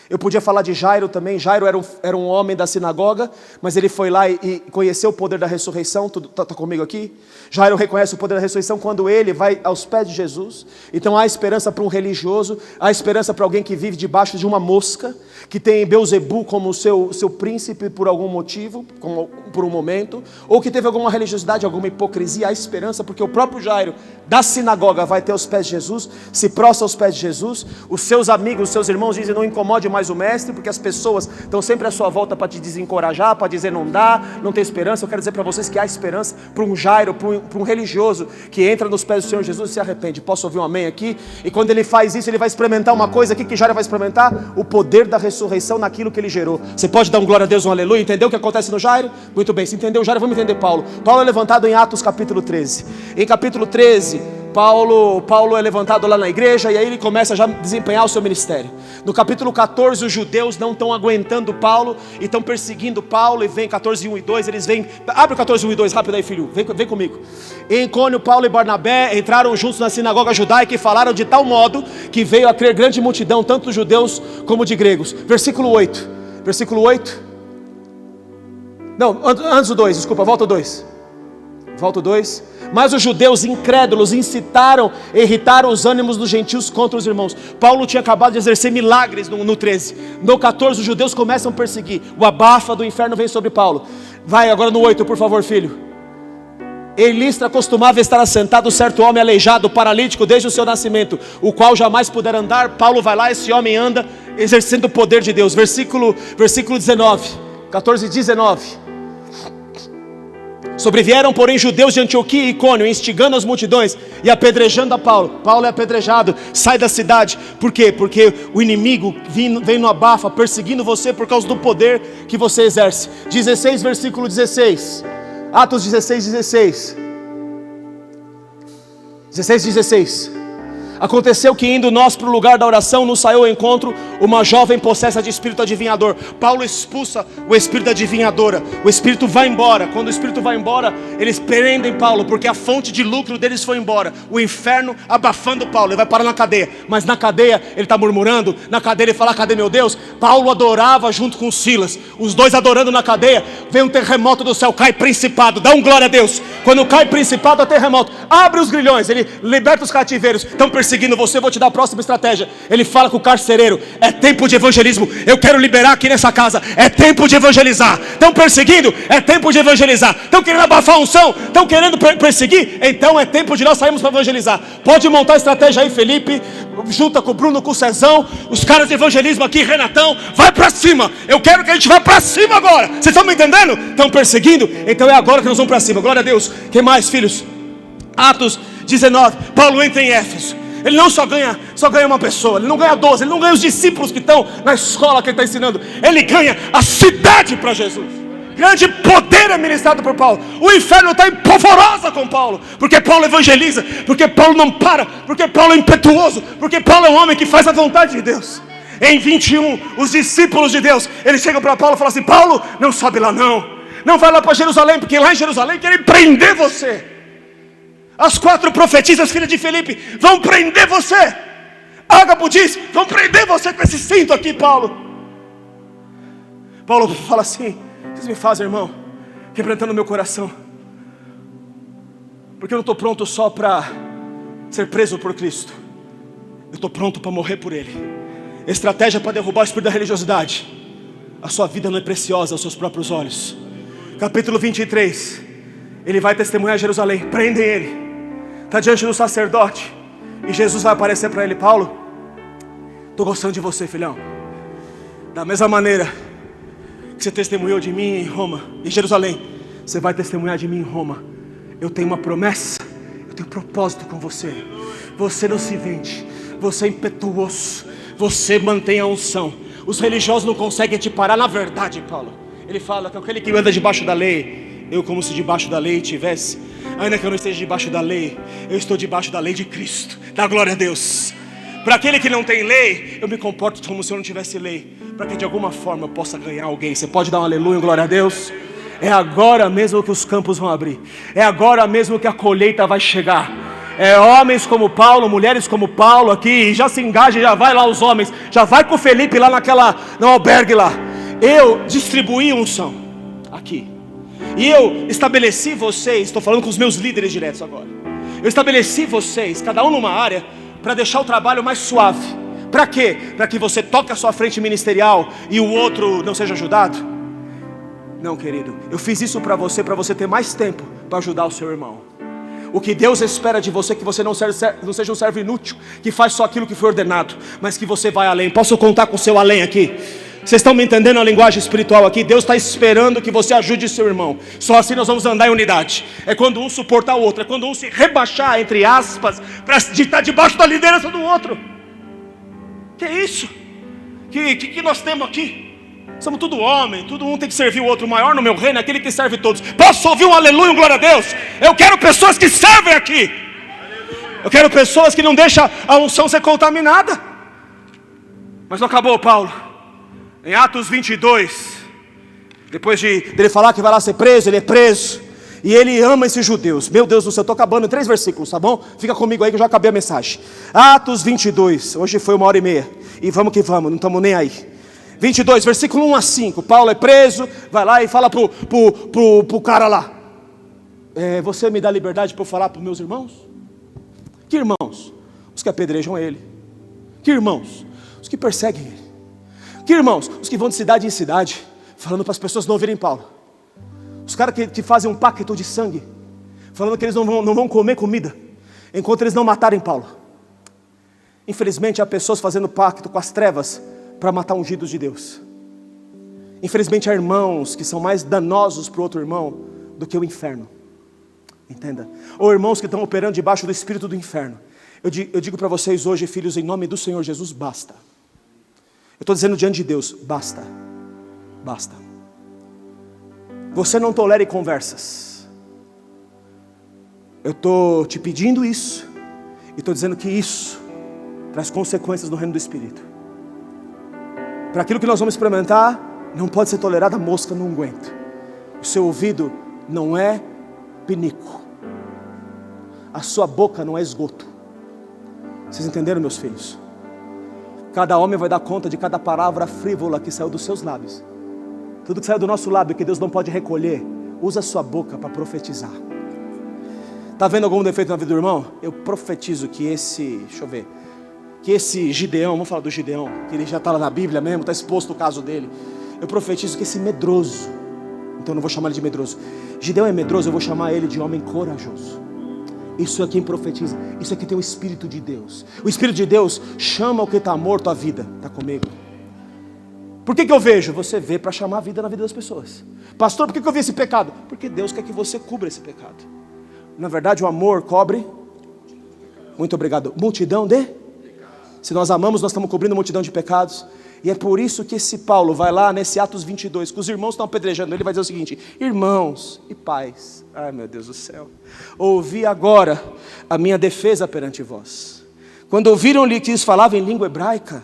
Eu podia falar de Jairo também. Jairo era um homem da sinagoga, mas ele foi lá e conheceu o poder da ressurreição. Está comigo aqui? Jairo reconhece o poder da ressurreição quando ele vai aos pés de Jesus. Então há esperança para um religioso, há esperança para alguém que vive debaixo de uma mosca, que tem Beelzebu como seu príncipe por algum motivo, por um momento, ou que teve alguma religiosidade, alguma hipocrisia. Há esperança porque o próprio Jairo da sinagoga vai até os pés de Jesus, se prostra aos pés de Jesus. Os seus amigos, os seus irmãos dizem: não incomode mais o mestre, porque as pessoas estão sempre à sua volta para te desencorajar, para dizer não dá, não tem esperança. Eu quero dizer para vocês que há esperança para um Jairo, para um religioso que entra nos pés do Senhor Jesus e se arrepende. Posso ouvir um amém aqui? E quando ele faz isso, ele vai experimentar uma coisa aqui que Jairo vai experimentar: o poder da ressurreição naquilo que ele gerou. Você pode dar um glória a Deus, um aleluia? Entendeu o que acontece no Jairo? Muito bem, se entendeu Jairo, vamos entender Paulo. Paulo é levantado em Atos capítulo 13. Em capítulo 13, Paulo é levantado lá na igreja, e aí ele começa já a desempenhar o seu ministério. No capítulo 14, os judeus não estão aguentando Paulo e estão perseguindo Paulo, e vem 14, 1 e 2, eles vêm, abre o 14, 1 e 2 rápido aí, filho, vem comigo. Em Icônio, Paulo e Barnabé entraram juntos na sinagoga judaica e falaram de tal modo que veio a crer grande multidão, tanto de judeus como de gregos. Versículo 8, não, antes do 2, desculpa, volta o 2. Mas os judeus incrédulos incitaram e irritaram os ânimos dos gentios contra os irmãos. Paulo tinha acabado de exercer milagres no 13. No 14 os judeus começam a perseguir. O abafa do inferno vem sobre Paulo. Vai agora no 8, por favor, filho. Em Listra costumava estar assentado certo homem aleijado, paralítico desde o seu nascimento, o qual jamais pudera andar. Paulo vai lá, esse homem anda exercendo o poder de Deus. Versículo 19, 14 e 19. Sobrevieram, porém, judeus de Antioquia e Icônio, instigando as multidões e apedrejando a Paulo. Paulo é apedrejado, sai da cidade. Por quê? Porque o inimigo vem no abafa, perseguindo você por causa do poder que você exerce. 16, versículo 16. Atos 16. Aconteceu que indo nós para o lugar da oração, nos saiu ao encontro uma jovem possessa de espírito adivinhador. Paulo expulsa o espírito adivinhadora. O espírito vai embora. Quando o espírito vai embora, eles prendem Paulo, porque a fonte de lucro deles foi embora. O inferno abafando Paulo, ele vai parar na cadeia. Mas na cadeia ele está murmurando. Na cadeia ele fala: cadê meu Deus? Paulo adorava junto com Silas. Os dois adorando na cadeia. Vem um terremoto do céu, cai principado. Dá um glória a Deus. Quando cai principado, é terremoto. Abre os grilhões, ele liberta os cativeiros. Estão perseguindo você, eu vou te dar a próxima estratégia. Ele fala com o carcereiro: é tempo de evangelismo, eu quero liberar aqui nessa casa, é tempo de evangelizar. Estão perseguindo, é tempo de evangelizar. Estão querendo abafar a unção, estão querendo perseguir, então é tempo de nós sairmos para evangelizar. Pode montar a estratégia aí, Felipe, junta com o Bruno, com o Cezão, os caras de evangelismo aqui, Renatão, vai para cima. Eu quero que a gente vá para cima agora. Vocês estão me entendendo? Estão perseguindo, então é agora que nós vamos para cima. Glória a Deus. Que mais, filhos? Atos 19, Paulo entra em Éfeso. Ele não só ganha uma pessoa, ele não ganha 12, ele não ganha os discípulos que estão na escola que ele está ensinando, ele ganha a cidade para Jesus. Grande poder é ministrado por Paulo. O inferno está em polvorosa com Paulo, porque Paulo evangeliza, porque Paulo não para, porque Paulo é impetuoso, porque Paulo é um homem que faz a vontade de Deus. Em 21, os discípulos de Deus, eles chegam para Paulo e falam assim: Paulo, não sobe lá não vai lá para Jerusalém, porque lá em Jerusalém querem prender você. As 4 profetisas, filhas de Felipe, vão prender você. Ágabo diz: vão prender você com esse cinto aqui, Paulo. Paulo fala assim: vocês me fazem, irmão, quebrantando meu coração. Porque eu não estou pronto só para ser preso por Cristo. Eu estou pronto para morrer por Ele. Estratégia para derrubar o espírito da religiosidade. A sua vida não é preciosa aos seus próprios olhos. Capítulo 23. Ele vai testemunhar em Jerusalém. Prendem ele. Está diante do sacerdote. E Jesus vai aparecer para ele: Paulo, estou gostando de você, filhão. Da mesma maneira que você testemunhou de mim em Roma, em Jerusalém, você vai testemunhar de mim em Roma. Eu tenho uma promessa, eu tenho um propósito com você. Você não se vende, você é impetuoso, você mantém a unção. Os religiosos não conseguem te parar. Na verdade, Paulo, ele fala que aquele que anda debaixo da lei, eu como se debaixo da lei tivesse, ainda que eu não esteja debaixo da lei, eu estou debaixo da lei de Cristo. Dá glória a Deus. Para aquele que não tem lei, eu me comporto como se eu não tivesse lei, para que de alguma forma eu possa ganhar alguém. Você pode dar um aleluia, glória a Deus? É agora mesmo que os campos vão abrir. É agora mesmo que a colheita vai chegar. É homens como Paulo, mulheres como Paulo aqui. Já se engaja, já vai lá os homens. Já vai com o Felipe lá no albergue lá. Eu distribuí unção aqui. E eu estabeleci vocês, estou falando com os meus líderes diretos agora. Eu estabeleci vocês, cada um numa área, para deixar o trabalho mais suave. Para quê? Para que você toque a sua frente ministerial e o outro não seja ajudado? Não, querido, eu fiz isso para você ter mais tempo para ajudar o seu irmão. O que Deus espera de você é que você não seja um servo inútil, que faz só aquilo que foi ordenado, mas que você vai além. Posso contar com o seu além aqui? Vocês estão me entendendo a linguagem espiritual aqui? Deus está esperando que você ajude seu irmão. Só assim nós vamos andar em unidade. É quando um suportar o outro, é quando um se rebaixar, entre aspas, para estar debaixo da liderança do outro. Que é isso? Que nós temos aqui? Somos tudo homem, todo um tem que servir o outro. O maior no meu reino é aquele que serve todos. Posso ouvir um aleluia, um glória a Deus? Eu quero pessoas que servem aqui. Eu quero pessoas que não deixam a unção ser contaminada. Mas não acabou, Paulo. Em Atos 22, depois dele falar que vai lá ser preso, ele é preso. E ele ama esses judeus. Meu Deus do céu, estou acabando em 3 versículos, tá bom? Fica comigo aí que eu já acabei a mensagem. Atos 22, hoje foi 1h30. E vamos que vamos, não estamos nem aí. 22, versículo 1 a 5. Paulo é preso, vai lá e fala pro cara lá: você me dá liberdade para eu falar para os meus irmãos? Que irmãos? Os que apedrejam ele. Que irmãos? Os que perseguem ele. Que irmãos? Os que vão de cidade em cidade, falando para as pessoas não ouvirem Paulo. Os caras que fazem um pacto de sangue, falando que eles não vão comer comida enquanto eles não matarem Paulo. Infelizmente há pessoas fazendo pacto com as trevas para matar ungidos de Deus. Infelizmente há irmãos que são mais danosos para o outro irmão do que o inferno. Entenda? Ou irmãos que estão operando debaixo do espírito do inferno. Eu digo para vocês hoje, filhos, em nome do Senhor Jesus, basta. Eu estou dizendo diante de Deus, basta. Basta. Você não tolere conversas. Eu estou te pedindo isso. E estou dizendo que isso traz consequências no reino do Espírito. Para aquilo que nós vamos experimentar, não pode ser tolerada mosca no unguento. O seu ouvido não é pinico. A sua boca não é esgoto. Vocês entenderam, meus filhos? Cada homem vai dar conta de cada palavra frívola que saiu dos seus lábios. Tudo que saiu do nosso lábio que Deus não pode recolher, usa a sua boca para profetizar. Está vendo algum defeito na vida do irmão? Eu profetizo que que esse Gideão, vamos falar do Gideão, que ele já está lá na Bíblia mesmo, está exposto o caso dele. Eu profetizo que esse medroso, então eu não vou chamar ele de medroso. Gideão é medroso, eu vou chamar ele de homem corajoso. Isso é quem profetiza, isso é quem tem o Espírito de Deus. O Espírito de Deus chama o que está morto à vida. Está comigo? Por que eu vejo? Você vê para chamar a vida na vida das pessoas. Pastor, por que eu vi esse pecado? Porque Deus quer que você cubra esse pecado. Na verdade o amor cobre, muito obrigado, multidão de... Se nós amamos, nós estamos cobrindo multidão de pecados. E é por isso que esse Paulo vai lá nesse Atos 22, que os irmãos estão apedrejando, ele vai dizer o seguinte: irmãos e pais, ai meu Deus do céu, ouvi agora a minha defesa perante vós. Quando ouviram-lhe que isso falava em língua hebraica,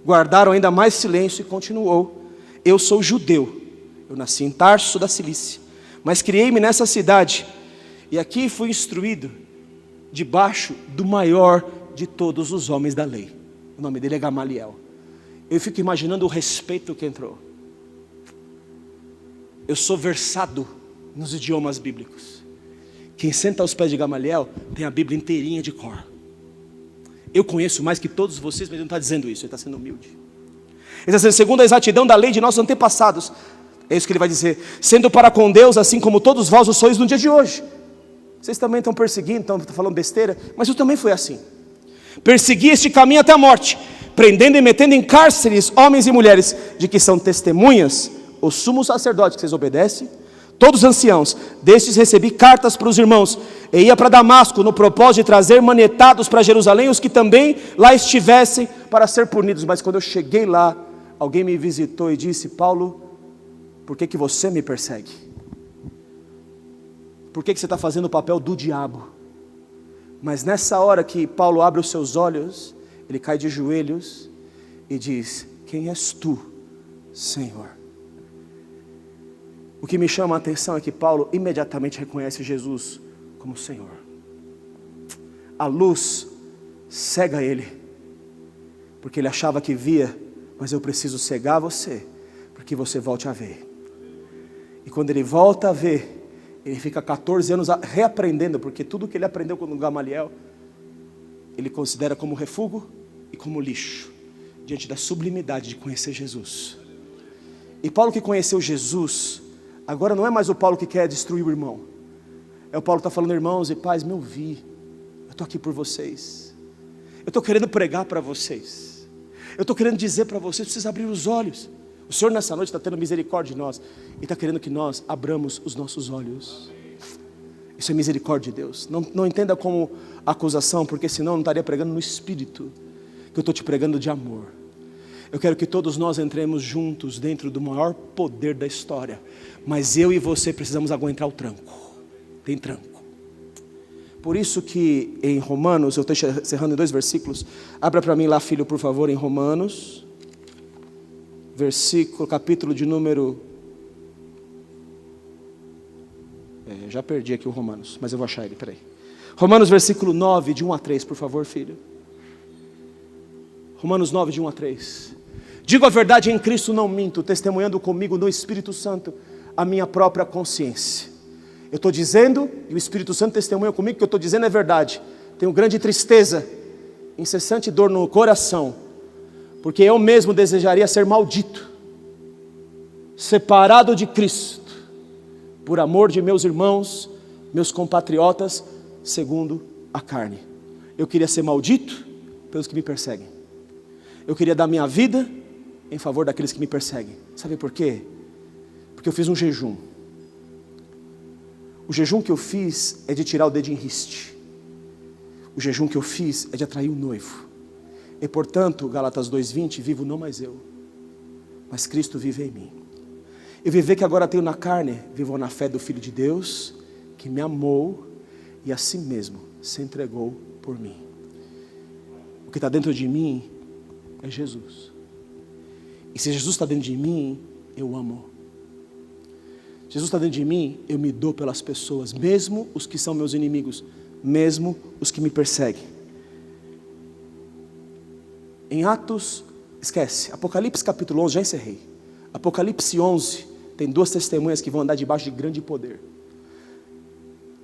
guardaram ainda mais silêncio. E continuou: eu sou judeu, eu nasci em Tarso da Cilícia, mas criei-me nessa cidade, e aqui fui instruído debaixo do maior de todos os homens da lei. O nome dele é Gamaliel. Eu fico imaginando o respeito que entrou. Eu sou versado nos idiomas bíblicos. Quem senta aos pés de Gamaliel tem a Bíblia inteirinha de cor. Eu conheço mais que todos vocês, mas ele não está dizendo isso, ele está sendo humilde. Ele está dizendo, segundo a exatidão da lei de nossos antepassados, é isso que ele vai dizer, sendo para com Deus, assim como todos vós o sois no dia de hoje. Vocês também estão perseguindo, estão falando besteira, mas eu também fui assim. Persegui este caminho até a morte, prendendo e metendo em cárceres homens e mulheres, de que são testemunhas, os sumos sacerdotes que vocês obedecem, todos anciãos. Destes recebi cartas para os irmãos, e ia para Damasco, no propósito de trazer manietados para Jerusalém, os que também lá estivessem, para ser punidos. Mas quando eu cheguei lá, alguém me visitou e disse, Paulo, por que você me persegue? Por que você está fazendo o papel do diabo? Mas nessa hora que Paulo abre os seus olhos, ele cai de joelhos e diz, quem és tu, Senhor? O que me chama a atenção é que Paulo imediatamente reconhece Jesus como Senhor. A luz cega ele, porque ele achava que via, mas eu preciso cegar você, para que você volte a ver. E quando ele volta a ver, ele fica 14 anos reaprendendo, porque tudo que ele aprendeu com Gamaliel, ele considera como refúgio e como lixo, diante da sublimidade de conhecer Jesus. E Paulo que conheceu Jesus, agora não é mais o Paulo que quer destruir o irmão. É o Paulo que está falando, irmãos e pais, me ouvi. Eu estou aqui por vocês. Eu estou querendo pregar para vocês. Eu estou querendo dizer para vocês, precisa abrir os olhos. O Senhor nessa noite está tendo misericórdia de nós. E está querendo que nós abramos os nossos olhos. Isso é misericórdia de Deus. Não entenda como acusação, porque senão eu não estaria pregando no Espírito. Que eu estou te pregando de amor. Eu quero que todos nós entremos juntos dentro do maior poder da história. Mas eu e você precisamos aguentar o tranco. Tem tranco. Por isso que em Romanos, eu estou encerrando em 2 versículos. Abra para mim lá, filho, por favor, em Romanos. Capítulo de número... já perdi aqui o Romanos, mas eu vou achar ele, peraí. Romanos versículo 9, de 1 a 3, por favor, filho. Romanos 9, de 1 a 3. Digo a verdade em Cristo, não minto, testemunhando comigo no Espírito Santo a minha própria consciência. Eu estou dizendo, e o Espírito Santo testemunha comigo, que eu estou dizendo é verdade. Tenho grande tristeza, incessante dor no coração, porque eu mesmo desejaria ser maldito, separado de Cristo, por amor de meus irmãos, meus compatriotas, segundo a carne. Eu queria ser maldito pelos que me perseguem. Eu queria dar minha vida em favor daqueles que me perseguem. Sabe por quê? Porque eu fiz um jejum. O jejum que eu fiz é de tirar o dedo em riste. O jejum que eu fiz é de atrair o noivo. E portanto, Gálatas 2:20, vivo não mais eu, mas Cristo vive em mim. Eu viver que agora tenho na carne, vivo na fé do Filho de Deus, que me amou e a si mesmo se entregou por mim. O que está dentro de mim é Jesus. E se Jesus está dentro de mim, eu amo. Jesus está dentro de mim, eu me dou pelas pessoas, mesmo os que são meus inimigos, mesmo os que me perseguem. Em Atos, Apocalipse capítulo 11, já encerrei. Apocalipse 11, tem 2 testemunhas que vão andar debaixo de grande poder.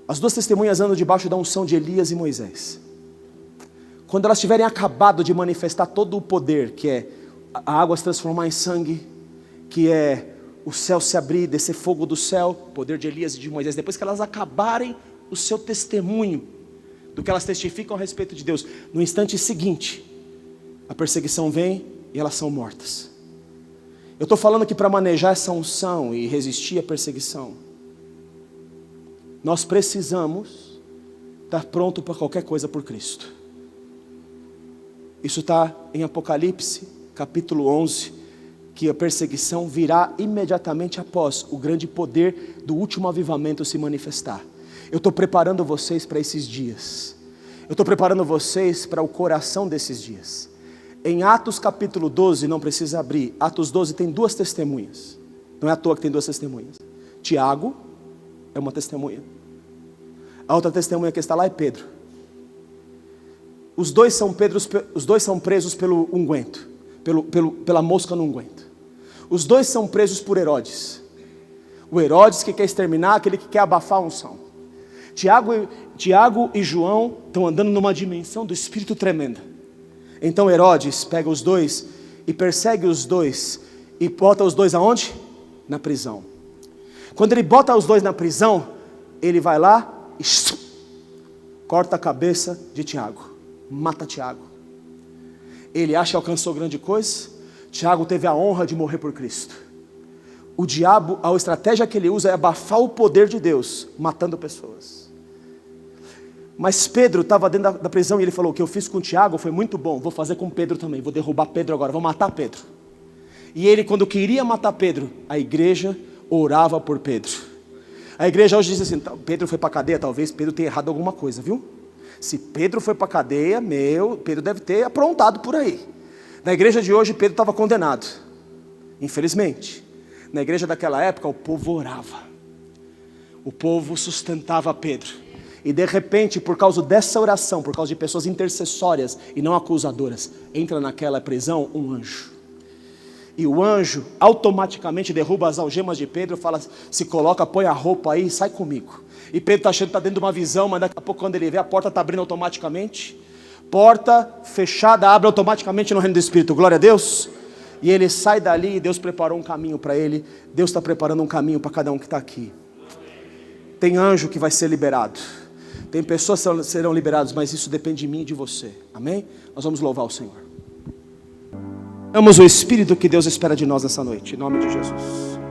As 2 testemunhas andam debaixo da unção de Elias e Moisés. Quando elas tiverem acabado de manifestar todo o poder, que é a água se transformar em sangue, que é o céu se abrir, descer fogo do céu, poder de Elias e de Moisés, depois que elas acabarem o seu testemunho, do que elas testificam a respeito de Deus, no instante seguinte, a perseguição vem e elas são mortas. Eu estou falando que para manejar essa unção e resistir à perseguição, nós precisamos estar pronto para qualquer coisa por Cristo. Isso está em Apocalipse capítulo 11, que a perseguição virá imediatamente após o grande poder do último avivamento se manifestar. Eu estou preparando vocês para esses dias. Eu estou preparando vocês para o coração desses dias. Em Atos capítulo 12, não precisa abrir, Atos 12 tem 2 testemunhas. Não é à toa que tem 2 testemunhas. Tiago é uma testemunha. A outra testemunha que está lá é Pedro. Os dois são presos pelo unguento, pela mosca no unguento. Os 2 são presos por Herodes. O Herodes que quer exterminar, aquele que quer abafar a unção. Tiago e João estão andando numa dimensão do Espírito tremenda. Então Herodes pega os dois e persegue os dois e bota os dois aonde? Na prisão. Quando ele bota os dois na prisão, ele vai lá e corta a cabeça de Tiago, mata Tiago. Ele acha que alcançou grande coisa. Tiago teve a honra de morrer por Cristo. O diabo, a estratégia que ele usa é abafar o poder de Deus, matando pessoas. Mas Pedro estava dentro da prisão e ele falou: o que eu fiz com Tiago foi muito bom, vou fazer com Pedro também, vou derrubar Pedro agora, vou matar Pedro. E ele, quando queria matar Pedro, a igreja orava por Pedro. A igreja hoje diz assim: Pedro foi para a cadeia, talvez Pedro tenha errado alguma coisa, viu? Se Pedro foi para a cadeia, Pedro deve ter aprontado por aí. Na igreja de hoje, Pedro estava condenado, infelizmente. Na igreja daquela época, o povo orava, o povo sustentava Pedro. E de repente, por causa dessa oração, por causa de pessoas intercessórias e não acusadoras, entra naquela prisão um anjo. E o anjo automaticamente derruba as algemas de Pedro, fala: se coloca, põe a roupa aí, sai comigo. E Pedro está achando que está dentro de uma visão, mas daqui a pouco, quando ele vê, a porta está abrindo automaticamente. Porta fechada, abre automaticamente no reino do Espírito, glória a Deus. E ele sai dali e Deus preparou um caminho para ele. Deus está preparando um caminho para cada um que está aqui. Tem anjo que vai ser liberado. Tem pessoas que serão liberadas, mas isso depende de mim e de você. Amém? Nós vamos louvar o Senhor. Amamos o Espírito que Deus espera de nós nessa noite, em nome de Jesus.